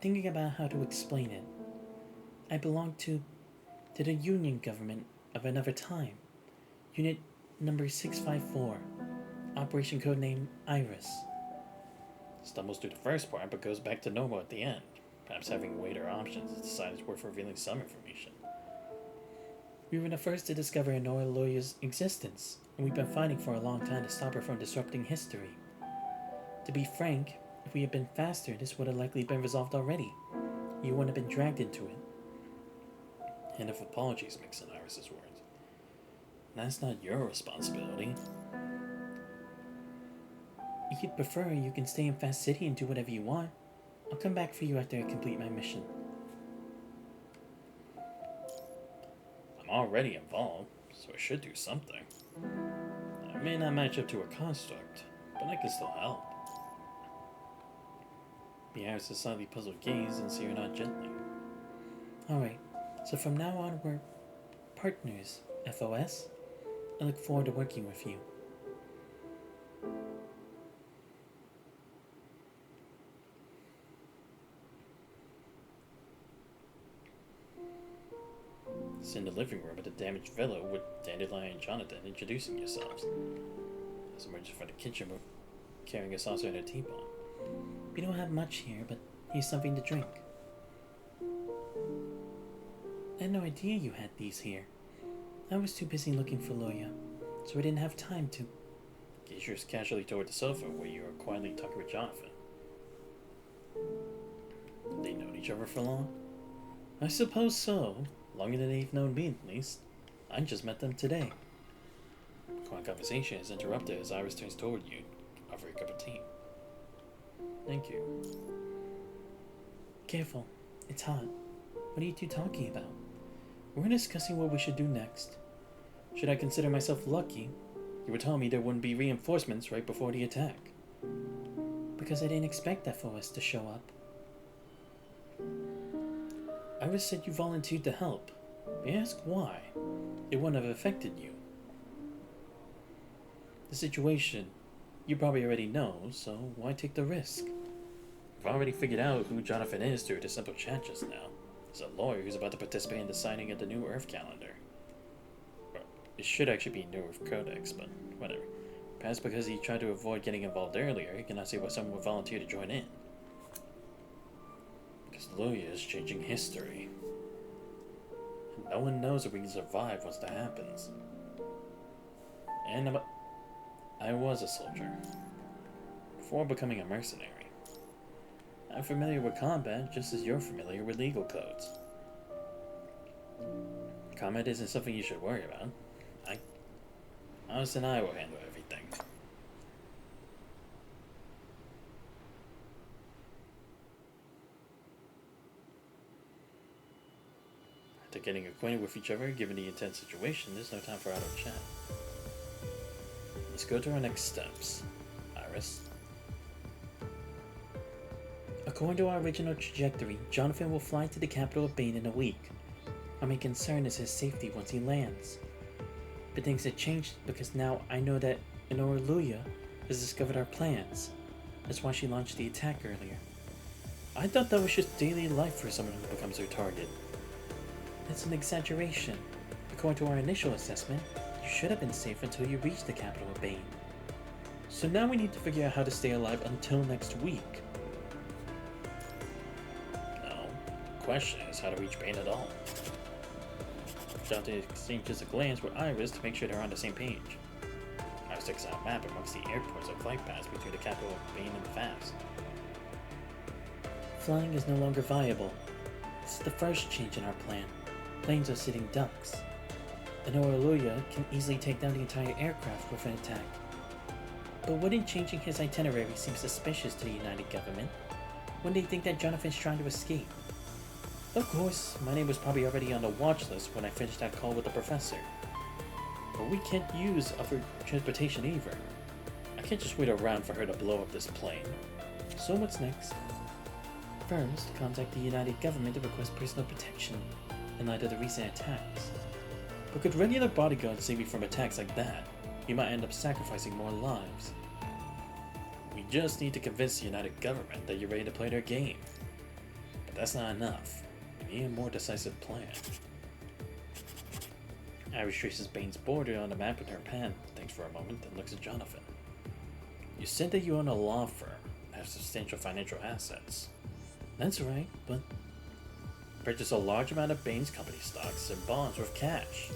thinking about how to explain it. I belong to the Union government of another time. Unit number 654. Operation codename Iris. Stumbles through the first part but goes back to normal at the end. Perhaps having weighed our options, it's decided it's worth revealing some information. We were the first to discover Honora Loya's existence, and we've been fighting for a long time to stop her from disrupting history. To be frank, if we had been faster, this would have likely been resolved already. You wouldn't have been dragged into it. Hint of apologies mixed in Iris's words. That's not your responsibility. If you'd prefer, you can stay in Fast City and do whatever you want. I'll come back for you after I complete my mission. I'm already involved, so I should do something. I may not match up to a construct, but I can still help. The Iris' slightly puzzled gaze and see her nod gently. Alright, so from now on we're partners, FOS. I look forward to working with you. It's in the living room at the damaged villa with Dandelion and Jonathan introducing yourselves. As emerges from the kitchen carrying a saucer and a teapot. We don't have much here, but here's something to drink. I had no idea you had these here. I was too busy looking for Loya, so I didn't have time to. Gestures casually toward the sofa where you are quietly talking with Jonathan. They known each other for long? I suppose so. Longer than they've known me, at least. I just met them today. Quiet conversation is interrupted as Iris turns toward you, offering a cup of tea. Thank you. Careful. It's hot. What are you two talking about? We're discussing what we should do next. Should I consider myself lucky? You were telling me there wouldn't be reinforcements right before the attack. Because I didn't expect FOS to show up. Iris said you volunteered to help. May I ask why? It wouldn't have affected you. The situation, you probably already know, so why take the risk? I've already figured out who Jonathan is through the simple chat just now. He's a lawyer who's about to participate in the signing of the new Earth calendar. Well, it should actually be New Earth Codex, but whatever. Perhaps because he tried to avoid getting involved earlier, he cannot see why someone would volunteer to join in. Because Loya is changing history. And no one knows if we can survive once that happens. And I was a soldier. Before becoming a mercenary. I'm familiar with combat just as you're familiar with legal codes. Combat isn't something you should worry about. Alice and I will handle everything. After getting acquainted with each other, given the intense situation, there's no time for idle chat. Let's go to our next steps. Iris. According to our original trajectory, Jonathan will fly to the capital of Bane in a week. Our main concern is his safety once he lands. But things have changed because now I know that Honora Loya has discovered our plans. That's why she launched the attack earlier. I thought that was just daily life for someone who becomes her target. That's an exaggeration. According to our initial assessment, you should have been safe until you reached the capital of Bane. So now we need to figure out how to stay alive until next week. No. The question is how to reach Bane at all. Jonathan exchanges a glance with Iris to make sure they're on the same page. Iris takes out a map amongst the airports and flight paths between the capital of Bane and the Fast. Flying is no longer viable. This is the first change in our plan. Planes are sitting ducks. Honora Loya can easily take down the entire aircraft with an attack. But wouldn't changing his itinerary seem suspicious to the United Government? when they think that Jonathan's trying to escape. Of course, my name was probably already on the watch list when I finished that call with the professor. But we can't use other transportation either. I can't just wait around for her to blow up this plane. So what's next? First, contact the United Government to request personal protection in light of the recent attacks. But could regular bodyguards save you from attacks like that? You might end up sacrificing more lives. We just need to convince the United Government that you're ready to play their game. But that's not enough. We need a more decisive plan. Iris traces Bane's border on the map with her pen, thinks for a moment, and looks at Jonathan. You said that you own a law firm and have substantial financial assets. That's right, but purchase a large amount of Bane's company stocks and bonds worth cash.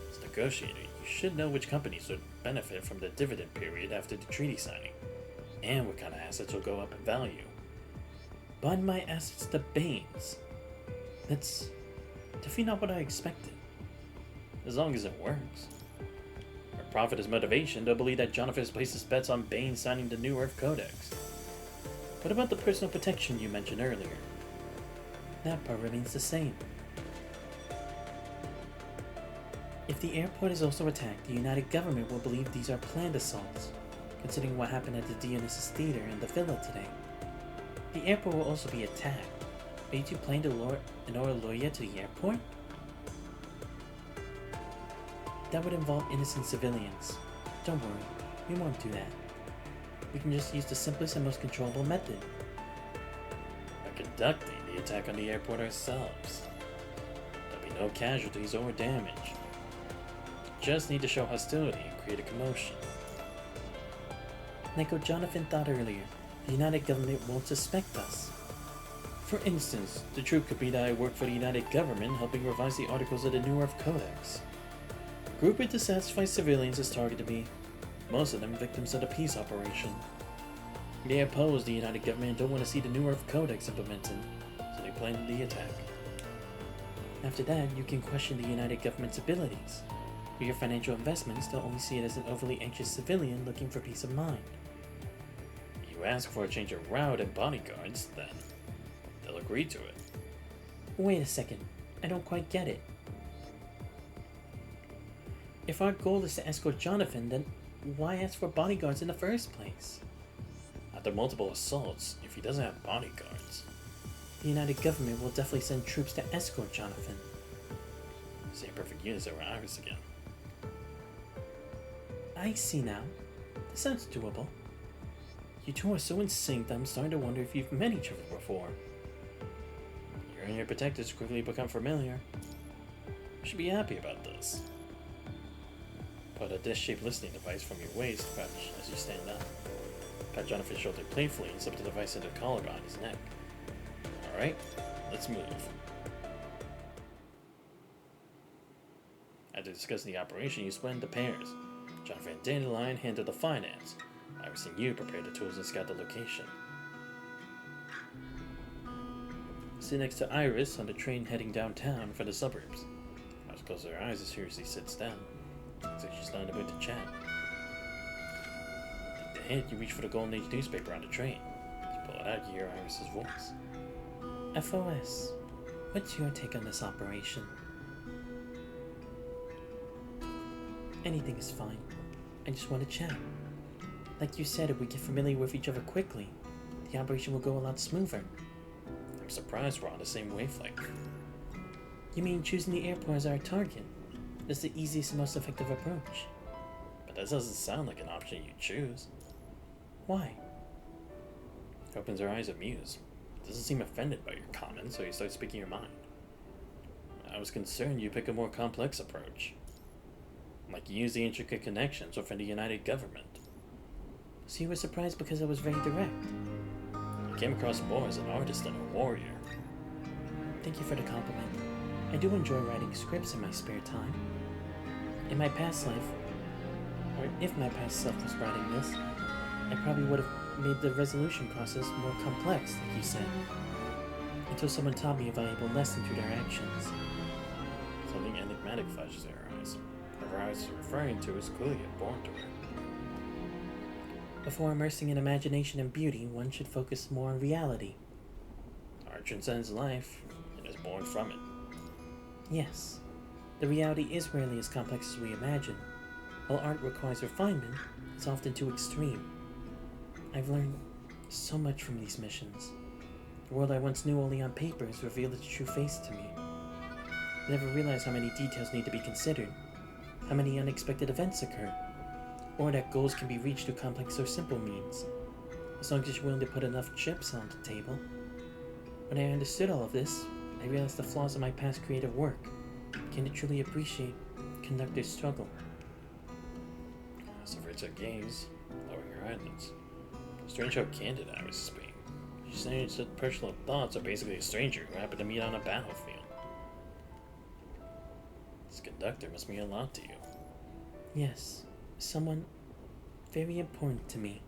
As negotiator, you should know which companies would benefit from the dividend period after the treaty signing, and what kind of assets will go up in value. Bind my assets to Bane's. That's definitely not what I expected. As long as it works. For profit as motivation, they'll believe that Jonathan has placed his bets on Bane signing the New Earth Codex. What about the personal protection you mentioned earlier? That part remains the same. If the airport is also attacked, the United Government will believe these are planned assaults, considering what happened at the Dionysus Theater and the Villa today. The airport will also be attacked. Are you two planning to lure Enora Loya to the airport? That would involve innocent civilians. Don't worry, we won't do that. We can just use the simplest and most controllable method. By conducting the attack on the airport ourselves. There'll be no casualties or damage. Just need to show hostility and create a commotion. Like what Jonathan thought earlier, the United Government won't suspect us. For instance, the truth could be that I work for the United Government helping revise the articles of the New Earth Codex. A group of dissatisfied civilians has targeted me, most of them victims of the peace operation. They oppose the United Government and don't want to see the New Earth Codex implemented, so they planned the attack. After that, you can question the United Government's abilities. For your financial investments, they'll only see it as an overly anxious civilian looking for peace of mind. You ask for a change of route and bodyguards, then they'll agree to it. Wait a second, I don't quite get it. If our goal is to escort Jonathan, then why ask for bodyguards in the first place? After multiple assaults, if he doesn't have bodyguards, the United Government will definitely send troops to escort Jonathan. Same perfect units over Iris again. I see now. This sounds doable. You two are so in sync that I'm starting to wonder if you've met each other before. You and your protectors quickly become familiar. You should be happy about this. Put a disc-shaped listening device from your waist crouch as you stand up. Pat Jonathan's shoulder playfully and slip the device into the collar around his neck. Alright, let's move. After discussing the operation, you split into pairs. Jonathan and Dandelion handle the finance. Iris and you prepare the tools and scout the location. Sit next to Iris on the train heading downtown for the suburbs. Iris closes her eyes as soon as she sits down. Looks like she's not about to chat. Take the hint, you reach for the Golden Age newspaper on the train. As you pull it out, you hear Iris's voice. FOS, what's your take on this operation? Anything is fine. I just want to chat. Like you said, if we get familiar with each other quickly, the operation will go a lot smoother. I'm surprised we're on the same wavelength. You mean choosing the airport as our target? That's the easiest and most effective approach. But that doesn't sound like an option you choose. Why? He opens her eyes amused. Doesn't seem offended by your comment, so he starts speaking your mind. I was concerned you pick a more complex approach. Like you use the intricate connections within the United Government. So you were surprised because I was very direct? You came across more as an artist than a warrior. Thank you for the compliment. I do enjoy writing scripts in my spare time. In my past life, or if my past self was writing this, I probably would have made the resolution process more complex, like you said. Until someone taught me a valuable lesson through their actions. Something enigmatic flashes in her eyes. Whoever I was referring to is clearly a born to her. Before immersing in imagination and beauty, one should focus more on reality. Art transcends life and is born from it. Yes, the reality is rarely as complex as we imagine. While art requires refinement, it's often too extreme. I've learned so much from these missions. The world I once knew only on paper has revealed its true face to me. I never realized how many details need to be considered, how many unexpected events occur, or that goals can be reached through complex or simple means, as long as you're willing to put enough chips on the table. When I understood all of this, I realized the flaws in my past creative work. I came to truly appreciate conductor's struggle. So Rita gaze, lowering her eyelids. Strange how candid Iris is being. She's saying that personal thoughts are basically a stranger who happened to meet on a battlefield. This conductor must mean a lot to you. Yes, someone very important to me.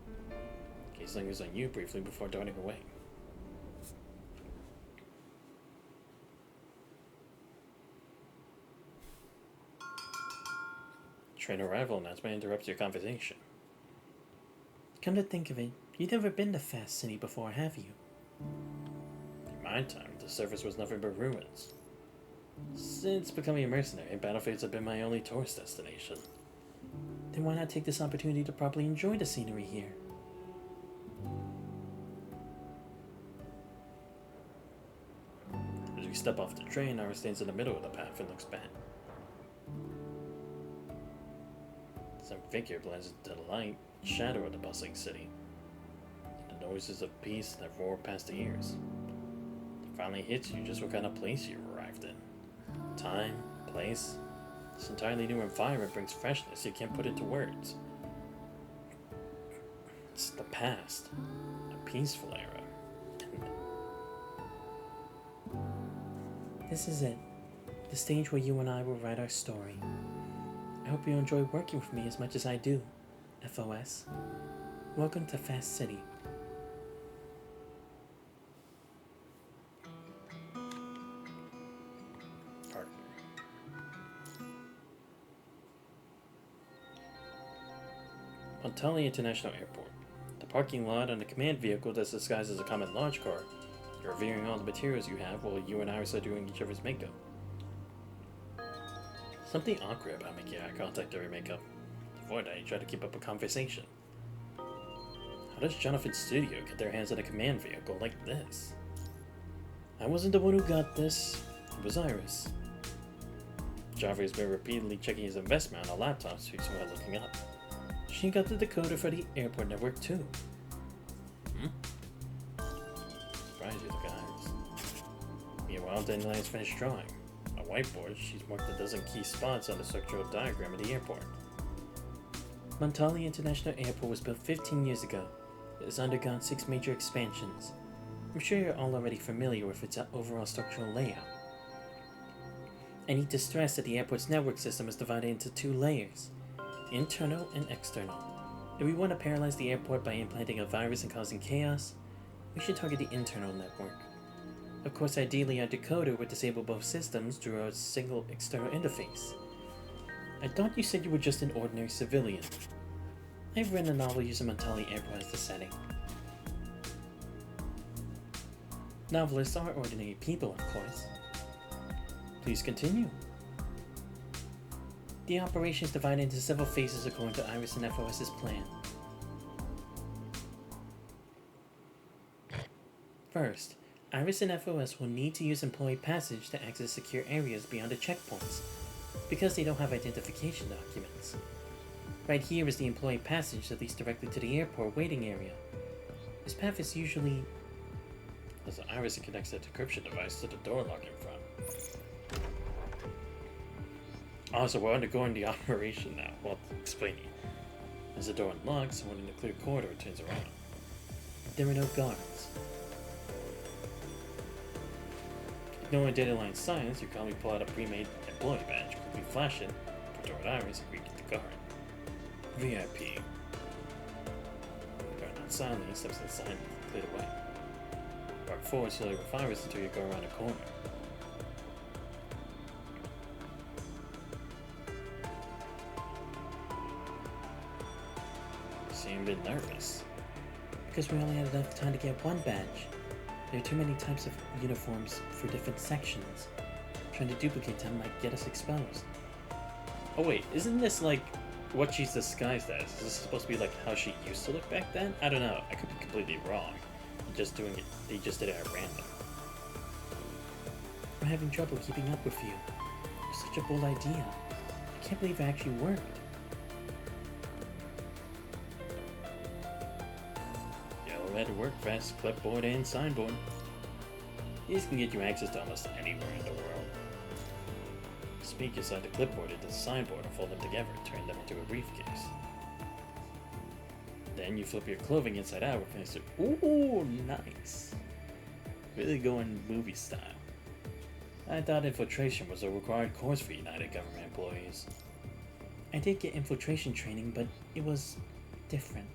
Gaze lingers on you briefly before darting away. Train arrival announcement interrupts your conversation. Come to think of it, you've never been to Fast City before, have you? In my time, the surface was nothing but ruins. Since becoming a mercenary, battlefields have been my only tourist destination. Then why not take this opportunity to properly enjoy the scenery here? As we step off the train, Iris stands in the middle of the path and looks back. Some figure blends into the light shadow of the bustling city. The noises of peace that roar past the ears. It finally hits you just what kind of place you arrived in. Time, place. This entirely new environment brings freshness you can't put into words. It's the past, a peaceful era. This is it, the stage where you and I will write our story. I hope you enjoy working with me as much as I do, FOS. Welcome to Fast City. Partner. Montali International Airport. The parking lot and the command vehicle that's disguised as a common launch car. You're reviewing all the materials you have while you and Iris are doing each other's makeup. Something awkward about making eye contact during makeup. To avoid that, you try to keep up a conversation. How does Jonathan's studio get their hands on a command vehicle like this? I wasn't the one who got this. It was Iris. Joffrey's been repeatedly checking his investment on a laptop so he's while looking up. She got the decoder for the airport network too. Surprise you, the guys. Meanwhile, Dandelion has finished drawing. On a whiteboard, she's marked a dozen key spots on the structural diagram of the airport. Montali International Airport was built 15 years ago. It has undergone 6 major expansions. I'm sure you're all already familiar with its overall structural layout. I need to stress that the airport's network system is divided into 2 layers, internal and external. If we want to paralyze the airport by implanting a virus and causing chaos, we should target the internal network. Of course, ideally, our decoder would disable both systems through a single external interface. I thought you said you were just an ordinary civilian. I've read a novel using Montali Airport as the setting. Novelists are ordinary people, of course. Please continue. The operation is divided into several phases according to Iris and FOS's plan. First, Iris and FOS will need to use employee passage to access secure areas beyond the checkpoints, because they don't have identification documents. Right here is the employee passage that leads directly to the airport waiting area. This path is usually... As Iris connects the decryption device to the door lock in front. Also, we're undergoing the operation now. Well, explaining. As the door unlocks, someone in the clear corridor turns around. There are no guards. Ignoring Dandelion signs, you calmly pull out a pre-made employee badge, quickly flash it, put toward Iris, and greet the guard. VIP. The guard nods silently and steps inside and cleared away. Walk forward slowly with Iris until you go around a corner. You see seem a bit nervous. Because we only had enough time to get one badge. There are too many types of uniforms for different sections. Trying to duplicate them might get us exposed. Oh wait, isn't this like what she's disguised as? Is this supposed to be like how she used to look back then? I don't know. I could be completely wrong. They just did it at random. I'm having trouble keeping up with you. You're such a bold idea. I can't believe it actually worked. Yellow letter work vest, clipboard, and signboard. These can get you access to almost anywhere in the world. Speak inside the clipboard into the signboard and fold them together, turn them into a briefcase. Then you flip your clothing inside out and finish it. Ooh, nice. Really going movie style. I thought infiltration was a required course for United government employees. I did get infiltration training, but it was different.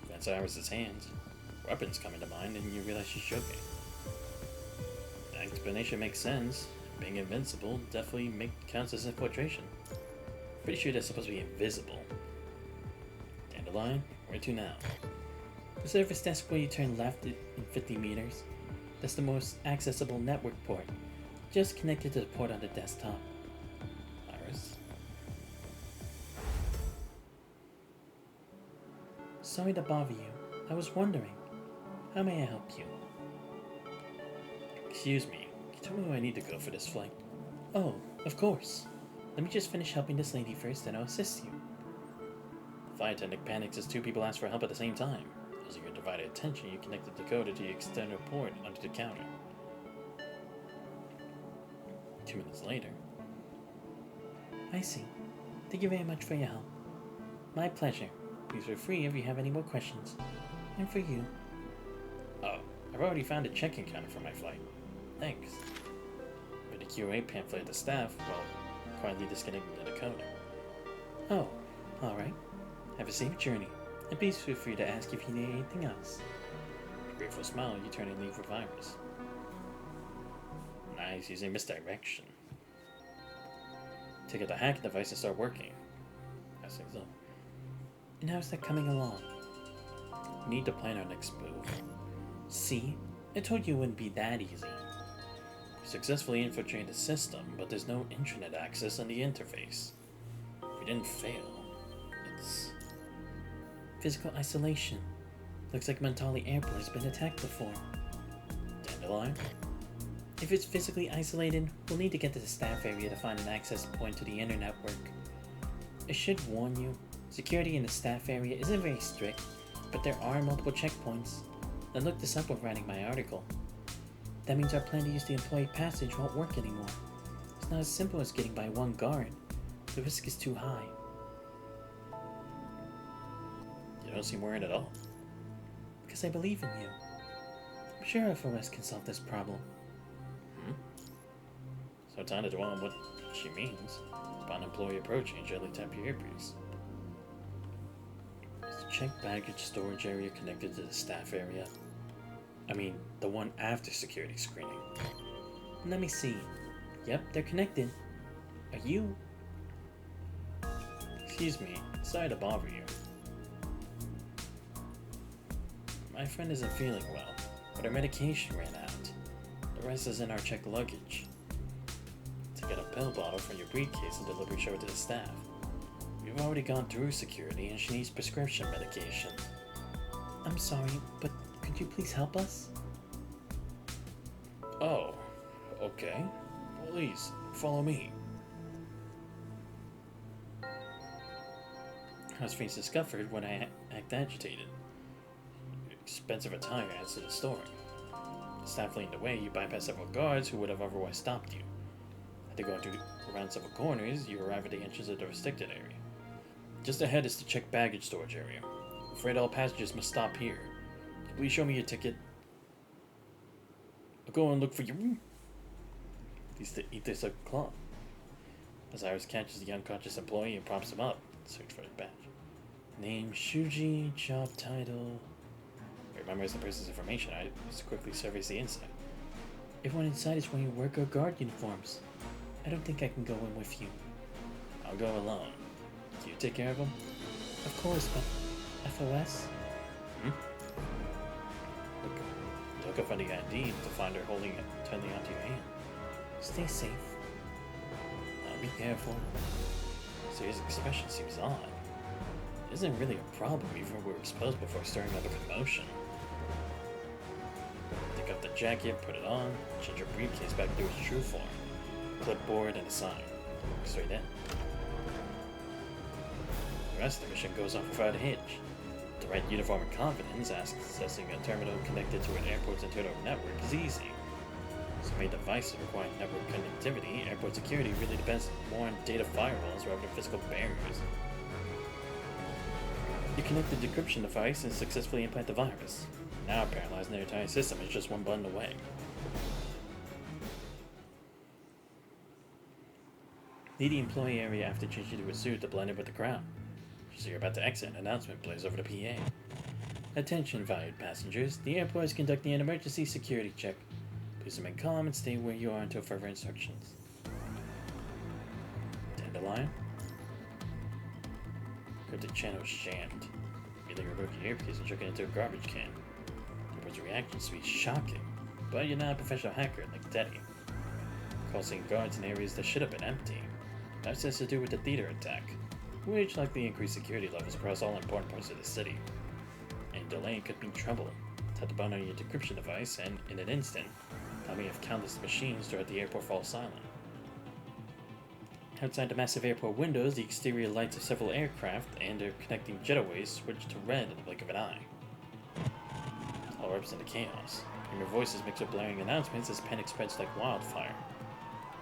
That's Iris's hands. Weapons come into mind and you realize she's joking. The explanation makes sense. Being invincible definitely counts as infiltration. Pretty sure that's supposed to be invisible. Dandelion, where to now? The service desk where you turn left in 50 meters. That's the most accessible network port. Just connected to the port on the desktop. Iris? Sorry to bother you. I was wondering. How may I help you? Excuse me. Can you tell me where I need to go for this flight? Oh, of course. Let me just finish helping this lady first, then I'll assist you. The flight attendant panics as two people ask for help at the same time. Using your divided attention, you connect the decoder to the external port under the counter. 2 minutes later. I see. Thank you very much for your help. My pleasure. Please feel free if you have any more questions. And for you. Oh, I've already found a check-in counter for my flight. Thanks. Read the QA pamphlet at the staff while quietly disconnecting the decoder. Oh, alright. Have a safe journey. And please feel free to ask if you need anything else. With a grateful smile, you turn and leave with Iris. Nice, using misdirection. Take out the hack device and start working. I say so. And how's that coming along? We need to plan our next move. See? I told you it wouldn't be that easy. We successfully infiltrated the system, but there's no intranet access on the interface. If we didn't fail, it's... Physical isolation. Looks like Mentali Airport has been attacked before. Dandelion? If it's physically isolated, we'll need to get to the staff area to find an access point to the inner network. I should warn you, security in the staff area isn't very strict, but there are multiple checkpoints. I looked this up when writing my article. That means our plan to use the employee passage won't work anymore. It's not as simple as getting by one guard. The risk is too high. You don't seem worried at all. Because I believe in you. I'm sure FOS can solve this problem. So time to dwell on what she means. Upon employee approaching, gently tap your earpiece. Is the checked baggage storage area connected to the staff area? I mean, the one after security screening. Let me see. Yep, they're connected. Are you? Excuse me, sorry to bother you. My friend isn't feeling well, but her medication ran out. The rest is in our checked luggage. To get a pill bottle from your briefcase and deliver her to the staff. We've already gone through security and she needs prescription medication. I'm sorry, but could you please help us? Oh, okay. Please, follow me. How's face discovered when I act agitated? Expensive attire adds to the story. Staff leading the way, you bypass several guards who would have otherwise stopped you. After going around several corners, you arrive at the entrance of the restricted area. Just ahead is the checked baggage storage area. I'm afraid all passengers must stop here. Please show me your ticket. I'll go and look for you. These eat this like a claw. As Iris catches the unconscious employee and props him up, search for his badge. Name Shuji, job title. Remembers the person's information, I just quickly surveys the inside. Everyone inside is wearing work or guard uniforms. I don't think I can go in with you. I'll go alone. you take care of him? Of course, but FOS? Look up on the ID to find her holding it tightly onto your hand. Stay safe. Now be careful. Serious expression seems odd. It isn't really a problem even if we're exposed before stirring up a commotion. Take off the jacket, put it on, change your briefcase back to its true form. Clipboard and a sign. Walk straight in. The rest of the mission goes off without a hitch. The right uniform and confidence, accessing a terminal connected to an airport's internal network is easy. So many devices requiring network connectivity, airport security really depends more on data firewalls rather than physical barriers. You connect the decryption device and successfully implant the virus. Now paralyzing their entire system is just one button away. Leave the employee area after changing to a suit to blend in with the crowd. As you're about to exit, an announcement plays over the PA. Attention, valued passengers. The airport is conducting an emergency security check. Please remain calm and stay where you are until further instructions. Dandelion? Cryptic channel is jammed. Immediately remove your earpiece and chuck it into a garbage can. The airport's reactions to be shocking, but you're not a professional hacker like Teddy. Causing guards in areas that should have been empty. That has to do with the theater attack, which likely increased security levels across all important parts of the city. Any delay could mean trouble. Tap the button on your decryption device, and in an instant, army of countless machines throughout the airport fall silent. Outside the massive airport windows, the exterior lights of several aircraft and their connecting jetaways switch to red in the blink of an eye. All erupts into chaos, and your voices mix with blaring announcements as panic spreads like wildfire.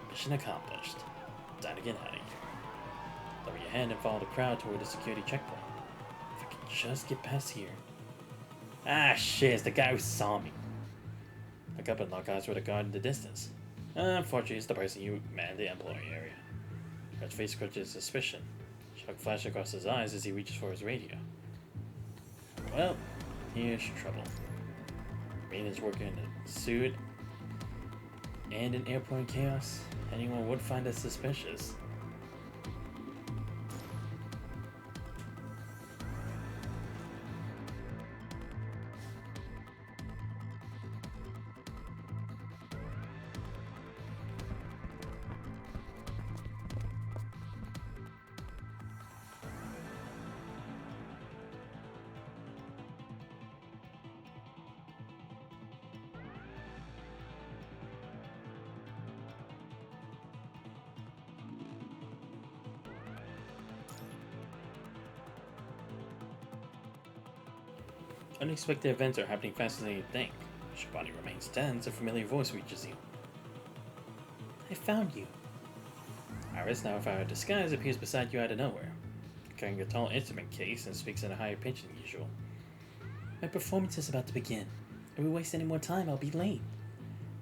Mission accomplished. Time to get out of here. Lower your hand and follow the crowd toward the security checkpoint. If I could just get past here. Ah, shit, it's the guy who saw me. Look up and lock eyes with a guard in the distance. Unfortunately, it's the person you man the employee area. Red's face clutches suspicion. Shock flashes across his eyes as he reaches for his radio. Well, here's trouble. Rain's working in a suit and in airport chaos. Anyone would find us suspicious. Unexpected events are happening faster than you think. Your body remains tense, a familiar voice reaches you. I found you. Iris, now without a disguise, appears beside you out of nowhere, carrying a tall instrument case and speaks in a higher pitch than usual. My performance is about to begin. If we waste any more time, I'll be late.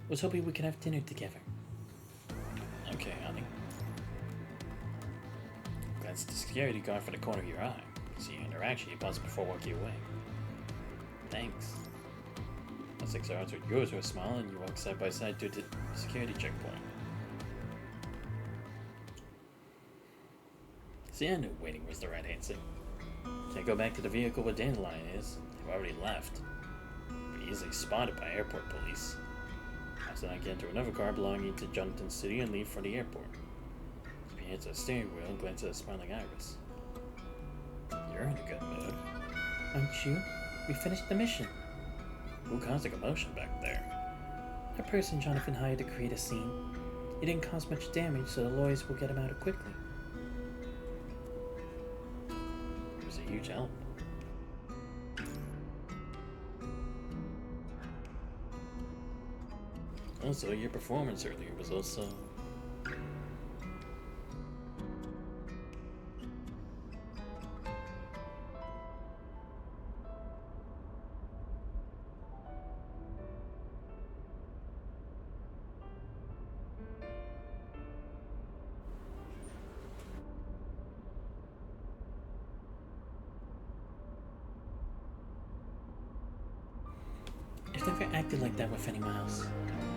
I was hoping we could have dinner together. Okay, honey. Glance at the security guard from the corner of your eye. See your interaction, you pause before walking away. Thanks. As six arms with yours with a smile, and you walk side by side to the security checkpoint. See, I knew waiting was the right answer. Can't go back to the vehicle where Dandelion is. They've already left. Be easily spotted by airport police. After I get into another car belonging to Jonathan City and leave for the airport. He hands the steering wheel and glances at smiling Iris. You're in a good mood. Aren't you? We finished the mission. Who caused a commotion back there? A person Jonathan hired to create a scene. It didn't cause much damage, so the lawyers will get him out quickly. It was a huge help. Also, your performance earlier was also... I've never acted like that with anyone else.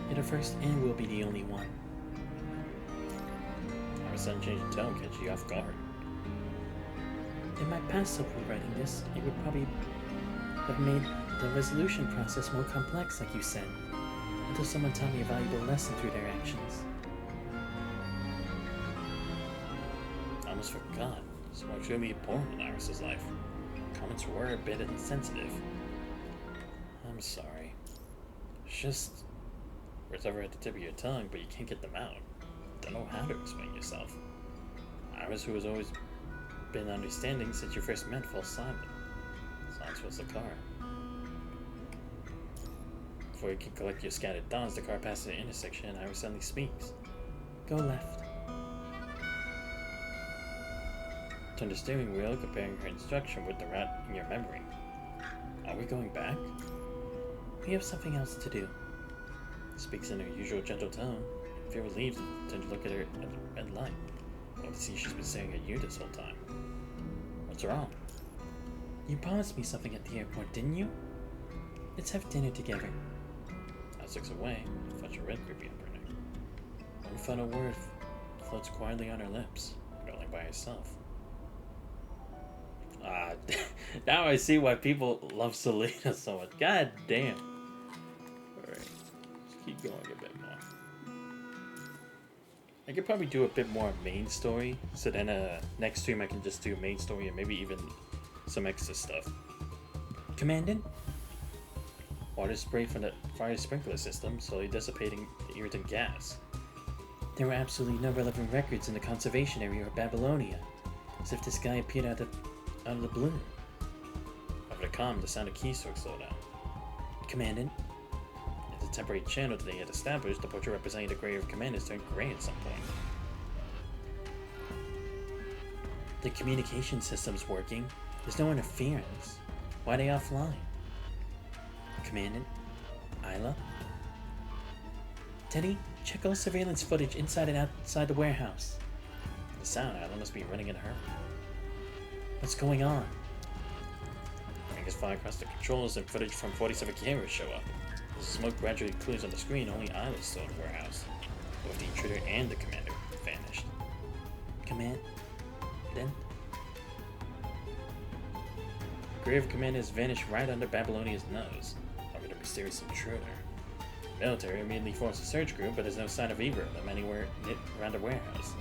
You're the first and will be the only one. Our sudden change in tone catches you off guard. In my past self writing this, it would probably have made the resolution process more complex, like you said, until someone taught me a valuable lesson through their actions. I almost forgot. So much really important in Iris's life. Comments were a bit insensitive. I'm sorry. It's just words ever at the tip of your tongue, but you can't get them out. Don't know how to explain yourself. Iris, who has always been understanding since you first met, falls silent. Silence fills the car. Before you can collect your scattered thoughts, the car passes an intersection and Iris suddenly speaks. Go left. Turn the steering wheel, comparing her instruction with the route in your memory. Are we going back? We have something else to do. Speaks in her usual gentle tone. If you're relieved, turn to look at her at the red light. Well, to see she's been staring at you this whole time. What's wrong? You promised me something at the airport, didn't you? Let's have dinner together. Alice looks away, a flush of red creeping up her neck. One final word floats quietly on her lips, dwelling by herself. Now I see why people love Selena so much. God damn. Alright, let's keep going a bit more. I could probably do a bit more main story, so then next stream I can just do main story and maybe even some extra stuff. Commandant? Water spray from the fire sprinkler system, slowly dissipating the irritant gas. There were absolutely no relevant records in the conservation area of Babylonia, as if this guy appeared out of the blue. Over the comm, the sound of keystrokes slowed down. Commandant? In the temporary channel that they had established, the portrait representing the Grave of Commanders turned gray at some point. The communication system's working. There's no interference. Why are they offline? Commandant? Isla? Teddy, check all surveillance footage inside and outside the warehouse. The sound, Isla must be running in a hurry. What's going on? Fingers fly across the controls and footage from 47 cameras show up. As the smoke gradually clears on the screen, only Isla's still in the warehouse. Both the intruder and the commander vanished. Command? Then? The Grave of Commanders vanished right under Babylonia's nose, over the mysterious intruder. The military immediately forced a search group, but there's no sign of either of them anywhere around the warehouse.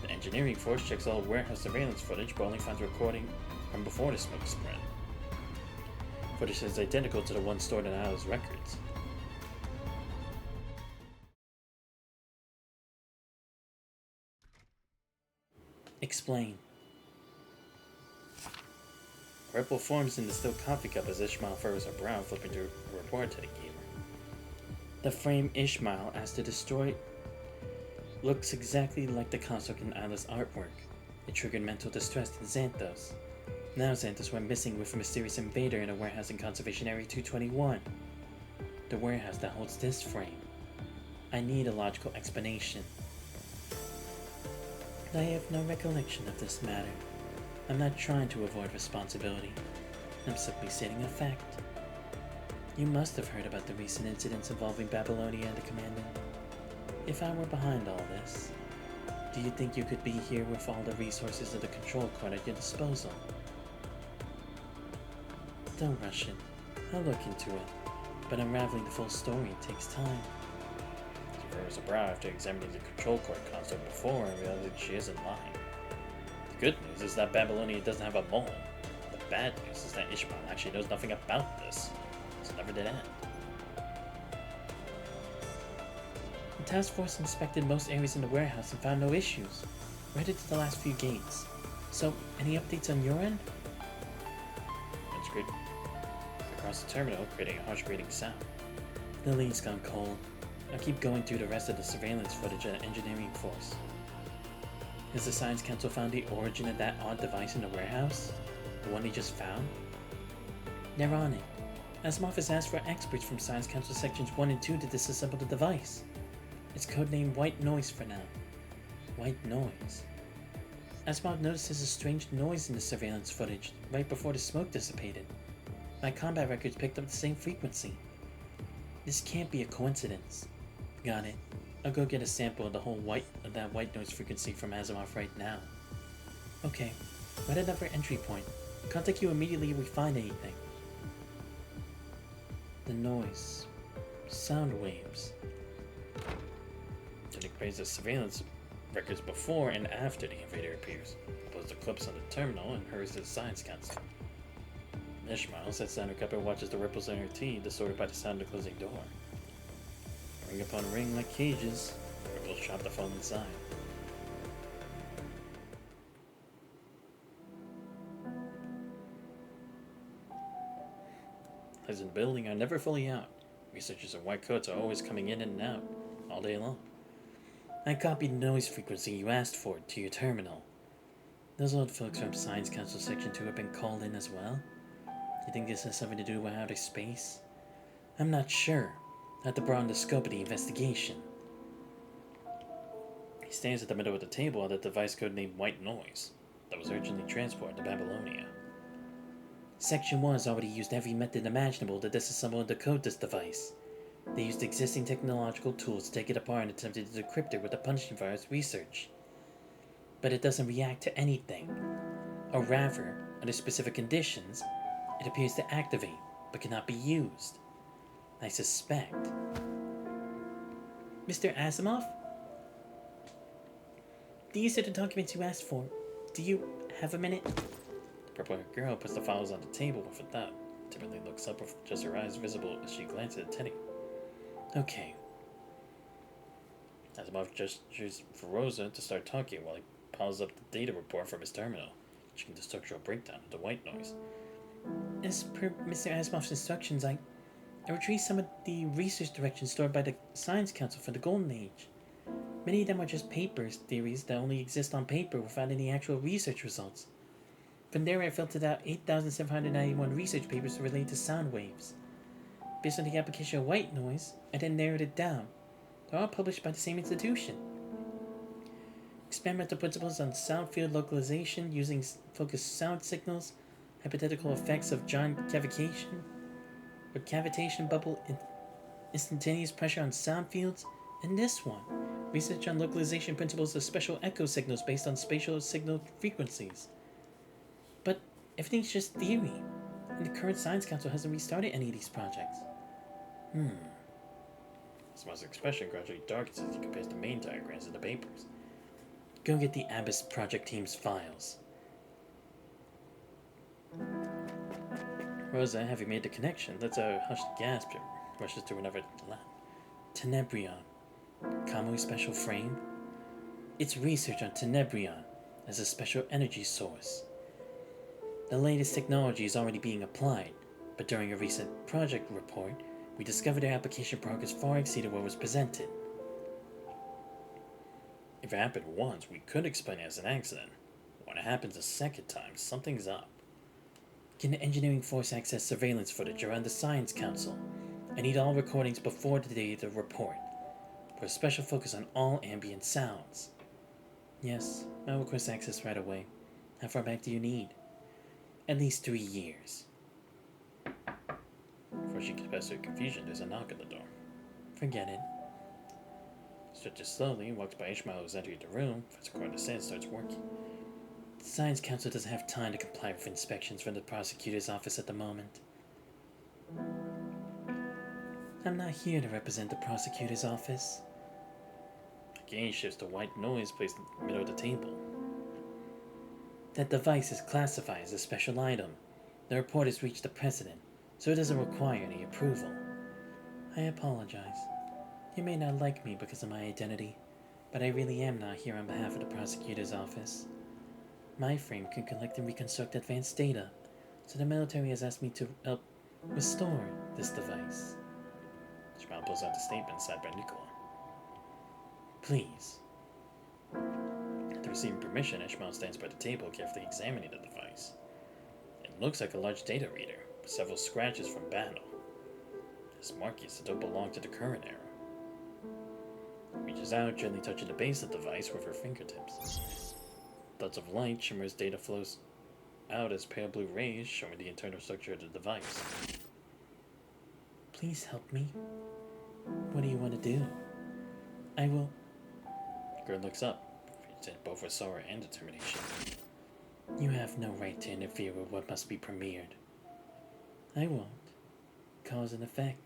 The engineering force checks all warehouse surveillance footage, but only finds a recording from before the smoke spread. Footage is identical to the one stored in Isla's records. Explain. A ripple forms in the still coffee cup as Ishmael furrows her brow, flipping through a report to the gamer. The frame Ishmael asked to destroy looks exactly like the construct in Isla's artwork. It triggered mental distress in Xanthos. Now Xanthos went missing with a mysterious invader in a warehouse in Conservation Area 221. The warehouse that holds this frame. I need a logical explanation. I have no recollection of this matter. I'm not trying to avoid responsibility. I'm simply stating a fact. You must have heard about the recent incidents involving Babylonia and the Commandant. If I were behind all this, do you think you could be here with all the resources of the control court at your disposal? Don't rush it. I'll look into it. But unraveling the full story takes time. She furrows her brow after examining the control court console before and realizing she isn't lying. The good news is that Babylonia doesn't have a mole. The bad news is that Ishmael actually knows nothing about this. So never did end. The task force inspected most areas in the warehouse and found no issues. We're headed to the last few gates. So, any updates on your end? It's great. Across the terminal, creating a harsh grating sound. The lead's gone cold. I'll keep going through the rest of the surveillance footage at Engineering Force. Has the Science Council found the origin of that odd device in the warehouse? The one they just found? They're on it. Asimov has asked for experts from Science Council Sections 1 and 2 to disassemble the device. It's codenamed White Noise for now. White Noise. Asimov notices a strange noise in the surveillance footage right before the smoke dissipated. My combat records picked up the same frequency. This can't be a coincidence. Got it. I'll go get a sample of that white noise frequency from Asimov right now. Okay, Right at another entry point. Contact you immediately if we find anything. The noise. Sound waves. It plays the surveillance records before and after the invader appears. Pulls the clips on the terminal and hurries to the science council. Ishmael sits down her cup and watches the ripples in her tea, distorted by the sound of the closing door. Ring upon ring like cages, ripples chop the phone inside. Lights in the building are never fully out. Researchers in white coats are always coming in and out, all day long. I copied the noise frequency you asked for to your terminal. Those old folks from Science Council Section 2 have been called in as well? You think this has something to do with outer space? I'm not sure. Not to broaden the scope of the investigation. He stands at the middle of the table at a device codenamed White Noise that was urgently transported to Babylonia. Section 1 has already used every method imaginable to disassemble and decode this device. They used existing technological tools to take it apart and attempted to decrypt it with the punching virus research. But it doesn't react to anything. Or rather, under specific conditions, it appears to activate, but cannot be used. I suspect. Mr. Asimov? These are the documents you asked for. Do you have a minute? The purple-haired girl puts the files on the table with a thumb. Timidly looks up with just her eyes visible as she glances at Teddy. Okay. Asimov gestures for Rosa to start talking while he piles up the data report from his terminal, checking the structural breakdown of the White Noise. As per Mr. Asimov's instructions, I retrieved some of the research directions stored by the Science Council for the Golden Age. Many of them are just papers, theories that only exist on paper without any actual research results. From there, I filtered out 8,791 research papers related to sound waves. Based on the application of white noise, I then narrowed it down. They're all published by the same institution. Experimental principles on sound field localization using focused sound signals, hypothetical effects of giant cavitation, or cavitation bubble instantaneous pressure on sound fields, and this one, research on localization principles of special echo signals based on spatial signal frequencies. But everything's just theory, and the current Science Council hasn't restarted any of these projects. Smile's expression gradually darkens as he compares the main diagrams in the papers. Go get the Abyss project team's files. Rosa, having made the connection, lets out a hushed gasp and rushes to another lab. Tenebrion. Kamui special frame? It's research on Tenebrion as a special energy source. The latest technology is already being applied, but during a recent project report, we discovered their application progress far exceeded what was presented. If it happened once, we could explain it as an accident. When it happens a second time, something's up. Can the engineering force access surveillance footage around the Science Council? I need all recordings before the date of the report. Put a special focus on all ambient sounds. Yes, I'll request access right away. How far back do you need? At least 3 years. Before she gets past her confusion, there's a knock at the door. Forget it. Stretches slowly, walks by Ishmael who's entered the room, finds a corner to sit and starts working. The Science Council doesn't have time to comply with inspections from the prosecutor's office at the moment. I'm not here to represent the prosecutor's office. The gaze shifts to white noise placed in the middle of the table. That device is classified as a special item. The report has reached the president, so it doesn't require any approval. I apologize. You may not like me because of my identity, but I really am not here on behalf of the prosecutor's office. My frame can collect and reconstruct advanced data, so the military has asked me to help restore this device. Ishmael pulls out the statement signed by Nicola. Please. After receiving permission, Ishmael stands by the table, carefully examining the device. It looks like a large data reader, with several scratches from battle. His markings that don't belong to the current era. He reaches out, gently touching the base of the device with her fingertips. Dots of light shimmer as data flows out as pale blue rays, showing the internal structure of the device. Please help me. What do you want to do? I will... The girl looks up, in both with sorrow and determination. You have no right to interfere with what must be premiered. I won't. Cause and effect.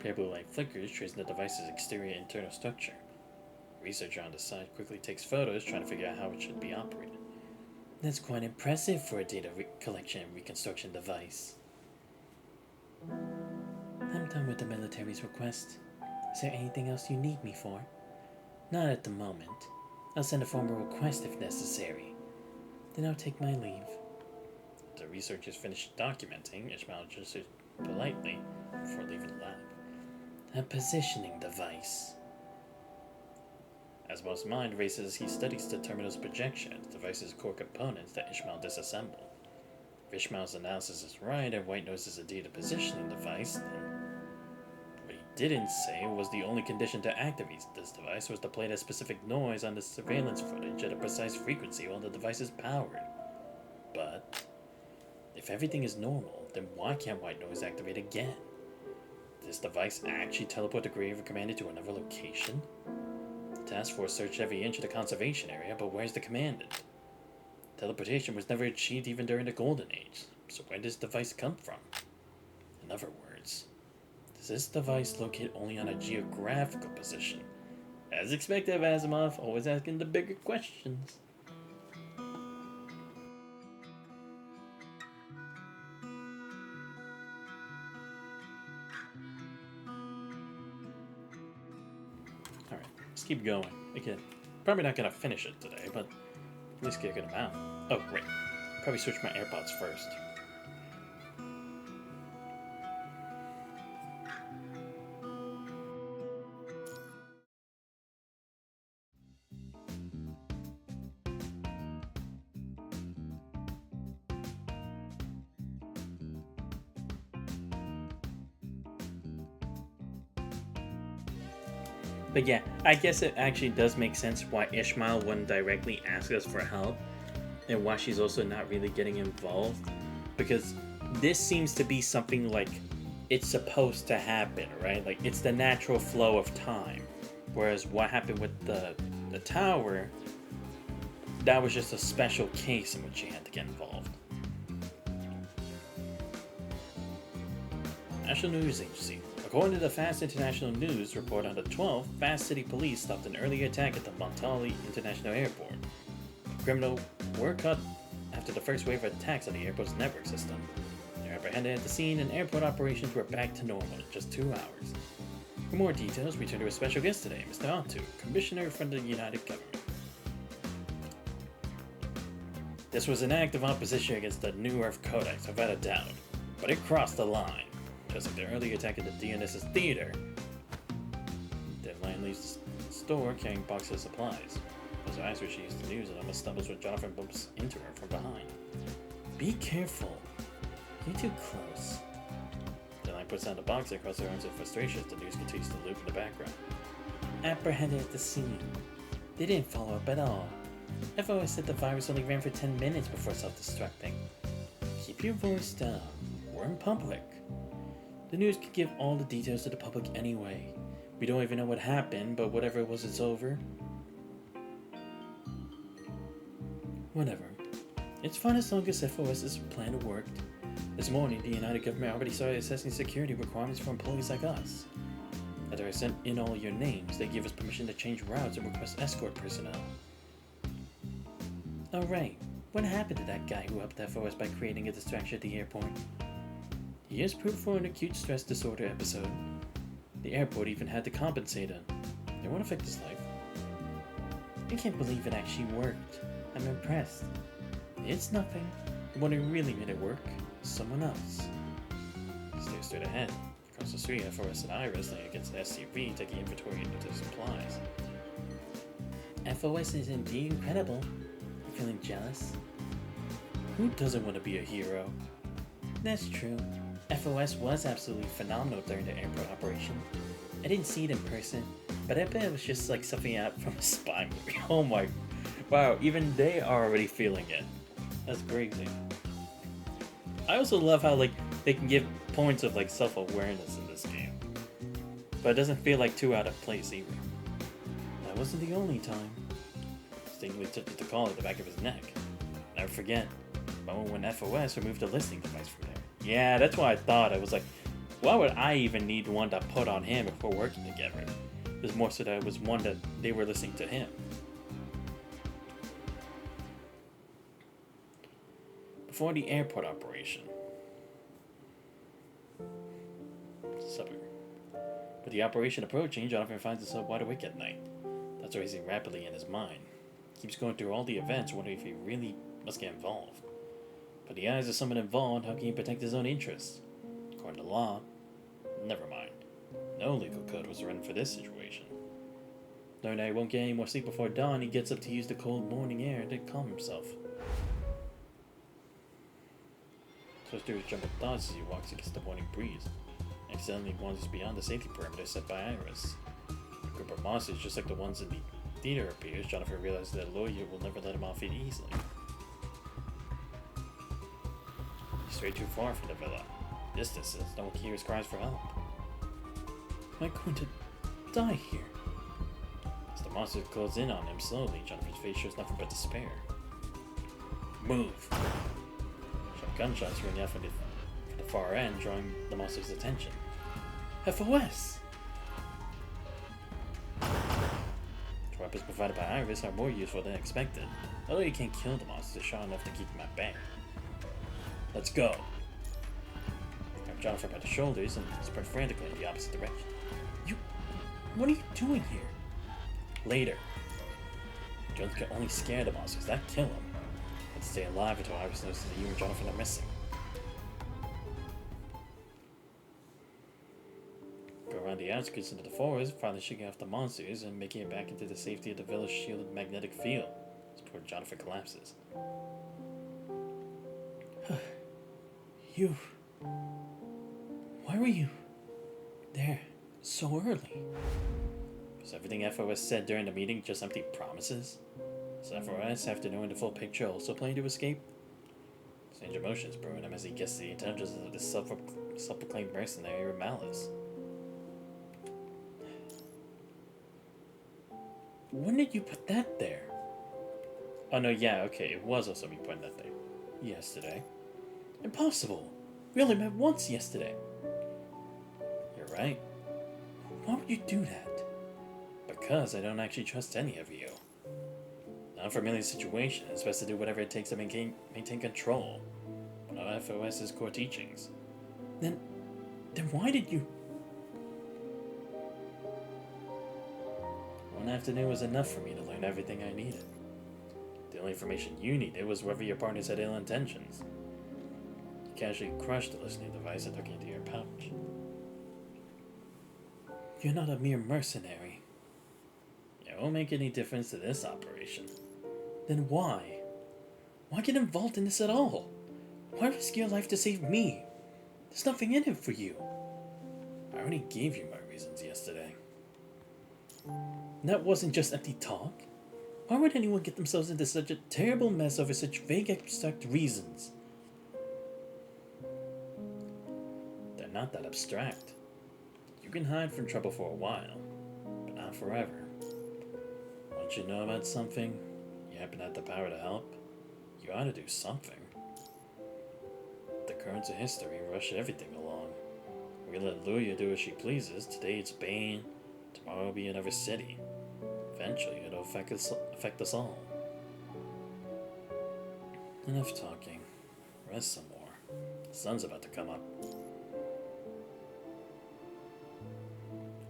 Pale blue light flickers, tracing the device's exterior and internal structure. A researcher on the side quickly takes photos, trying to figure out how it should be operated. That's quite impressive for a data collection and reconstruction device. I'm done with the military's request. Is there anything else you need me for? Not at the moment. I'll send a formal request if necessary. Then I'll take my leave. The researchers finished documenting. Ishmael gestured politely before leaving the lab. A positioning device. Asimov's mind races as he studies the terminal's projection, the device's core components that Ishmael disassembled. If Ishmael's analysis is right and White knows is a data positioning device, then what he didn't say was the only condition to activate this device was to play that specific noise on the surveillance footage at a precise frequency while the device is powered. But if everything is normal, then why can't white noise activate again? Did this device actually teleport the Grey Raven Commander to another location? The task force searched every inch of the conservation area, but where's the commandant? Teleportation was never achieved even during the Golden Age, so where does this device come from? In other words, does this device locate only on a geographical position? As expected of Asimov, always asking the bigger questions. Alright, let's keep going. Again, probably not gonna finish it today, but at least get a good amount. Oh, right. Probably switch my AirPods first. But yeah, I guess it actually does make sense why Ishmael wouldn't directly ask us for help, and why she's also not really getting involved, because this seems to be something like it's supposed to happen, right? Like it's the natural flow of time. Whereas what happened with the tower, that was just a special case in which she had to get involved. National News Agency. According to the Fast International News report on the 12th, Fast City Police stopped an earlier attack at the Montali International Airport. Criminals were caught after the first wave of attacks on the airport's network system. They were apprehended at the scene and airport operations were back to normal in just 2 hours. For more details, we turn to a special guest today, Mr. Otto, Commissioner from the United Government. This was an act of opposition against the New Earth Codex, without a doubt, but it crossed the line. Just like the early attack at the DNS's theater. Deadline leaves the store carrying boxes of supplies. As her eyes were she's the news and almost stumbles when Jonathan bumps into her from behind. Be careful. You're too close. Deadline puts down the box and across her arms in frustration as the news continues to loop in the background. Apprehended at the scene. They didn't follow up at all. FOS said the virus only ran for 10 minutes before self-destructing. Keep your voice down. We're in public. The news could give all the details to the public anyway. We don't even know what happened, but whatever it was, it's over. Whatever. It's fine as long as FOS's plan worked. This morning, the United Government already started assessing security requirements for employees like us. After I sent in all your names, they gave us permission to change routes and request escort personnel. Oh right, what happened to that guy who helped FOS by creating a distraction at the airport? He is proof for an acute stress disorder episode. The airport even had to compensate him. It won't affect his life. I can't believe it actually worked. I'm impressed. It's nothing. The one who really made it work is someone else. He stares straight ahead. Across the street, FOS and I wrestling against an SUV, taking inventory into the supplies. FOS is indeed incredible. I'm feeling jealous. Who doesn't want to be a hero? That's true. FOS was absolutely phenomenal during the airport operation. I didn't see it in person, but I bet it was just like something out from a spy movie. Oh my, wow, even they are already feeling it. That's crazy. I also love how like they can give points of like self-awareness in this game, but it doesn't feel like too out of place either. That wasn't the only time. Stingly took the call at the back of his neck. Never forget, the moment when FOS removed the listening device from there. Yeah, that's what I thought. I was like, why would I even need one to put on him if we're working together? It was more so that it was one that they were listening to him. Before the airport operation. Supper. With the operation approaching, Jonathan finds himself wide awake at night. Thoughts racing rapidly in his mind. Keeps going through all the events, wondering if he really must get involved. But the eyes of someone involved, how can he protect his own interests? According to law, never mind. No legal code was written for this situation. Knowing that he won't get any more sleep before dawn, he gets up to use the cold morning air to calm himself. Goes through his jumbled thoughts as he walks against the morning breeze. Accidentally wanders beyond the safety perimeter set by Iris. A group of monsters just like the ones in the theater appears. Jonathan realizes that Lawyer will never let him off it easily. He's straight too far from the villa. This distance, no one hears cries for help. Am I going to die here? As the monster closes in on him slowly, Jonathan's face shows nothing but despair. Move! Sharp gunshots ring out from the far end, drawing the monster's attention. FOS! The weapons provided by Iris are more useful than expected. Although you can't kill the monster, shot enough to keep them at bay. Let's go! Grab Jonathan by the shoulders and sprint frantically in the opposite direction. What are you doing here? Later. Jones can only scare the monsters, not kill them. But stay alive until Iris notices that you and Jonathan are missing. Go around the outskirts into the forest, finally shaking off the monsters and making it back into the safety of the villa's shielded magnetic field. As poor Jonathan collapses. You... Why were you there so early? Was everything FOS said during the meeting just empty promises? Does FOS, after knowing the full picture, also planning to escape? Strange emotions brewing him as he guessed the intentions of this self-proclaimed mercenary with malice. When did you put that there? Oh no, yeah, okay, it was also me putting that there. Yesterday. Impossible! We only met once yesterday. You're right. Why would you do that? Because I don't actually trust any of you. In an unfamiliar situation, it's best to do whatever it takes to maintain control. One of FOS's core teachings. Then why did you... One afternoon was enough for me to learn everything I needed. The only information you needed was whether your partners had ill intentions. You casually crushed the listening device and took it into your pouch. You're not a mere mercenary. It won't make any difference to this operation. Then why? Why get involved in this at all? Why risk your life to save me? There's nothing in it for you. I already gave you my reasons yesterday. And that wasn't just empty talk. Why would anyone get themselves into such a terrible mess over such vague abstract reasons? They're not that abstract. You can hide from trouble for a while, but not forever. Once you know about something, you happen to have the power to help, you ought to do something. The currents of history rush everything along. We let Luya do as she pleases. Today it's Bane, tomorrow it'll be another city. Eventually it'll affect us all. Enough talking. Rest some more. The sun's about to come up.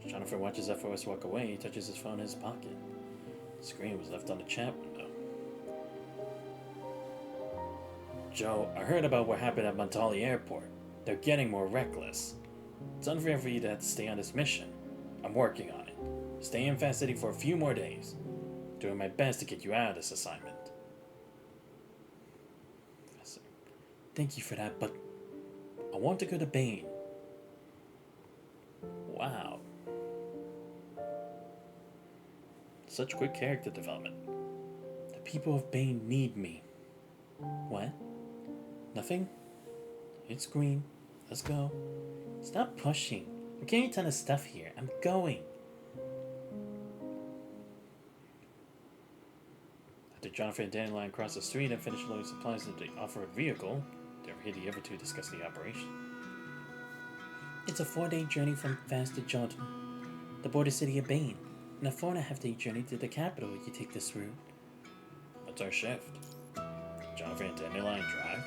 Jonathan watches FOS walk away. He touches his phone in his pocket. The screen was left on the chat window. Joe, I heard about what happened at Montali Airport. They're getting more reckless. It's unfair for you to have to stay on this mission. I'm working on it. Stay in Fast City for a few more days. Doing my best to get you out of this assignment. Thank you for that, but I want to go to Bane. Wow. Such quick character development. The people of Bane need me. What? Nothing? It's green. Let's go. Stop pushing. I'm getting a ton of stuff here. I'm going. After Jonathan and Dandelion crossed the street and finished loading supplies into the off-road vehicle, they were here the other two discussed the operation. It's a 4-day journey from Fast to Jordan, the border city of Bane, and a 4.5-day journey to the capital if you take this route. What's our shift? Jonathan and Dandelion drive?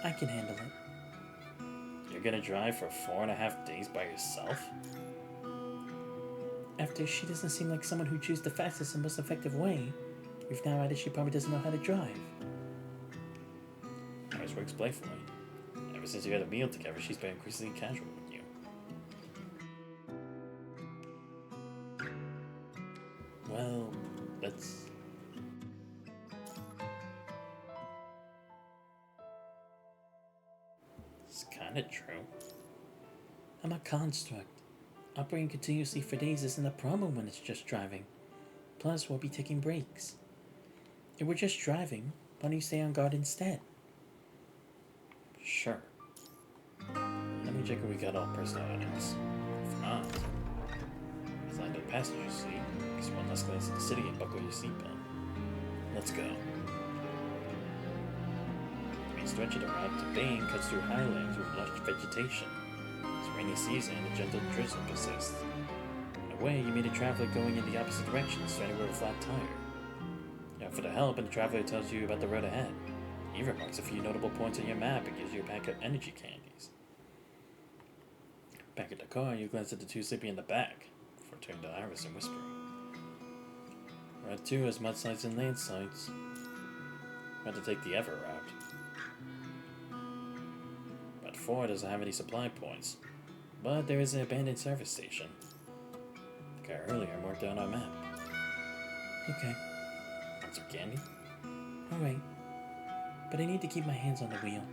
I can handle it. You're gonna drive for 4.5 days by yourself? After she doesn't seem like someone who chooses the fastest and most effective way, we've now added she probably doesn't know how to drive. Iris works playfully. Ever since you had a meal together, she's been increasingly casual with you. Well, that's... It's kinda true. I'm a construct. Operating continuously for days isn't a problem when it's just driving. Plus, we'll be taking breaks. If we're just driving, why don't you stay on guard instead? Sure. Let me check if we got all personal items. If not, slide to the passenger seat, just one last glance at the city and buckle your seatbelt. Let's go. The main stretch of the route to Bane cuts through highlands with lush vegetation. It's rainy season and a gentle drizzle persists. In a way, you meet a traveler going in the opposite direction, starting with a flat tire. You offer to help, and the traveler tells you about the road ahead. He remarks a few notable points on your map and gives you a pack of energy candies. Back at the car, you glance at the two sleeping in the back, before turning to Iris and whispering. Route 2 has mudslides and landslides. We'll have to take the Ever route. Route 4 doesn't have any supply points, but there is an abandoned service station. The car earlier marked on our map. Okay. Want some candy? Alright. But I need to keep my hands on the wheel.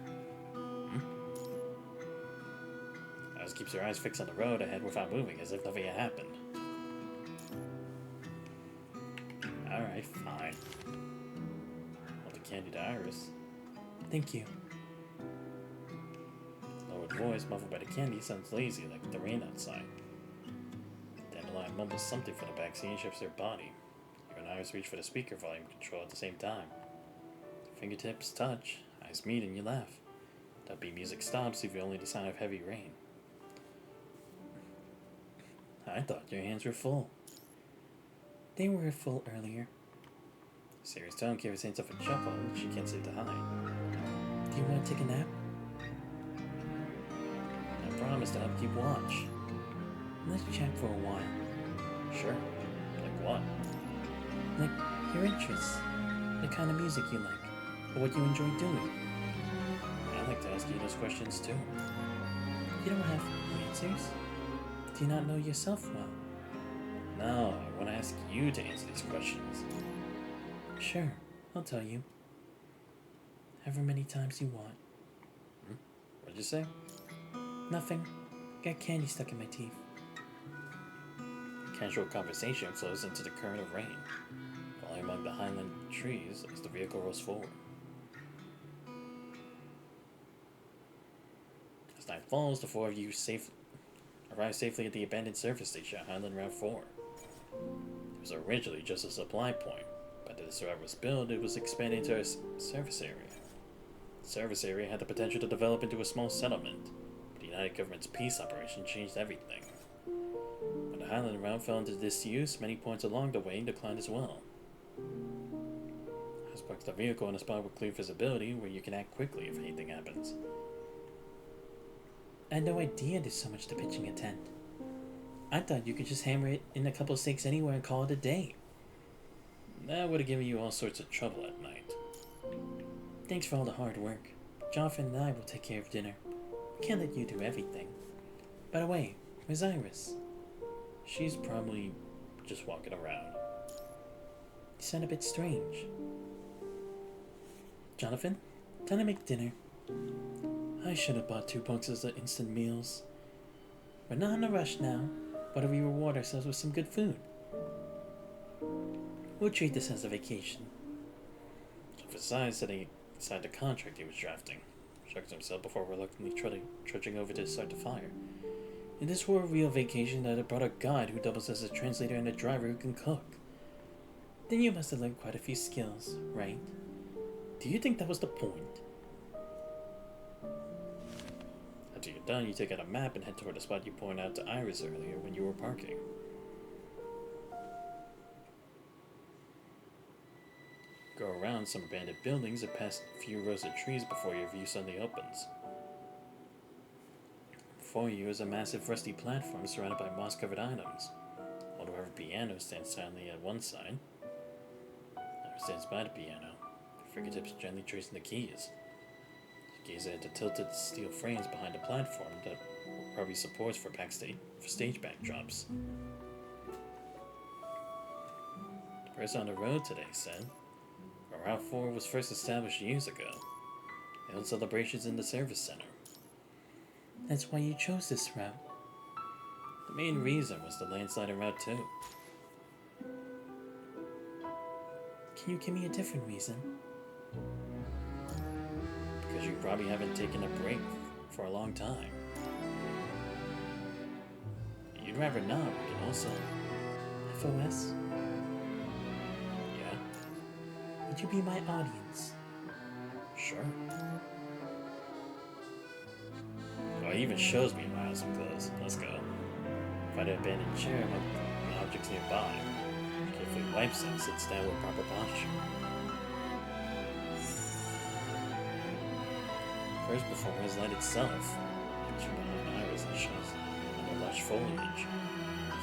Alice keeps her eyes fixed on the road ahead without moving, as if nothing had happened. Alright, fine. Hold the candy to Iris. Thank you. The lowered voice, muffled by the candy, sounds lazy, like the rain outside. Dandelion mumbles something from the backseat and shifts her body. You and Iris reach for the speaker volume control at the same time. Fingertips touch, eyes meet, and you laugh. That beat music stops, leaving only the sound of heavy rain. I thought your hands were full. They were full earlier. Serious tone gave his hands up a chuckle, which she can't seem to hide. Do you want to take a nap? I promise to help keep watch. Let's chat for a while. Sure. Like what? Like your interests, the kind of music you like, or what you enjoy doing. I'd like to ask you those questions too. You don't have answers? Do you not know yourself well? No, I want to ask you to answer these questions. Sure, I'll tell you. However many times you want. What'd you say? Nothing. Got candy stuck in my teeth. Casual conversation flows into the current of rain, falling among the highland trees as the vehicle rolls forward. As night falls, the four of you arrive safely at the abandoned service station on Highland Route 4. It was originally just a supply point, but as the route was built, it was expanded into a service area. The service area had the potential to develop into a small settlement, but the United Government's peace operation changed everything. When the Highland Route fell into disuse, many points along the way declined as well. House parks the vehicle in a spot with clear visibility where you can act quickly if anything happens. I had no idea there's so much to pitching a tent. I thought you could just hammer it in a couple of stakes anywhere and call it a day. That would have given you all sorts of trouble at night. Thanks for all the hard work. Jonathan and I will take care of dinner. We can't let you do everything. By the way, where's Iris? She's probably just walking around. You sound a bit strange. Jonathan, time to make dinner. I should have bought 2 boxes of instant meals. We're not in a rush now. Why don't we reward ourselves with some good food? We'll treat this as a vacation. Besides setting aside the contract he was drafting, shrugs himself before reluctantly trudging over to start the fire. If this were a real vacation, I'd have brought a guide who doubles as a translator and a driver who can cook. Then you must have learned quite a few skills, right? Do you think that was the point? After you're done, you take out a map and head toward the spot you pointed out to Iris earlier when you were parking. Go around some abandoned buildings and past a few rows of trees before your view suddenly opens. Before you is a massive rusty platform surrounded by moss-covered items. Old rubber piano stands silently at one side. Iris stands by the piano, her fingertips gently tracing the keys. She gazes at the tilted steel frames behind the platform that were probably supports for stage backdrops. The person on the road today said, Route 4 was first established years ago. They held celebrations in the service center. That's why you chose this route. The main reason was the landslide in Route 2. Can you give me a different reason? Because you probably haven't taken a break for a long time. You'd rather not, we can also. FOS? Yeah? Would you be my audience? Sure. Oh, it even shows me my eyes are closed. Let's go. Find an abandoned chair among the objects nearby. Carefully wipes it and sits down with proper posture. First performer is light itself. It's from behind Iris and shows under lush foliage.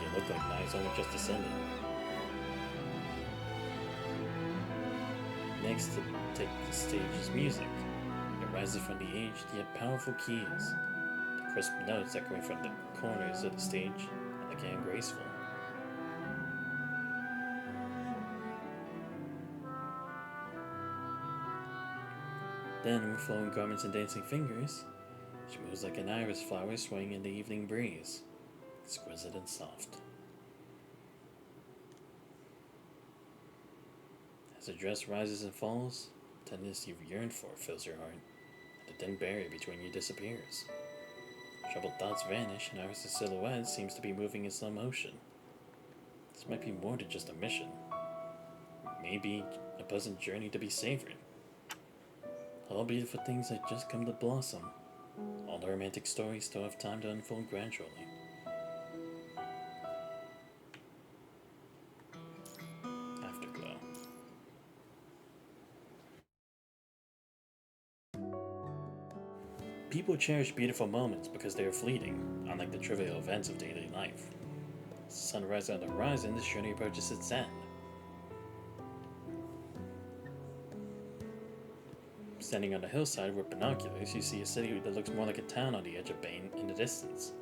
It looked like night only just descended. Next to take the stage is music. It rises from the aged yet powerful keys. The crisp notes echoing from the corners of the stage, elegant and graceful. Then, with flowing garments and dancing fingers, she moves like an iris flower swaying in the evening breeze, exquisite and soft. As her dress rises and falls, the tenderness you've yearned for fills your heart, and the thin barrier between you disappears. Troubled thoughts vanish, and Iris' silhouette seems to be moving in slow motion. This might be more than just a mission. Maybe a pleasant journey to be savored. All beautiful things that just come to blossom. All the romantic stories still have time to unfold gradually. Afterglow. People cherish beautiful moments because they are fleeting, unlike the trivial events of daily life. As the sun rises on the horizon, this journey approaches its end. Standing on the hillside with binoculars, you see a city that looks more like a town on the edge of Bane in the distance.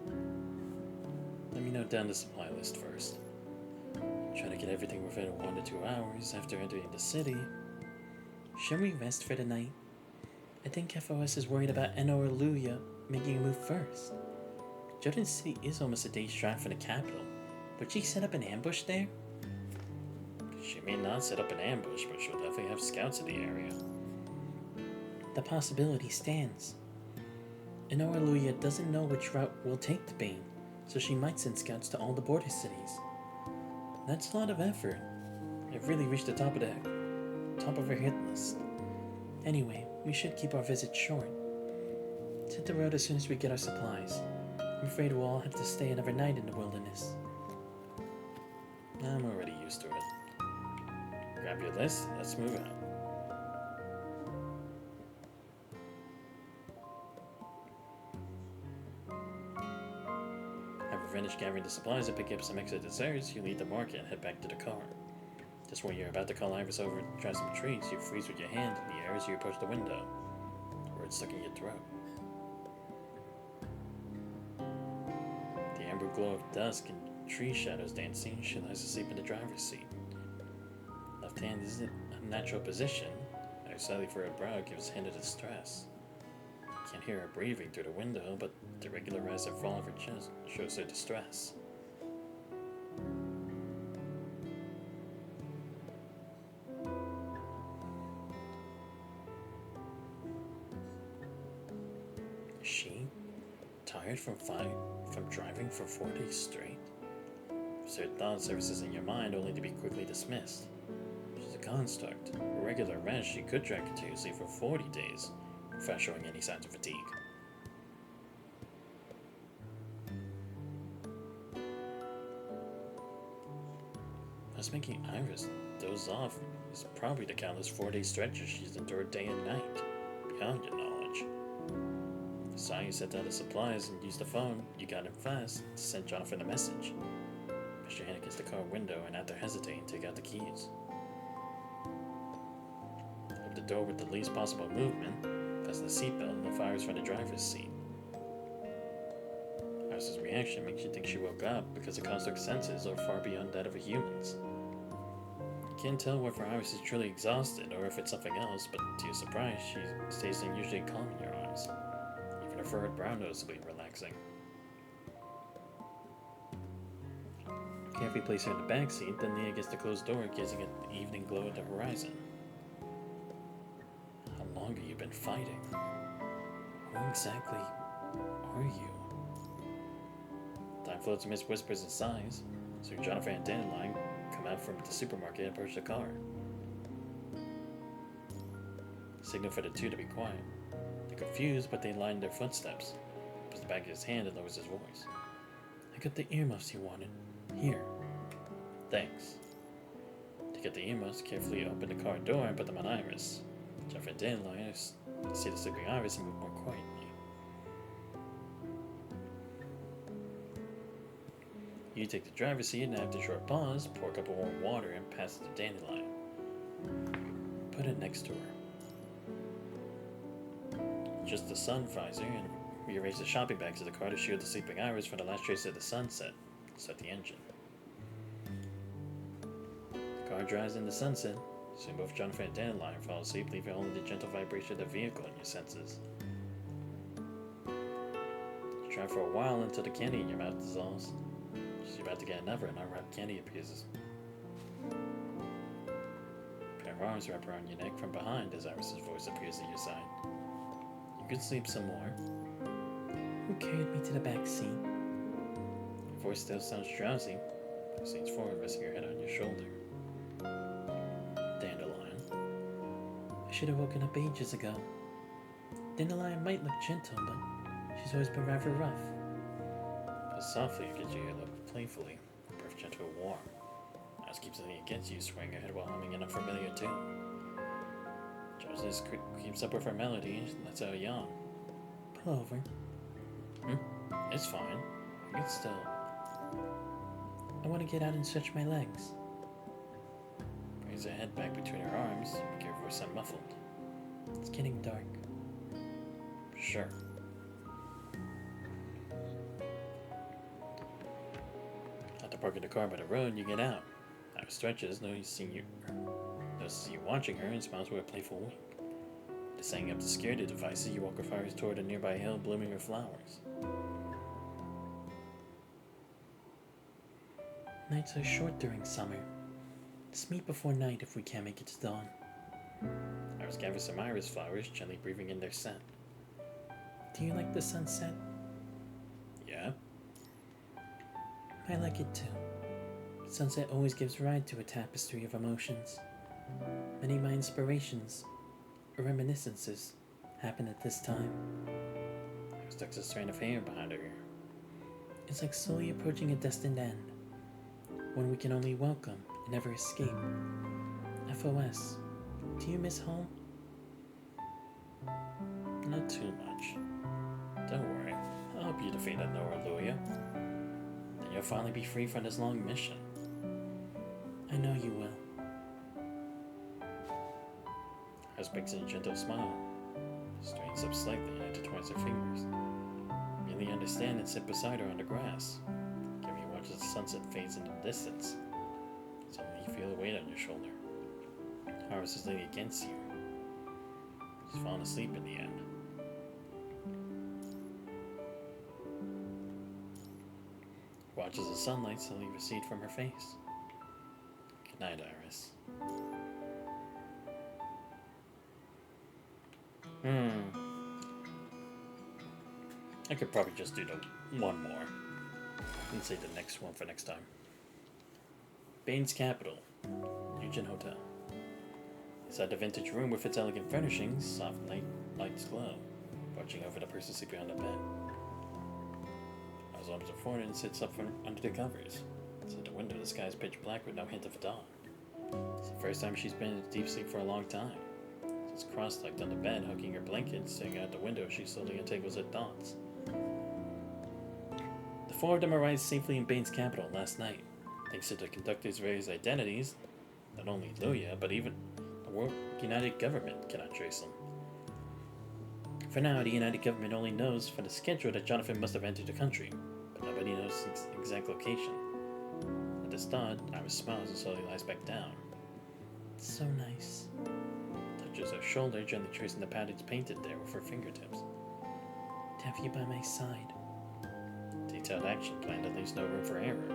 Let me note down the supply list first. Trying to get everything within 1 to 2 hours after entering the city. Shall we rest for the night? I think FOS is worried about Eno or Luya making a move first. Jordan City is almost a day's drive from the capital. Would she set up an ambush there? She may not set up an ambush, but she'll definitely have scouts in the area. The possibility stands. Eno or Luya doesn't know which route we'll take to Bane, so she might send scouts to all the border cities. That's a lot of effort. I've really reached the top of her hit list. Anyway, we should keep our visit short. Let's hit the road as soon as we get our supplies. I'm afraid we'll all have to stay another night in the wilderness. I'm already used to it. Grab your list, let's move on. Having finished gathering the supplies and picking up some extra desserts, you leave the market and head back to the car. Just when you're about to call Iris over to try some treats, you freeze with your hand in the air as you approach the window. Words stuck in your throat. The amber glow of dusk and tree shadows dancing, she lies asleep in the driver's seat. Left hand is in a natural position, as slightly furrowed brow gives hint of distress. You can't hear her breathing through the window, but the regular rise and fall of her chest shows her distress. She, tired from driving for 4 days straight? Absurd thought surfaces in your mind only to be quickly dismissed. construct. A regular rest, she could track continuously for 40 days, without showing any signs of fatigue. What's making Iris doze off is probably the countless 4-day stretches she's endured day and night, beyond your knowledge. The saw you set down the supplies and used the phone you got in fast to send Jonathan a message. Push your hand against the car window and after hesitating, take out the keys. Open the door with the least possible movement, fasten the seatbelt and lift Iris from the driver's seat. Iris's reaction makes you think she woke up because the construct's senses are far beyond that of a human's. You can't tell whether Iris is truly exhausted or if it's something else, but to your surprise, she stays unusually calm in your eyes. Even her furrowed brow noticeably relaxing. Carefully place her in the back seat, then lean against the closed door, gazing at the evening glow at the horizon. How long have you been fighting? Who exactly are you? Time floats amidst whispers and sighs. Soon Jonathan and Dandelion come out from the supermarket and approach the car. Signal for the two to be quiet. They're confused, but they line their footsteps. He puts the back of his hand and lowers his voice. I got the earmuffs you wanted. Here. Thanks. To get the earmuffs, carefully open the car door and put them on Iris. Jonathan and Dandelion see the sleeping Iris and move more quietly. You take the driver's seat and after a short pause, pour a cup of warm water and pass it to Dandelion. Put it next to her. Just the sun visor and rearrange the shopping bags of the car to shield the sleeping Iris from the last trace of the sunset. Start the engine. The car drives in the sunset. Soon both Jonathan and Dandelion fall asleep, leaving only the gentle vibration of the vehicle in your senses. You drive for a while until the candy in your mouth dissolves. She's about to get another, and unwrapped candy appears. A pair of arms wrap around your neck from behind as Iris's voice appears at your side. You can sleep some more. Who carried me to the back seat? Your voice still sounds drowsy. She leans forward, resting her head on your shoulder. Dandelion. I should have woken up ages ago. Dandelion might look gentle, but she's always been rather rough. But softly against your ear, look playfully, breath gentle and warm. Iris keeps leaning against you, swaying her head while humming an unfamiliar tune. Joseph keeps up with her melody and lets out a yawn. Pull over. It's fine. Get still. I want to get out and stretch my legs. Brings her head back between her arms, making her voice sound muffled. It's getting dark. Sure. After parking the car by the road, you get out. Iris stretches, notices you watching her and smiles with a playful wink. Descending up the security devices, you walk with Iris toward a nearby hill blooming with flowers. Nights are short during summer. Let's meet before night if we can't make it to dawn. Iris gathers some iris flowers, gently breathing in their scent. Do you like the sunset? Yeah. I like it too. Sunset always gives rise to a tapestry of emotions. Many of my inspirations, or reminiscences, happen at this time. Iris tucks a strand of hair behind her ear. It's like slowly approaching a destined end. One we can only welcome and never escape. FOS, do you miss home? Not too much. Don't worry, I'll help you defeat that Nora Luya. Then you'll finally be free from this long mission. I know you will. Iris makes a gentle smile. Straightens up slightly and intertwines her fingers. You really understand and sit beside her on the grass. As the sunset fades into the distance, suddenly you feel a weight on your shoulder. Iris is leaning against you. She's fallen asleep in the end. Watches the sunlight slowly recede from her face. Good night, Iris. I could probably just do the one more. And say the next one for next time. Bane's Capital, Eugen Hotel. Inside the vintage room with its elegant furnishings, soft night lights glow, watching over the person sleeping on the bed. As arms are forward and sits up from under the covers. Inside the window, the sky is pitch black with no hint of dawn. It's the first time she's been in deep sleep for a long time. She's cross-legged on the bed, hugging her blanket, staring out the window. She slowly untangles her thoughts. The four of them arrived safely in Bane's capital last night, thanks to the conductor's various identities. Not only Luya, but even the World United Government cannot trace them. For now, the United Government only knows from the schedule that Jonathan must have entered the country, but nobody knows his exact location. At this thought, Iris smiles and slowly lies back down. It's so nice. Touches her shoulder, gently tracing the patterns painted there with her fingertips. To have you by my side. Detailed action plan that leaves no room for error.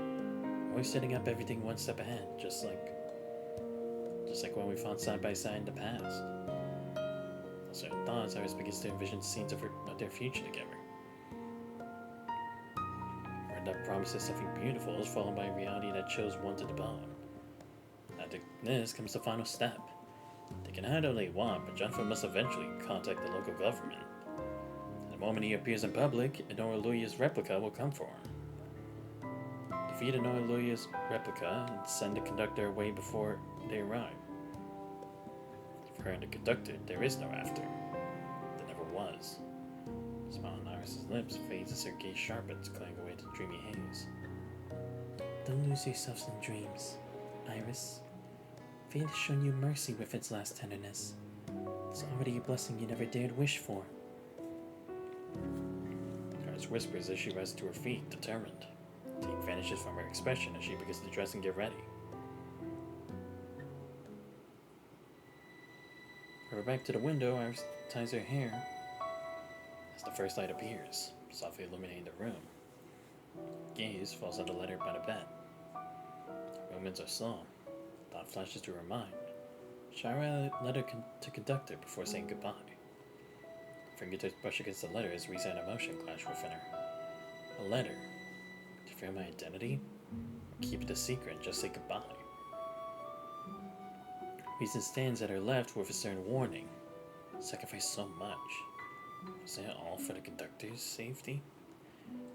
Always setting up everything one step ahead, just like when we fought side by side in the past. As her thoughts, Iris begins to envision scenes of their future together. Where that promises something beautiful is followed by a reality that chills one to the bone. After this comes the final step. They can hide all they want, but Jonathan must eventually contact the local government. The moment he appears in public, Enora Luya's replica will come for him. Defeat Enora Luya's replica and send the conductor away before they arrive. For her and the conductor, there is no after. There never was. The smile on Iris' lips fades as her gaze sharpens, clearing away the dreamy haze. Don't lose yourselves in dreams, Iris. Fate has shown you mercy with its last tenderness. It's already a blessing you never dared wish for. Iris whispers as she rises to her feet, determined. Teeth vanishes from her expression as she begins to dress and get ready. Over back to the window, Iris ties her hair as the first light appears, softly illuminating the room. Gaze falls on the letter by the bed. Movements are slow. Thought flashes through her mind. Shall I write a letter to conductor before saying goodbye? Fingertips brush against the letter as reason and emotion clash within her. A letter. To fear my identity? Or keep it a secret and just say goodbye? Reason stands at her left with a stern warning. Sacrifice so much. Was that all for the conductor's safety?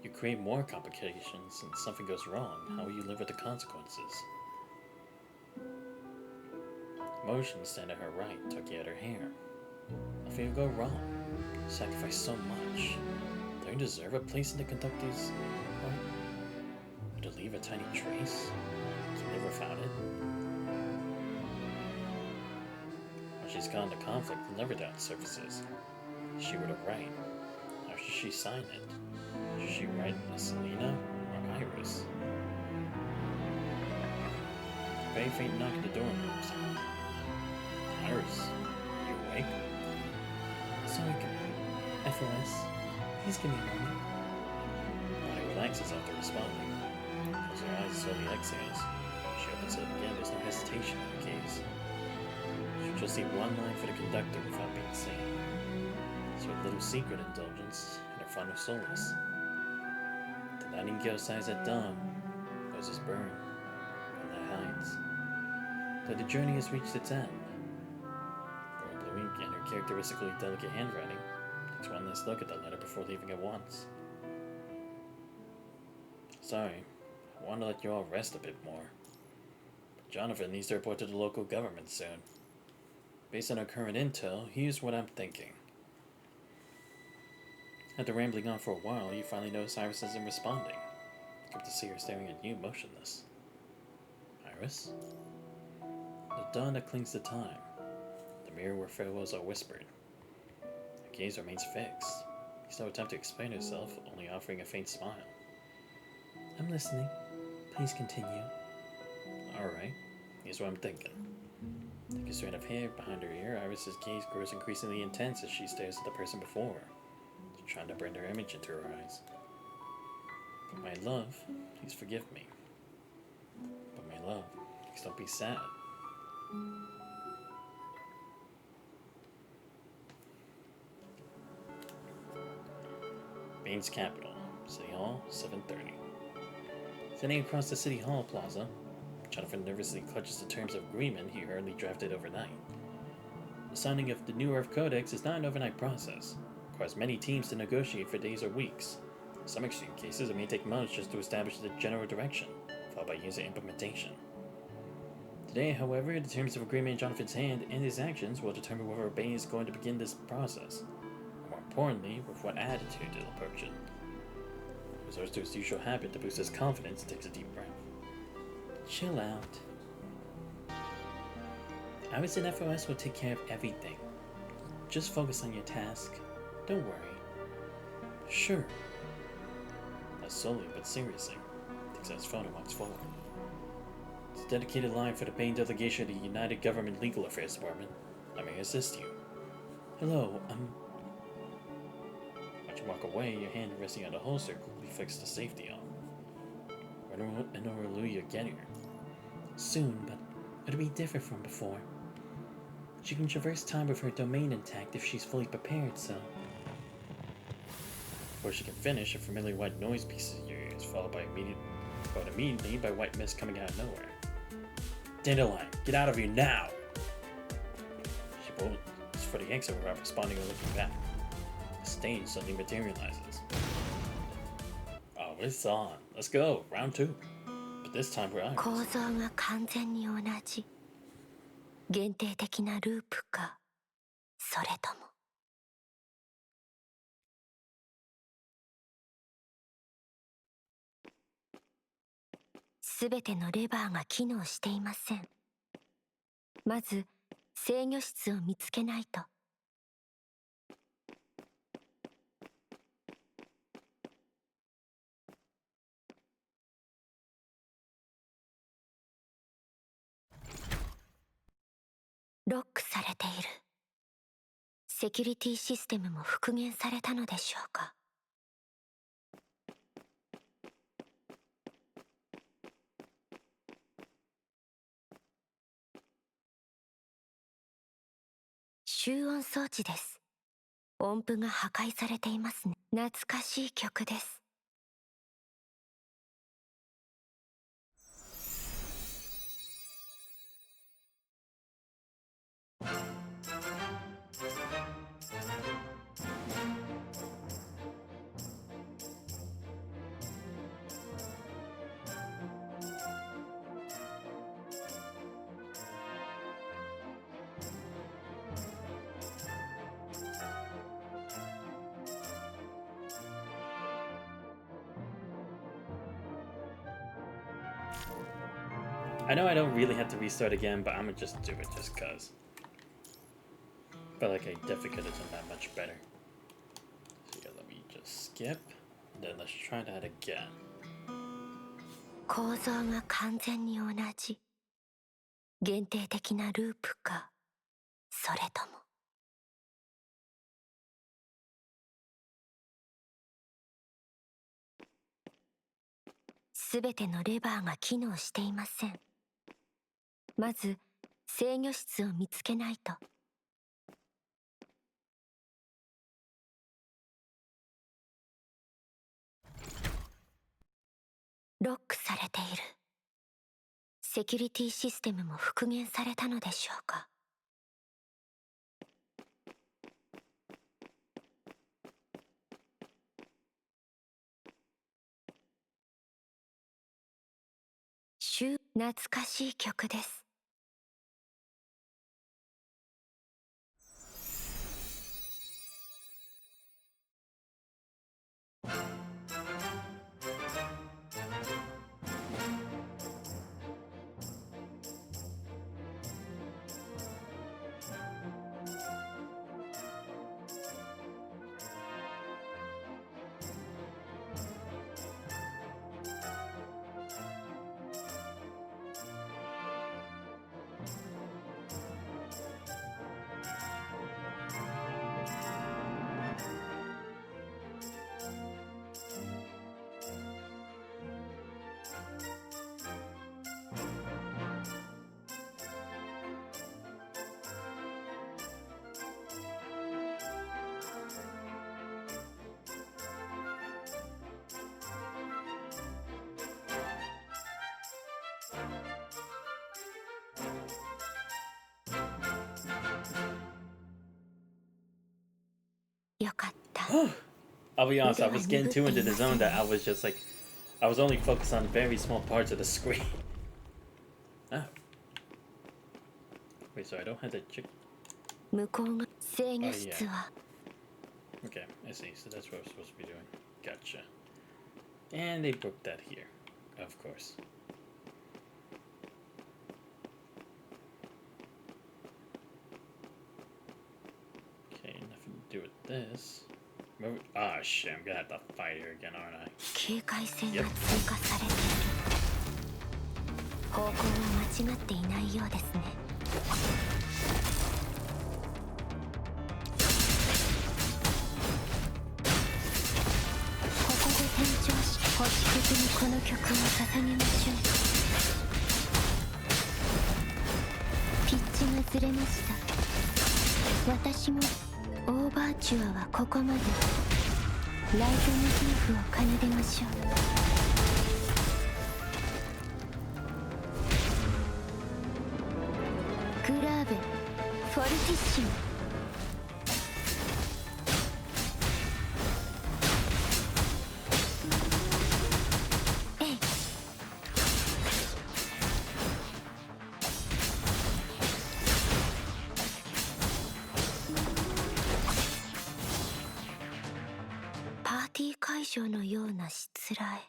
You create more complications and something goes wrong. How will you live with the consequences? Emotions stand at her right, tugging at her hair. Nothing will go wrong. Sacrifice so much. Don't you deserve a place in the conductor's heart? Or to leave a tiny trace? To live without it? When she's gone to conflict, another doubt surfaces. She were to write. How should she sign it? Should she write as Selena or Iris? A very faint knock at the door moves. Iris, you awake? Sorry, FOS. Please give me a moment. Body relaxes after responding. As her eyes slowly exhales, she opens it again. There's no hesitation in her gaze. She'll just see one line for the conductor without being seen. It's her little secret indulgence and her final solace. The nightingale sighs at dawn, roses burn, and that hides. Though the journey has reached its end, and her characteristically delicate handwriting, takes one last look at the letter before leaving at once. Sorry, I want to let you all rest a bit more. But Jonathan needs to report to the local government soon. Based on our current intel, here's what I'm thinking. After rambling on for a while, you finally notice Iris isn't responding. Come to see her staring at you, motionless. Iris? The dawn that clings to time. The mirror where farewells are whispered. Her gaze remains fixed. There's no attempt to explain herself, only offering a faint smile. I'm listening. Please continue. Alright, here's what I'm thinking. Taking a strand of hair behind her ear, Iris's gaze grows increasingly intense as she stares at the person before her, trying to bring her image into her eyes. My love, please forgive me. But my love, please don't be sad. Bane's capital, City Hall, 7:30. Sitting across the City Hall plaza, Jonathan nervously clutches the terms of agreement he hurriedly drafted overnight. signing of the New Earth Codex is not an overnight process. It requires many teams to negotiate for days or weeks. In some extreme cases, it may take months just to establish the general direction, followed by user implementation. Today, however, the terms of agreement in Jonathan's hand and his actions will determine whether Bane is going to begin this process. And more importantly, with what attitude he'll approach it. He resorts to his usual habit to boost his confidence and takes a deep breath. Chill out. I was in FOS will take care of everything. Just focus on your task. Don't worry. Sure. Not slowly, but seriously. Takes out his phone and walks forward. It's a dedicated line for the Bane delegation of the United Government Legal Affairs Department. I may assist you. Hello, Watch you walk away, your hand resting on the holster quickly fixed the safety on. When will you get here? Soon, but it'll be different from before. She can traverse time with her domain intact if she's fully prepared, so... Before she can finish, a familiar white noise pieces your ears, followed immediately by white mist coming out of nowhere. Dandelion, get out of here now! She bolts for the exit without responding or looking back. The stain suddenly materializes. Oh, it's on. Let's go. Round 2. But this time we're Iris. 構造が完全に同じ。限定的なループか、それとも。すべてのレバーが機能していません。まず制御室を見つけないと。ロックされている。セキュリティシステムも復元されたのでしょうか。集音装置です。音符が破壊されていますね。懐かしい曲です。I know I don't really have to restart again, but I'm gonna just do it just cause. Felt like I definitely could have done that much better. So yeah, let me just skip, and then let's try that again. 構造が完全に同じ。限定的なループか、それとも。すべてのレバーが機能していません。まず制御室を見つけないと。ロックされている。セキュリティシステムも復元されたのでしょうか。懐かしい曲です。よかった。I'll be honest, I was getting too into the zone that I was just like, I was only focused on very small parts of the screen. Oh. Wait, so I don't have to check. 向こうが制御室は Okay, I see. So that's what I'm supposed to be doing. Gotcha. And they broke that here, of course. Okay, nothing to do with this. Ah, shit, I'm gonna have to fight her again, aren't I? 警戒線が追加されている。方向は間違っていないようですね。ここで転調し、星屑にこの曲を捧げましょう。ピッチがずれました。私もオーバーチュアはここまで。ライトモチーフを奏でましょう。グラーベフォルティッシモ。えい。パーティー会場のようなしつらえ。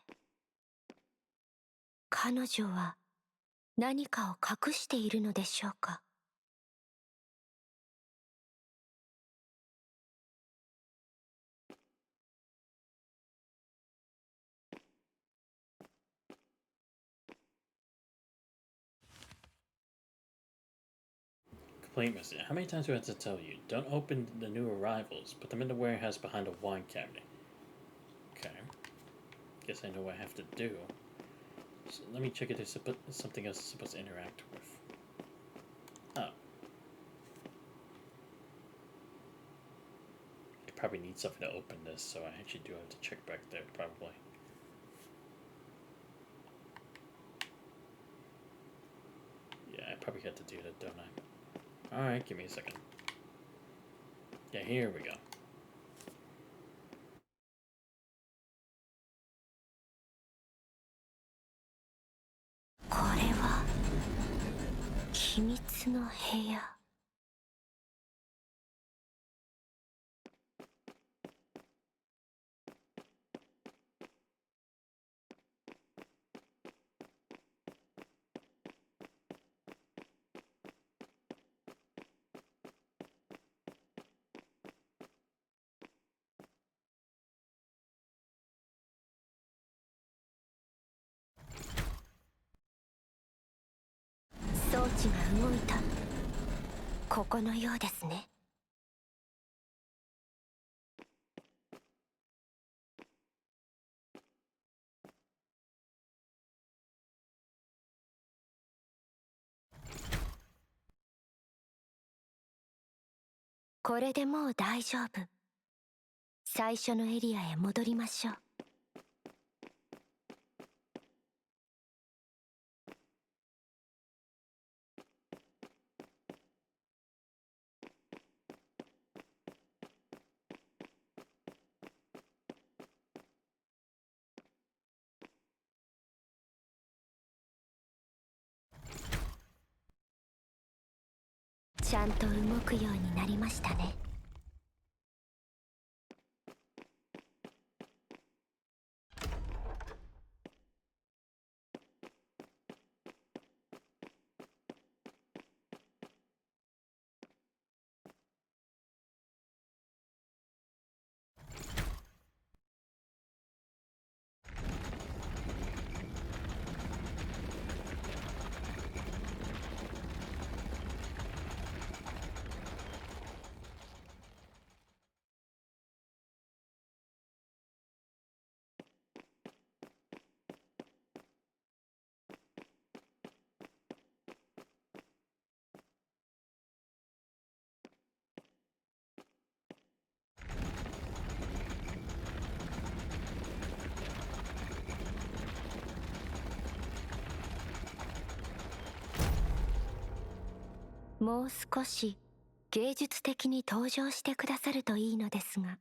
彼女は何かを隠しているのでしょうか。Complaint message. How many times do I have to tell you? Don't open the new arrivals. Put them in the warehouse behind a wine cabinet. Okay. Guess I know what I have to do. So let me check if there's something else I'm supposed to interact with. Oh. I probably need something to open this, so I actually do have to check back there, probably. Yeah, I probably got to do that, don't I? Alright, give me a second. Yeah, here we go. これは秘密の部屋。装置が動いた。ここのようですね。これでもう大丈夫。最初のエリアへ戻りましょう。ちゃんと動くようになりましたね。もう少し芸術的に登場してくださるといいのですが。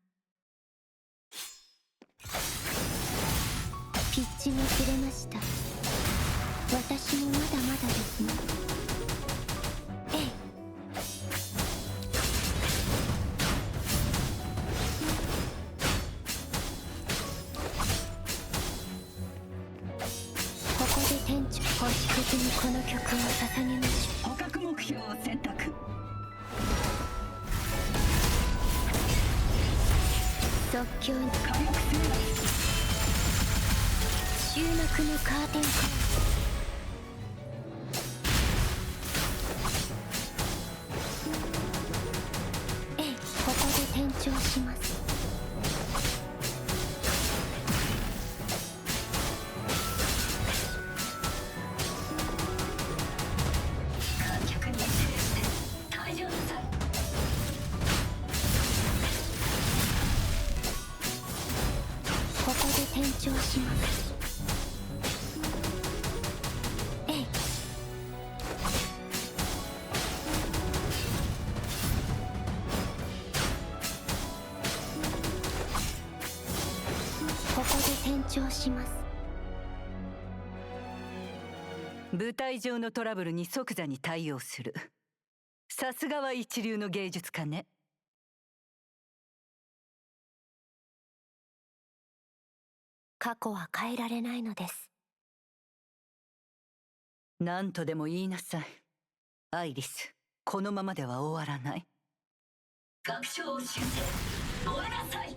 ピッチが切れました。私もまだまだですね。えい。ここで店長保守的にこの曲を捧げましょう。捕獲目標を選択。即興に火力制終幕のカーテンコール。えい、ここで転調します。観客に制して退場なさい。ここで転調します。えい。ここで転調します。舞台上のトラブルに即座に対応する。さすがは一流の芸術家ね。過去は変えられないのです。何とでも言いなさい。アイリス、このままでは終わらない。楽章を修正、終えなさい。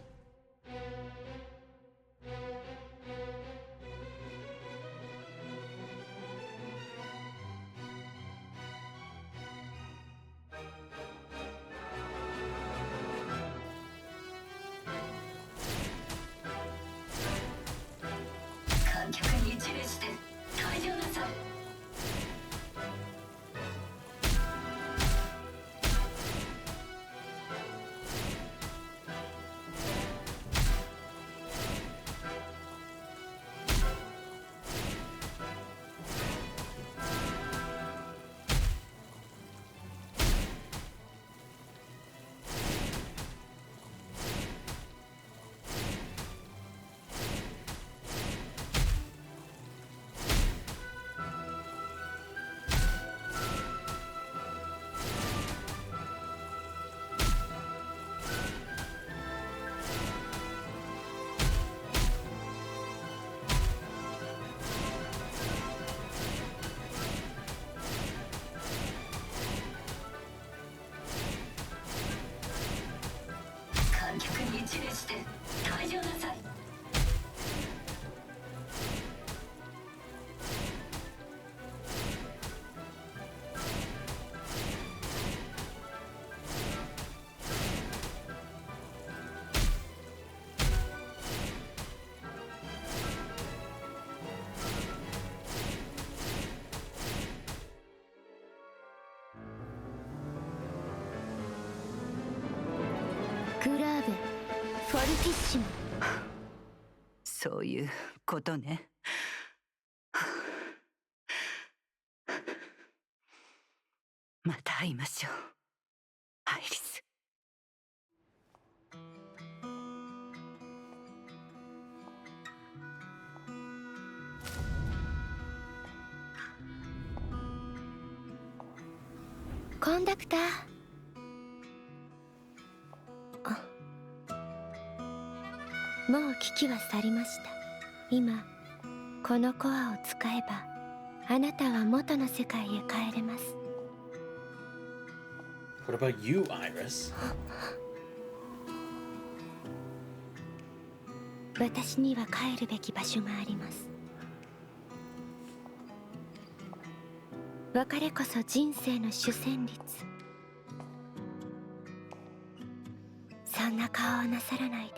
観客に一礼して退場なさい。観客に一礼して退場なさい。グラーベフォルティッシモ。そういうことね。また会いましょう、アイリス。コンダクター。もう危機は去りました。今このコアを使えばあなたは元の世界へ帰れます。 What about you, Iris? 私には帰るべき場所があります。別れこそ人生の主旋律。そんな顔をなさらないで。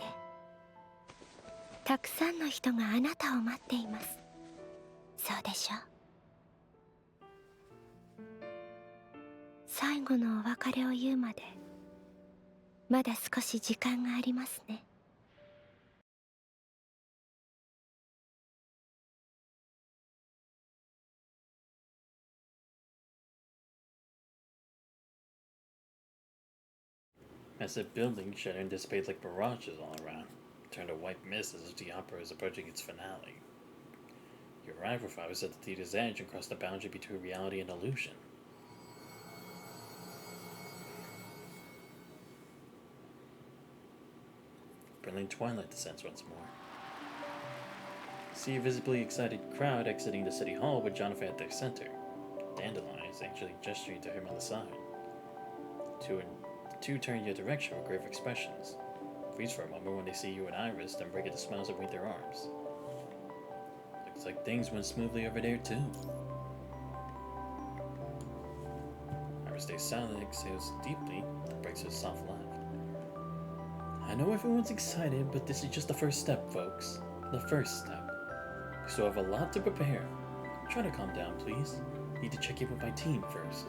たくさんの人があなたを待っています。そうでしょう。最後のお別れを言うまでまだ少し時間がありますね。Massive buildings shattering dissipate like mirages all around, turn to white mist as if the opera is approaching its finale. You arrive with Iris at the theater's edge and cross the boundary between reality and illusion. Brilliant twilight descends once more. See a visibly excited crowd exiting the city hall with Jonathan at their center. Dandelion is actually gesturing to him on the side. The two turn your direction with grave expressions. Freeze for a moment when they see you and Iris, then break into smiles and wave their arms. Looks like things went smoothly over there too. Iris stays silent, exhales deeply, and breaks a soft laugh. I know everyone's excited, but this is just the first step, folks. The first step. We still have a lot to prepare. Try to calm down, please. Need to check in with my team first.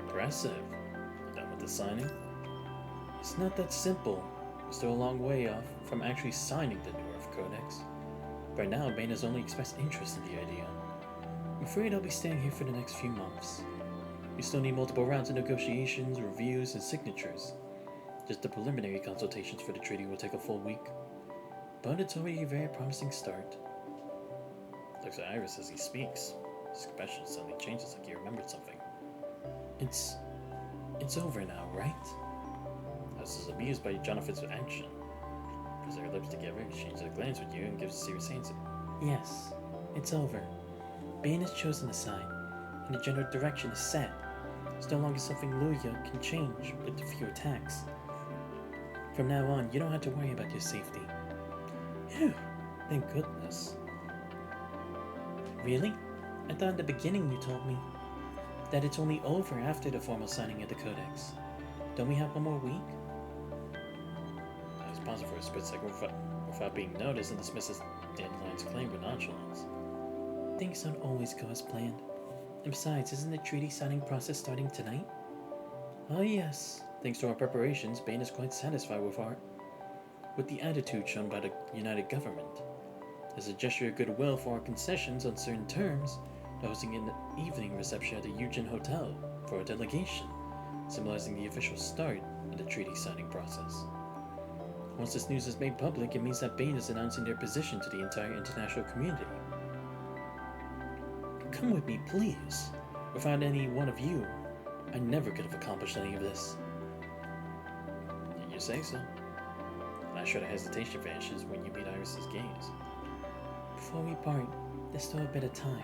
Impressive. Done with the signing? It's not that simple. We're still a long way off from actually signing the New Earth Codex. Right now, Bane has only expressed interest in the idea. I'm afraid I'll be staying here for the next few months. We still need multiple rounds of negotiations, reviews, and signatures. Just the preliminary consultations for the treaty will take a full week. But it's already a very promising start. Looks at Iris as he speaks. His expression suddenly changes like he remembered something. It's over now, right? Iris is amused by Jonathan's action. Press her lips together, exchanges a glance with you, and gives a serious answer. Yes, it's over. Bane has chosen a side, and the general direction is set. It's no longer something Luya can change with a few attacks. From now on, you don't have to worry about your safety. Phew, thank goodness. Really? I thought in the beginning you told me that it's only over after the formal signing of the Codex. Don't we have one more week? I was pausing for a split second without being noticed and dismisses Dandelion's claim with nonchalance. Things don't always go as planned. And besides, isn't the treaty signing process starting tonight? Oh yes. Thanks to our preparations, Bane is quite satisfied with the attitude shown by the United Government. As a gesture of goodwill for our concessions on certain terms, they're hosting an evening reception at the Eugen Hotel for our delegation, symbolizing the official start of the treaty signing process. Once this news is made public, it means that Bane is announcing their position to the entire international community. Come with me, please. Without any one of you, I never could have accomplished any of this. You say so. Not sure the hesitation vanishes when you meet Iris's gaze. Before we part, there's still a bit of time.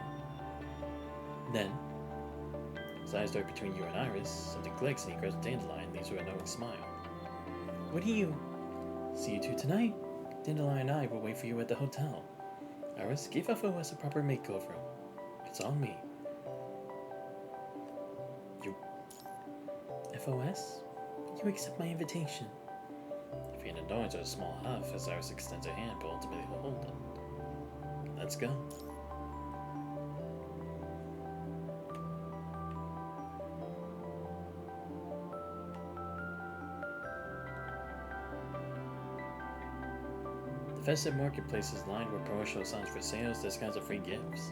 Then, his eyes dart between you and Iris, something clicks and he grabs Dandelion and leaves with a knowing smile. What do you... See you two tonight? Dandelion and I will wait for you at the hotel. Iris, give FOS a proper makeover. It's on me. You... FOS? You accept my invitation. If he indulges a small huff as Iris extends her hand, but ultimately will hold it. Let's go. The festive marketplace is lined with promotional signs for sales, discounts, and free gifts.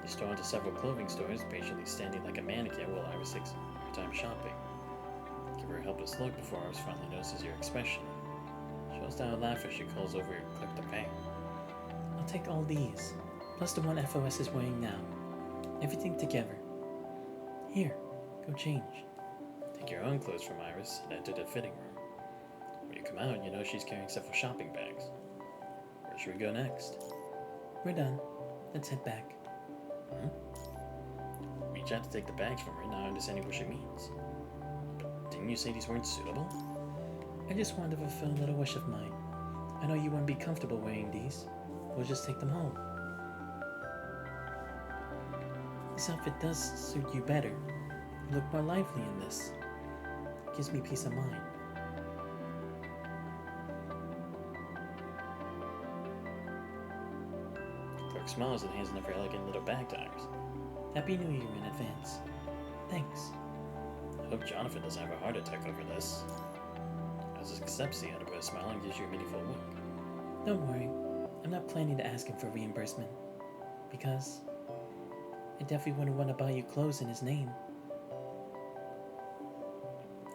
You stroll into several clothing stores, patiently standing like a mannequin while Iris takes her time shopping. Give her a helpless look before Iris finally notices your expression. She lets down a laugh as she calls over and click to pay. I'll take all these, plus the one FOS is wearing now. Everything together. Here, go change. Take your own clothes from Iris and enter the fitting room. When you come out, you know she's carrying several shopping bags. Where should we go next? We're done. Let's head back. Reach out to take the bags from her, not understanding what she means. But didn't you say these weren't suitable? I just wanted to fulfill a little wish of mine. I know you wouldn't be comfortable wearing these. We'll just take them home. This outfit does suit you better. You look more lively in this. It gives me peace of mind. Clark smiles and hands another elegant little bag to Iris. Happy New Year in advance. Thanks. I hope Jonathan doesn't have a heart attack over this. Iris accepts the item with a smile and gives you a meaningful look. Don't worry. I'm not planning to ask him for reimbursement. Because I definitely wouldn't want to buy you clothes in his name.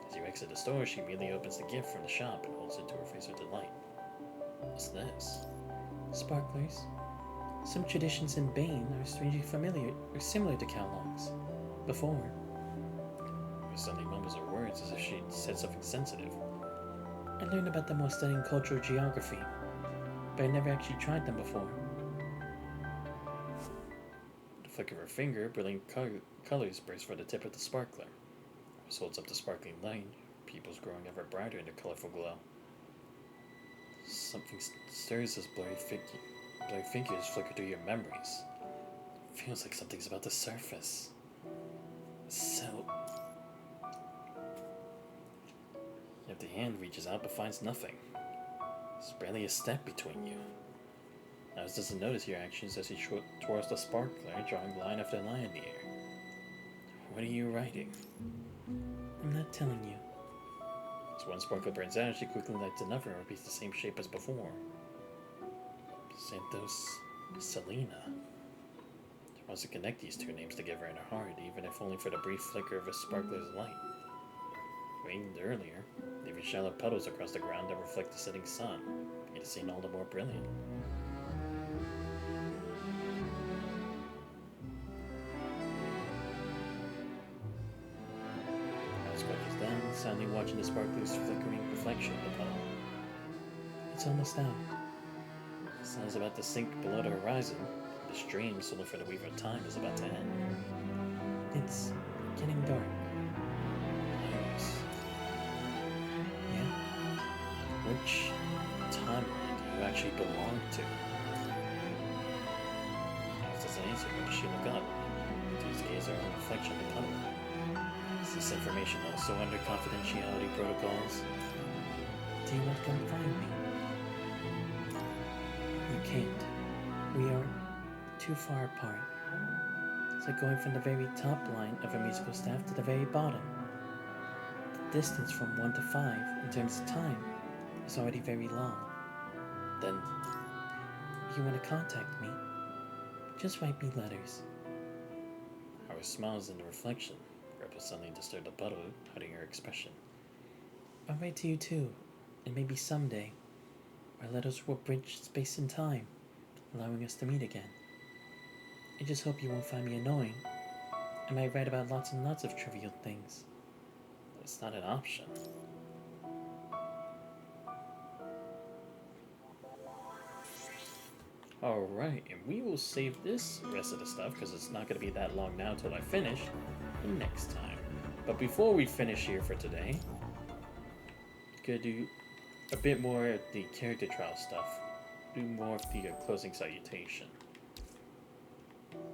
As you exit the store, she immediately opens the gift from the shop and holds it to her face with delight. What's this? Sparklers. Some traditions in Bane are strangely familiar or similar to Cowlongs. Before. Her suddenly mumbles her words as if she said something sensitive. I learned about them while studying cultural geography, but I never actually tried them before. With a flick of her finger, brilliant colors burst from the tip of the sparkler. Rose holds up the sparkling light, pupils growing ever brighter in the colorful glow. Something stirs as blurry figures flicker through your memories. Feels like something's about to surface. So... Yet the hand reaches out but finds nothing. There's barely a step between you. Alice doesn't notice your actions as he twirls the sparkler, drawing line after line in the air. What are you writing? I'm not telling you. As one sparkler burns out, she quickly lights another and repeats the same shape as before. Santos Selena. She wants to connect these two names together in her heart, even if only for the brief flicker of a sparkler's light. Rained earlier, leaving shallow puddles across the ground that reflect the setting sun, making the scene all the more brilliant. Alice crouches down, silently watching the sparkler's flickering reflection of the puddle. It's almost out. The sun is about to sink below the horizon. This dream, stolen for the weaver of time, is about to end. It's getting dark. Yes. Yeah? Which timeline do you actually belong to? Alice doesn't answer, but she look up. These gaze her own reflection of the tunnel. Is this information also under confidentiality protocols? Do you want to come find me? You can't. We are too far apart. It's like going from the very top line of a musical staff to the very bottom. The distance from 1 to 5 in terms of time is already very long. Then, If you want to contact me, just write me letters. Howard smiles in the reflection. Rebel suddenly disturbed the puddle, hiding her expression. I'll write to you too, and maybe someday our letters will bridge space and time, allowing us to meet again. I just hope you won't find me annoying. I might write about lots and lots of trivial things. It's not an option. Alright, and we will save this rest of the stuff because it's not going to be that long now till I finish the next time. But before we finish here for today, gonna do a bit more of the character trial stuff. Do more of the closing salutation.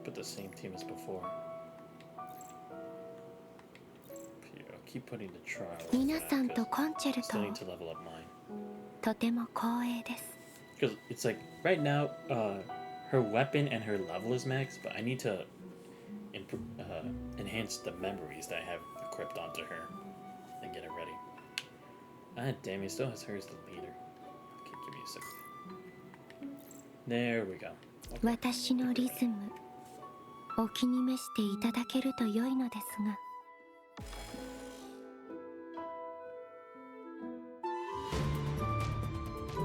Put the same theme as before. Yeah, I'll keep putting the trial. 皆さんとコンチェル Still ト need to level up mine. とても光栄です。 Because it's like, right now, her weapon and her level is max, but I need to enhance the memories that I have equipped onto her and get it ready. Ah, damn, he still has her as the leader. Okay, give me a second. There we go. 私のリズム、お気に召していただけると良いのです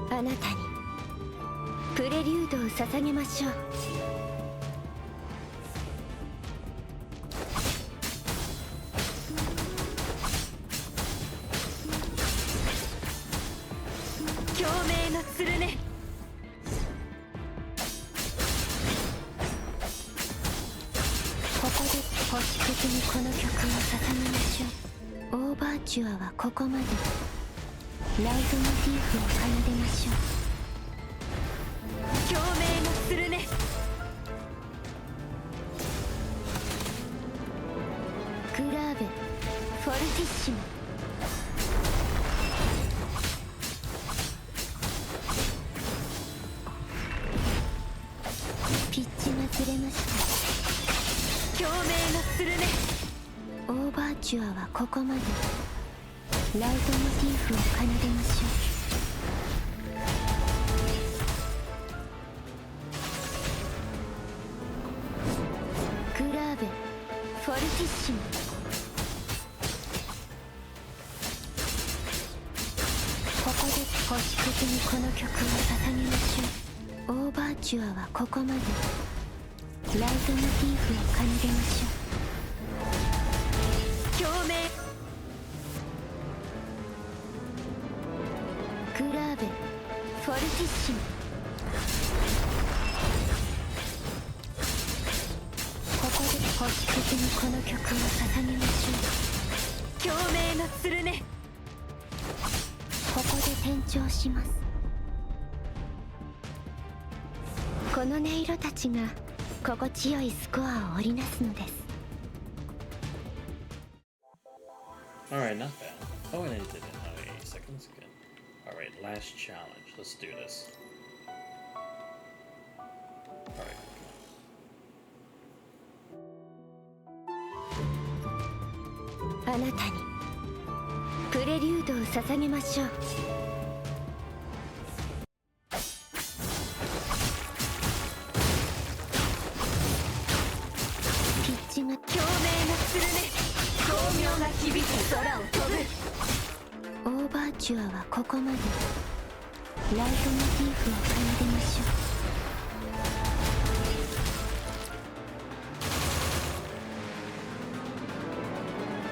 が。あなたにプレリュードを捧げましょう。共鳴のつるね。ここで星屑にこの曲を捧げましょう。オーバーチュアはここまで。ライトモチーフを奏でましょう。共鳴のつるね。グラーベフォルティッシモ。ピッチがずれました。共鳴のつるね。オーバーチュアはここまで。ライトモチーフを奏でましょう。グラーベフォルティッシモ。にこの曲を捧げましょう。オーバーチュアはここまで。ライトモチーフを奏でましょう。共鳴。グラーベフォルティッシモ。ここで星屑にこの曲を捧げましょう。共鳴の鶴ね。ここで転調します。この音色たちが心地よいスコアを織りなすのです。 Alright, not bad. Oh, and I did it. A second. That's good. Alright, last challenge. Let's do this. Alright. あなたにプレリュードを捧げましょう。ピッチが共鳴のするね。光明が響き空を飛ぶ。オーバーチュアはここまで。ライトモチーフを奏でましょう。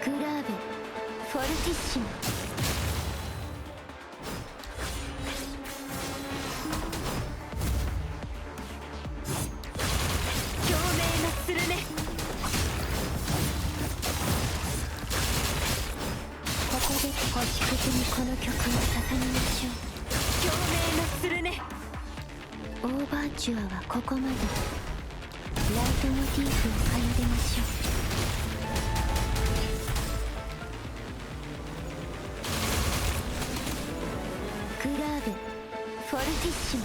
グラーベフォルティッシモ。共鳴がするね。ここで星屑にこの曲を捧げましょう。共鳴がするね。オーバーチュアはここまで。ライトモチーフを奏でましょう。グラーベフォルティッシモ。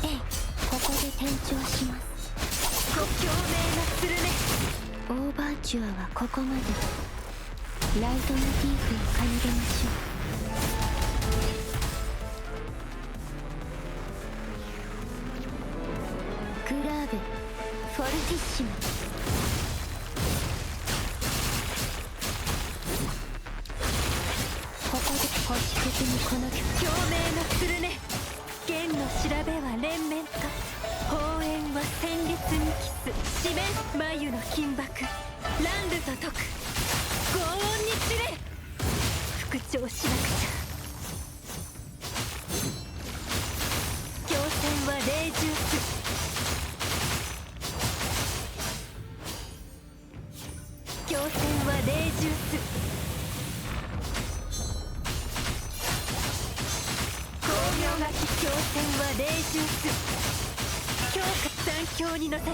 えい、ここで転調します。共鳴がするね。オーバーチュアはここまで。ライトモチーフを奏でましょう。グラーベフォルティッシモ。ここで星屑にこの曲。共鳴がするね。弦の調べは連綿か。砲煙は戦慄にキス。四面眉の金箔。乱舞と解く。轟音に散れ。復調しなくちゃ。強戦は霊獣す。強戦は霊獣す。光明がき強戦は霊獣す。強化残響に乗せて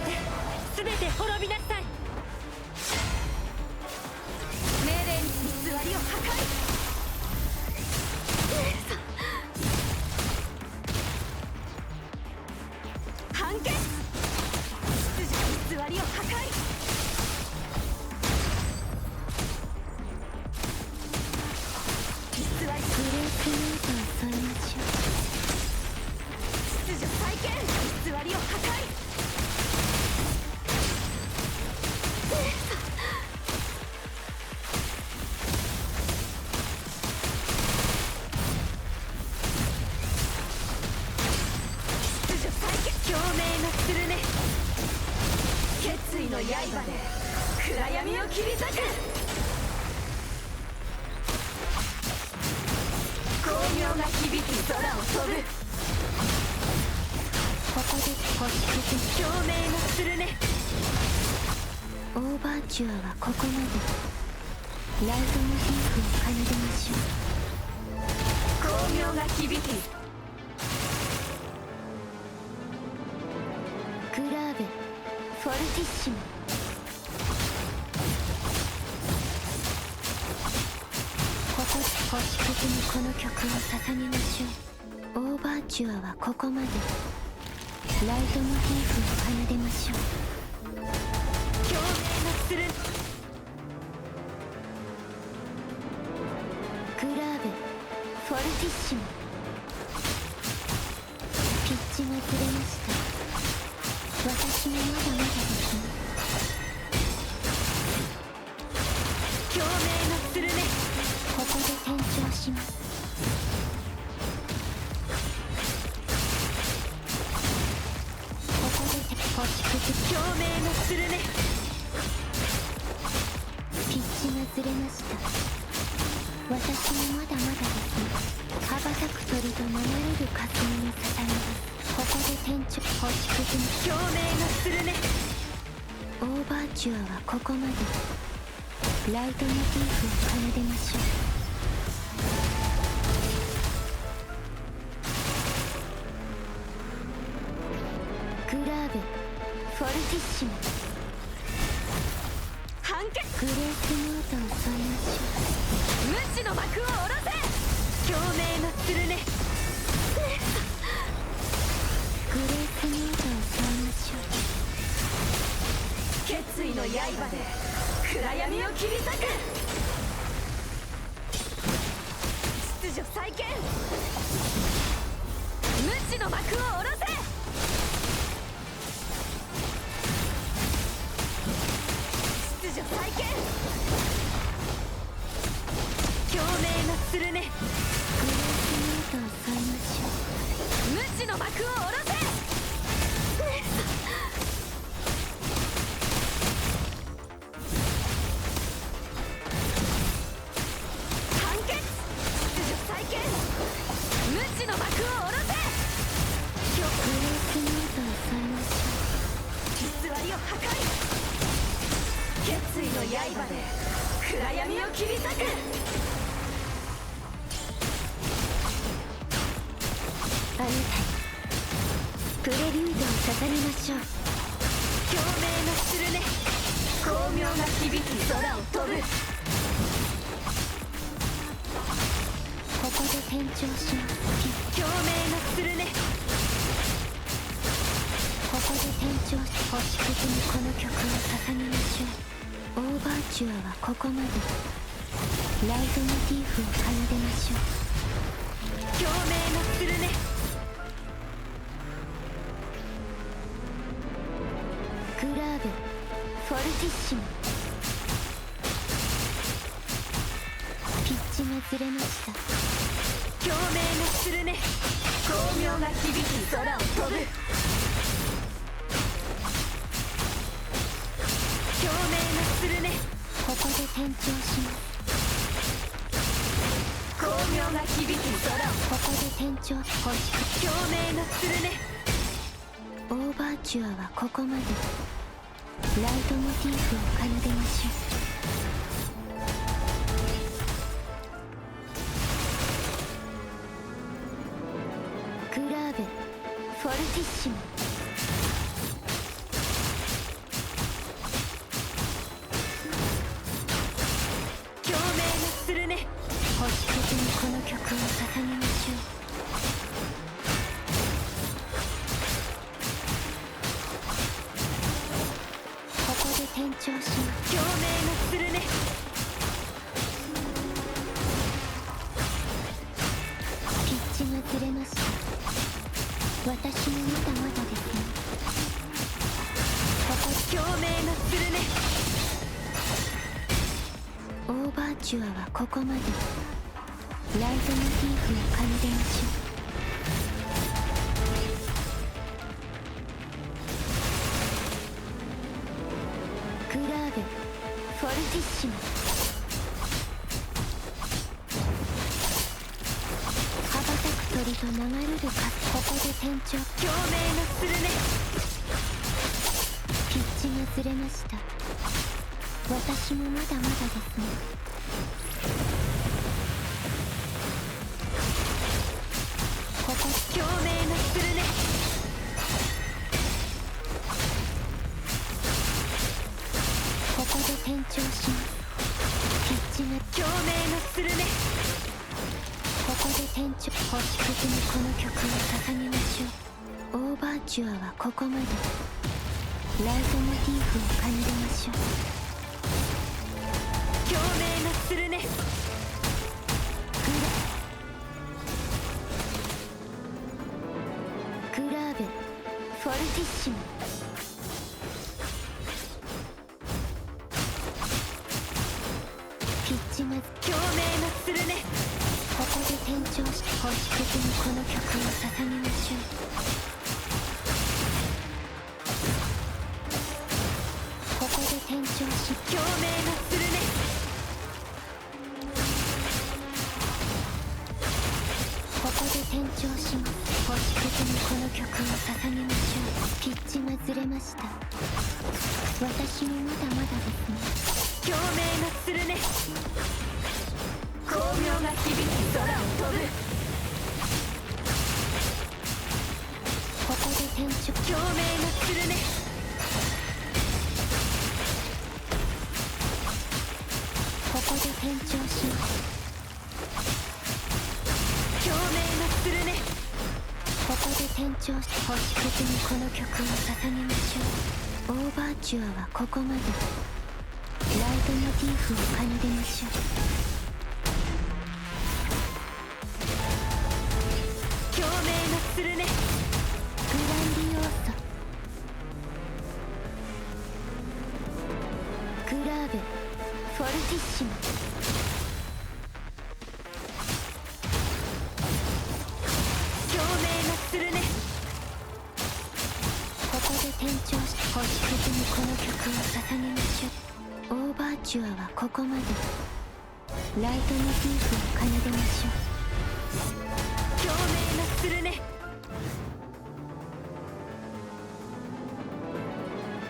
全て滅びなさい。命令に偽りを破壊。判決。秩序偽りを破壊。偽りグレープノートを添えましょう。秩序再建。偽りを破壊。秩序再建。共鳴がするね。決意の刃で暗闇を切り裂く。光明が響き空を飛ぶ。ここで星屑。共鳴がするね。オーバーチュアはここまで。ライトモチーフを奏でましょう。光明が響き。グラーベフォルティッシモ。ここで星屑にこの曲を捧げましょう。オーバーチュアはここまで。ライトモチーフを奏でましょう。共鳴がする。グラーベフォルティッシモ。ピッチがずれました。私もまだまだできます。共鳴がするね。れました。私もまだまだですね。羽ばたく鳥と流れる霞に捧げます。ここで天地星屑に共鳴がするね。オーバーチュアはここまで。ライトモチーフを奏でましょう。グラーベフォルティッシモ判決グレースノートを添えましょう。無知の幕を下ろせ。共鳴がするね。グレースノートを添えましょう。決意の刃で暗闇を切り裂く。秩序再建。無知の幕を下ろせ。秩序再建。共鳴がするね。グレースノートを添えましょう。無知の幕を下ろせ。判決。秩序再建。無知の幕を下ろせ。グレースノートを添えましょう。偽りを破壊。決意の刃で暗闇を切り裂く。あなたにプレリュードを捧げましょう。共鳴がするね。光明が響き空を飛ぶ。ここで転調します。共鳴がするね。ここで転調し星屑にこの曲を捧げましょう。オーバーチュアはここまで。ライトモチーフを奏でましょう。共鳴がするね。グラーベフォルティッシモピッチがずれました。共鳴がするね。光明が響き空を飛ぶ。共鳴がするね。ここで転調します。光明が響き空を。ここで転調星屑。共鳴がするね。オーバーチュアはここまで。ライトモチーフを奏でましょう。グラーベフォルティッシモ共鳴がするね。星屑にこの曲を捧げましょう。ここで転調します。共鳴がするね。ピッチがずれました。私もまだまだですね。ここ共鳴がするね。オーバーチュアはここまで。ライトモチーフを奏でましょう。グラーベフォルティッシモ羽ばたく鳥と流れる風。ここで転調。共鳴がするね。ピッチがずれました。私もまだまだですね。ここ共鳴がするね。ここで転調します。ピッチが共鳴がするね。ここで転調。星屑にこの曲を捧げましょう。オーバーチュアはここまで。ライトモチーフを奏でましょう。共鳴がするね。グラーベフォルティッシモピッチが共鳴がするね。ここで転調して星屑にこの曲を捧げましょう。ここで転調し共鳴がするね。転調します。星屑にこの曲を捧げましょう。ピッチがずれました。私もまだまだですね。共鳴がするね。光明が響き空を飛ぶ。ここで転調。共鳴がするね。ここで転調します。共鳴がするね。ここで転調し、星屑にこの曲を捧げましょう。オーバーチュアはここまで。ライトモチーフを奏でましょう。共鳴がするね。グランディオーソ。グラーベフォルティッシモ。するね。ここで転調し、星屑にこの曲を捧げましょう。オーバーチュアはここまで。ライトモチーフを奏でましょう。共鳴がするね。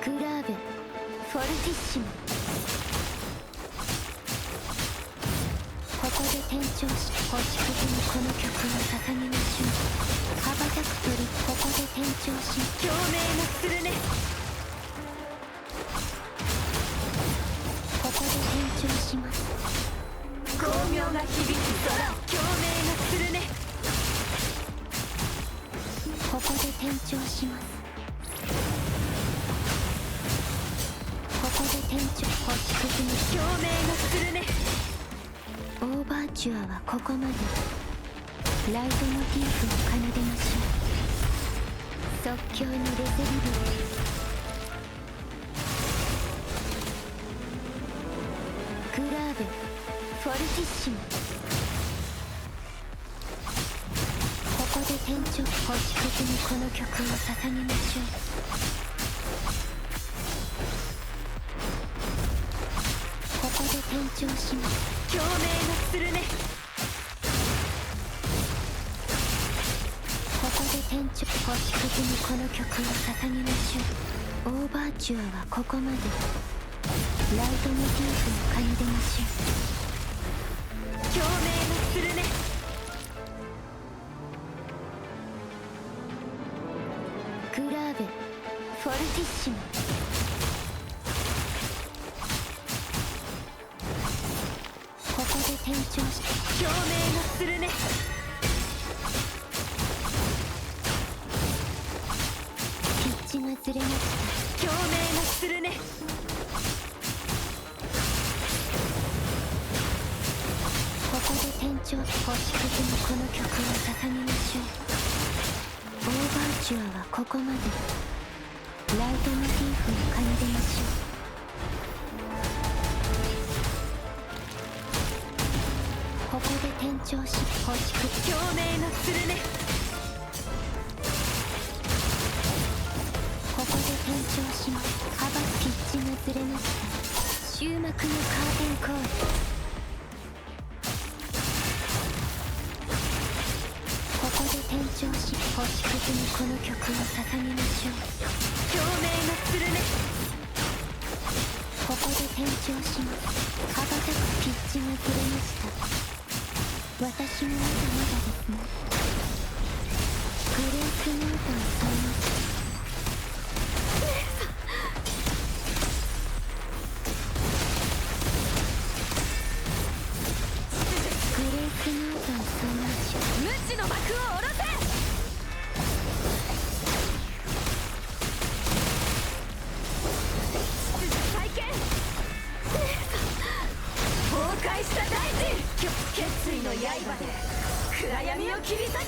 グラーベフォルティッシモ。ここで転調し、星屑にこの曲を捧げましょう。羽ばたく鳥、ここで転調し、共鳴がするね。ここで転調します。光明が響き空を。共鳴がするね。ここで転調します。ここで転調。星屑に共鳴がするね。オーバーチュアはここまで。ライトモチーフを奏でましょう。即興にレゼリブ。グラーベフォルティッシモ。ここで転調。星屑にこの曲を捧げましょう。ここで転調します。共鳴がするね。転調。星屑にこの曲を捧げましょう。オーバーチュアはここまで。ライトモチーフを奏でましょう。共鳴がするね。グラーベフォルティッシモ。ここで転調し、共鳴がするね。ピッチがずれました。共鳴がするね。ここで転調。星屑にこの曲を捧げましょう。オーバーチュアはここまで。ライトモチーフを奏でましょう。ここで転調し、星屑。共鳴がするね。ここで転調します。幅ピッチがずれました。終幕のカーテンコール。ここで転調し、星屑にこの曲を捧げましょう。共鳴がするね。ここで転調します。羽ばたくピッチがずれました。私もまだまだですね。グレースノートのその無知の幕を下ろせ。秩序再建。崩壊した大地。決意の刃で暗闇を切り裂く。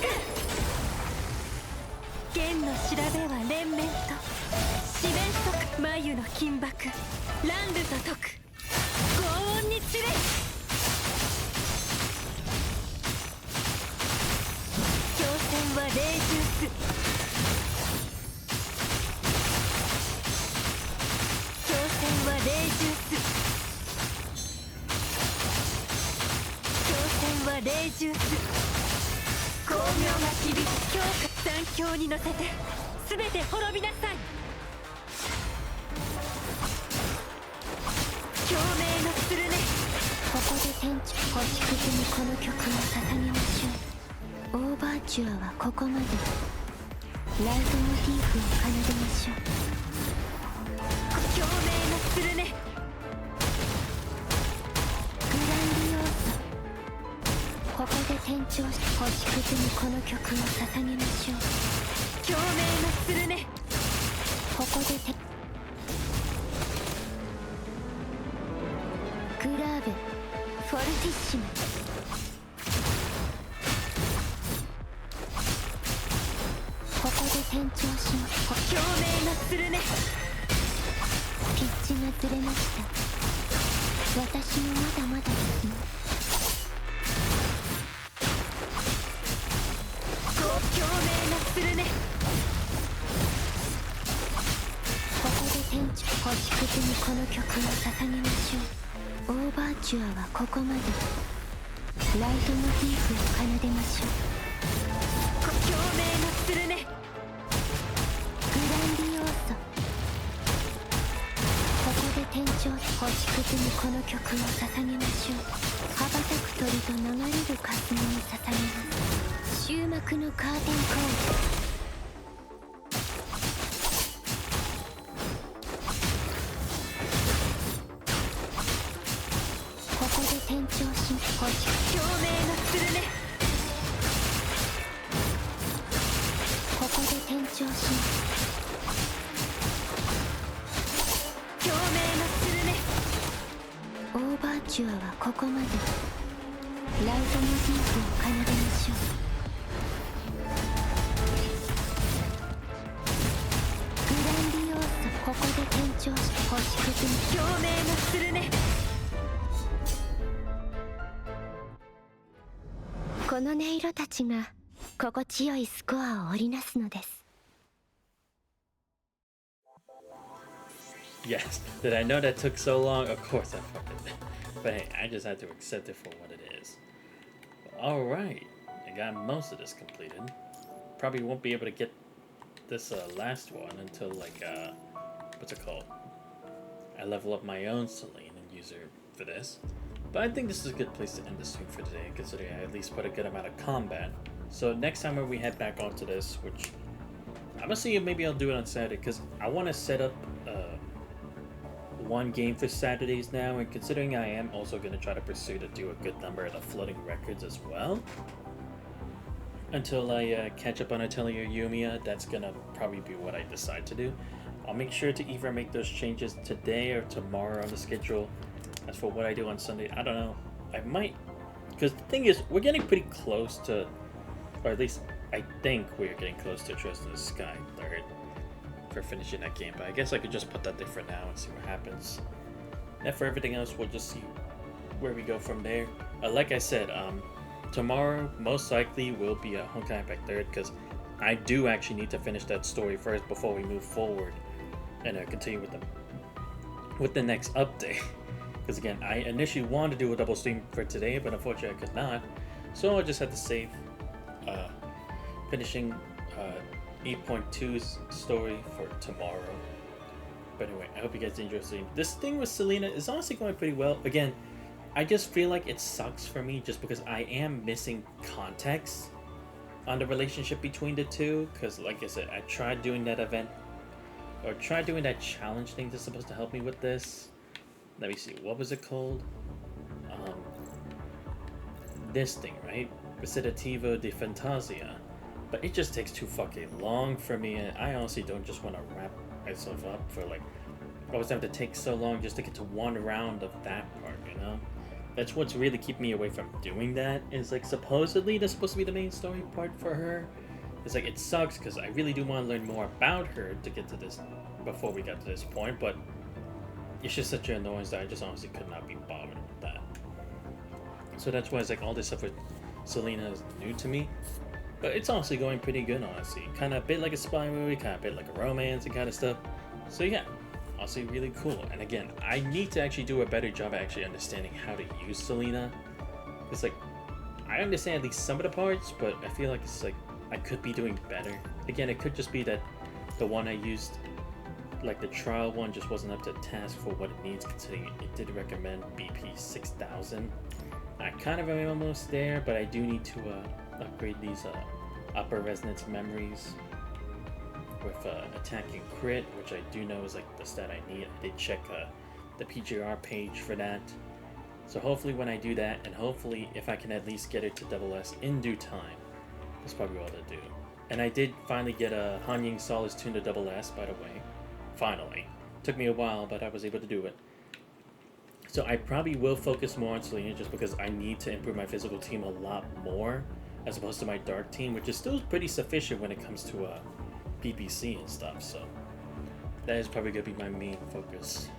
剣の調べは連綿と四面足眉の金箔。乱舞と解く高音に散れ。挑戦は霊獣す。挑戦は霊獣す。挑戦は霊獣す。光明が響く強化残響に乗せて全て滅びなさい。共鳴のするね。ここで天地星屑にこの曲を捧げましょう。オーバーチュアはここまで。ライトモチーフを奏でましょう。共鳴のするね。グランディオーソ。ここで転調し星屑にこの曲を捧げましょう。共鳴のするね。ここでグラーベフォルティッシモ。ここで転調します。共鳴のするね。ピッチがずれました。私もまだまだですね。共鳴のするね。ここで天地星屑にこの曲を捧げましょう。オーバーチュアはここまで。ライトモチーフを奏でましょう。共鳴のするね。グランディオーソ。ここで天頂星屑にこの曲を捧げましょう。羽ばたく鳥と流れる霞に捧げます。終幕のカーテンコール。ここで転調し星共鳴のするね。ここで転調し共鳴のするね。オーバーチュアはここまで。ライトモチーフを奏でましょう。グランディオーソ。ここで転調し星屑に共鳴のするね。この音色たちが心地よいスコアを織りなすのです。 Yes, did I know that took so long? Of course I fucking did. But hey, I just had to accept it for what it is. Alright, I got most of this completed. Probably won't be able to get this last one until like, what's it called? I level up my own Selene and use her for this. But I think this is a good place to end the stream for today, considering I at least put a good amount of combat. So next time when we head back onto this, which I'm gonna see if maybe I'll do it on Saturday, because I want to set up one game for Saturdays now, and considering I am also going to try to pursue to do a good number of the floating records as well, until I catch up on Atelier Yumiya, that's going to probably be what I decide to do. I'll make sure to either make those changes today or tomorrow on the schedule. As for what I do on Sunday, I don't know. I might, because the thing is, we're getting pretty close to, or at least I think we're getting close to Trust in the Sky 3rd for finishing that game. But I guess I could just put that there for now and see what happens. And for everything else, we'll just see where we go from there. Like I said, tomorrow most likely will be a Honkai Impact 3rd, because I do actually need to finish that story first before we move forward and continue with the next update. Because again, I initially wanted to do a double stream for today, but unfortunately I could not. So I just had to save finishing 8.2's story for tomorrow. But anyway, I hope you guys enjoyed seeing. This thing with Selena is honestly going pretty well. Again, I just feel like it sucks for me just because I am missing context on the relationship between the two. Because like I said, I tried doing that event, or tried doing that challenge thing that's supposed to help me with this. Let me see, what was it called? This thing, right? Recitativo de Fantasia. But it just takes too fucking long for me, and I honestly don't just want to wrap myself up for like always have to take so long just to get to one round of that part, you know? That's what's really keeping me away from doing that, is like supposedly that's supposed to be the main story part for her. It's like, it sucks because I really do want to learn more about her to get to this, before we got to this point, but it's just such an annoyance that I just honestly could not be bothered with that. So that's why it's like all this stuff with Selena is new to me. But it's honestly going pretty good, honestly. Kind of a bit like a spy movie, kind of a bit like a romance and kind of stuff. So yeah, honestly really cool. And again, I need to actually do a better job at actually understanding how to use Selena. It's like, I understand at least some of the parts, but I feel like it's like I could be doing better. Again, it could just be that the one I used, like the trial one, just wasn't up to task for what it needs, considering it did recommend BP6000. I kind of am almost there, but I do need to upgrade these upper resonance memories with attack and crit, which I do know is like the stat I need. I did check the PGR page for that. So hopefully when I do that, and hopefully if I can at least get it to SS in due time, that's probably all to do. And I did finally get a Hanying Solace tune to SS, by the way. Finally. Took me a while, but I was able to do it. So I probably will focus more on Selena just because I need to improve my physical team a lot more, as opposed to my dark team, which is still pretty sufficient when it comes to PPC and stuff. So that is probably going to be my main focus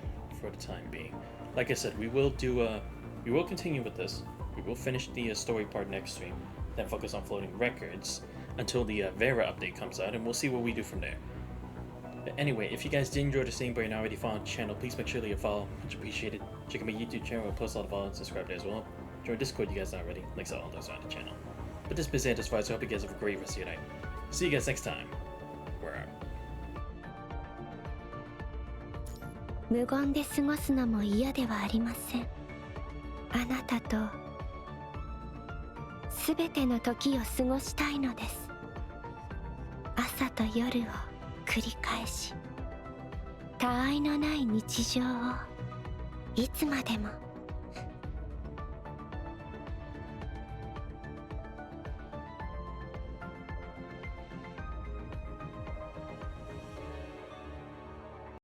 for the time being. Like I said, we will continue with this. We will finish the story part next stream, then focus on floating records until the Vera update comes out, and we'll see what we do from there. But anyway, if you guys did enjoy the stream but you're not already following the channel, please make sure to follow. Much appreciated. Check out my YouTube channel, I post a lot of all, and subscribe there as well. Join Discord, you guys not already. Links are all those on the channel. But this has been Xanthus, so I hope you guys have a great rest of your night. See you guys next time. We're out. 無言で過ごすのも嫌ではありません。あなたとすべての時を過ごしたいのです。朝と夜を繰り返し、他愛のない日常をいつまでも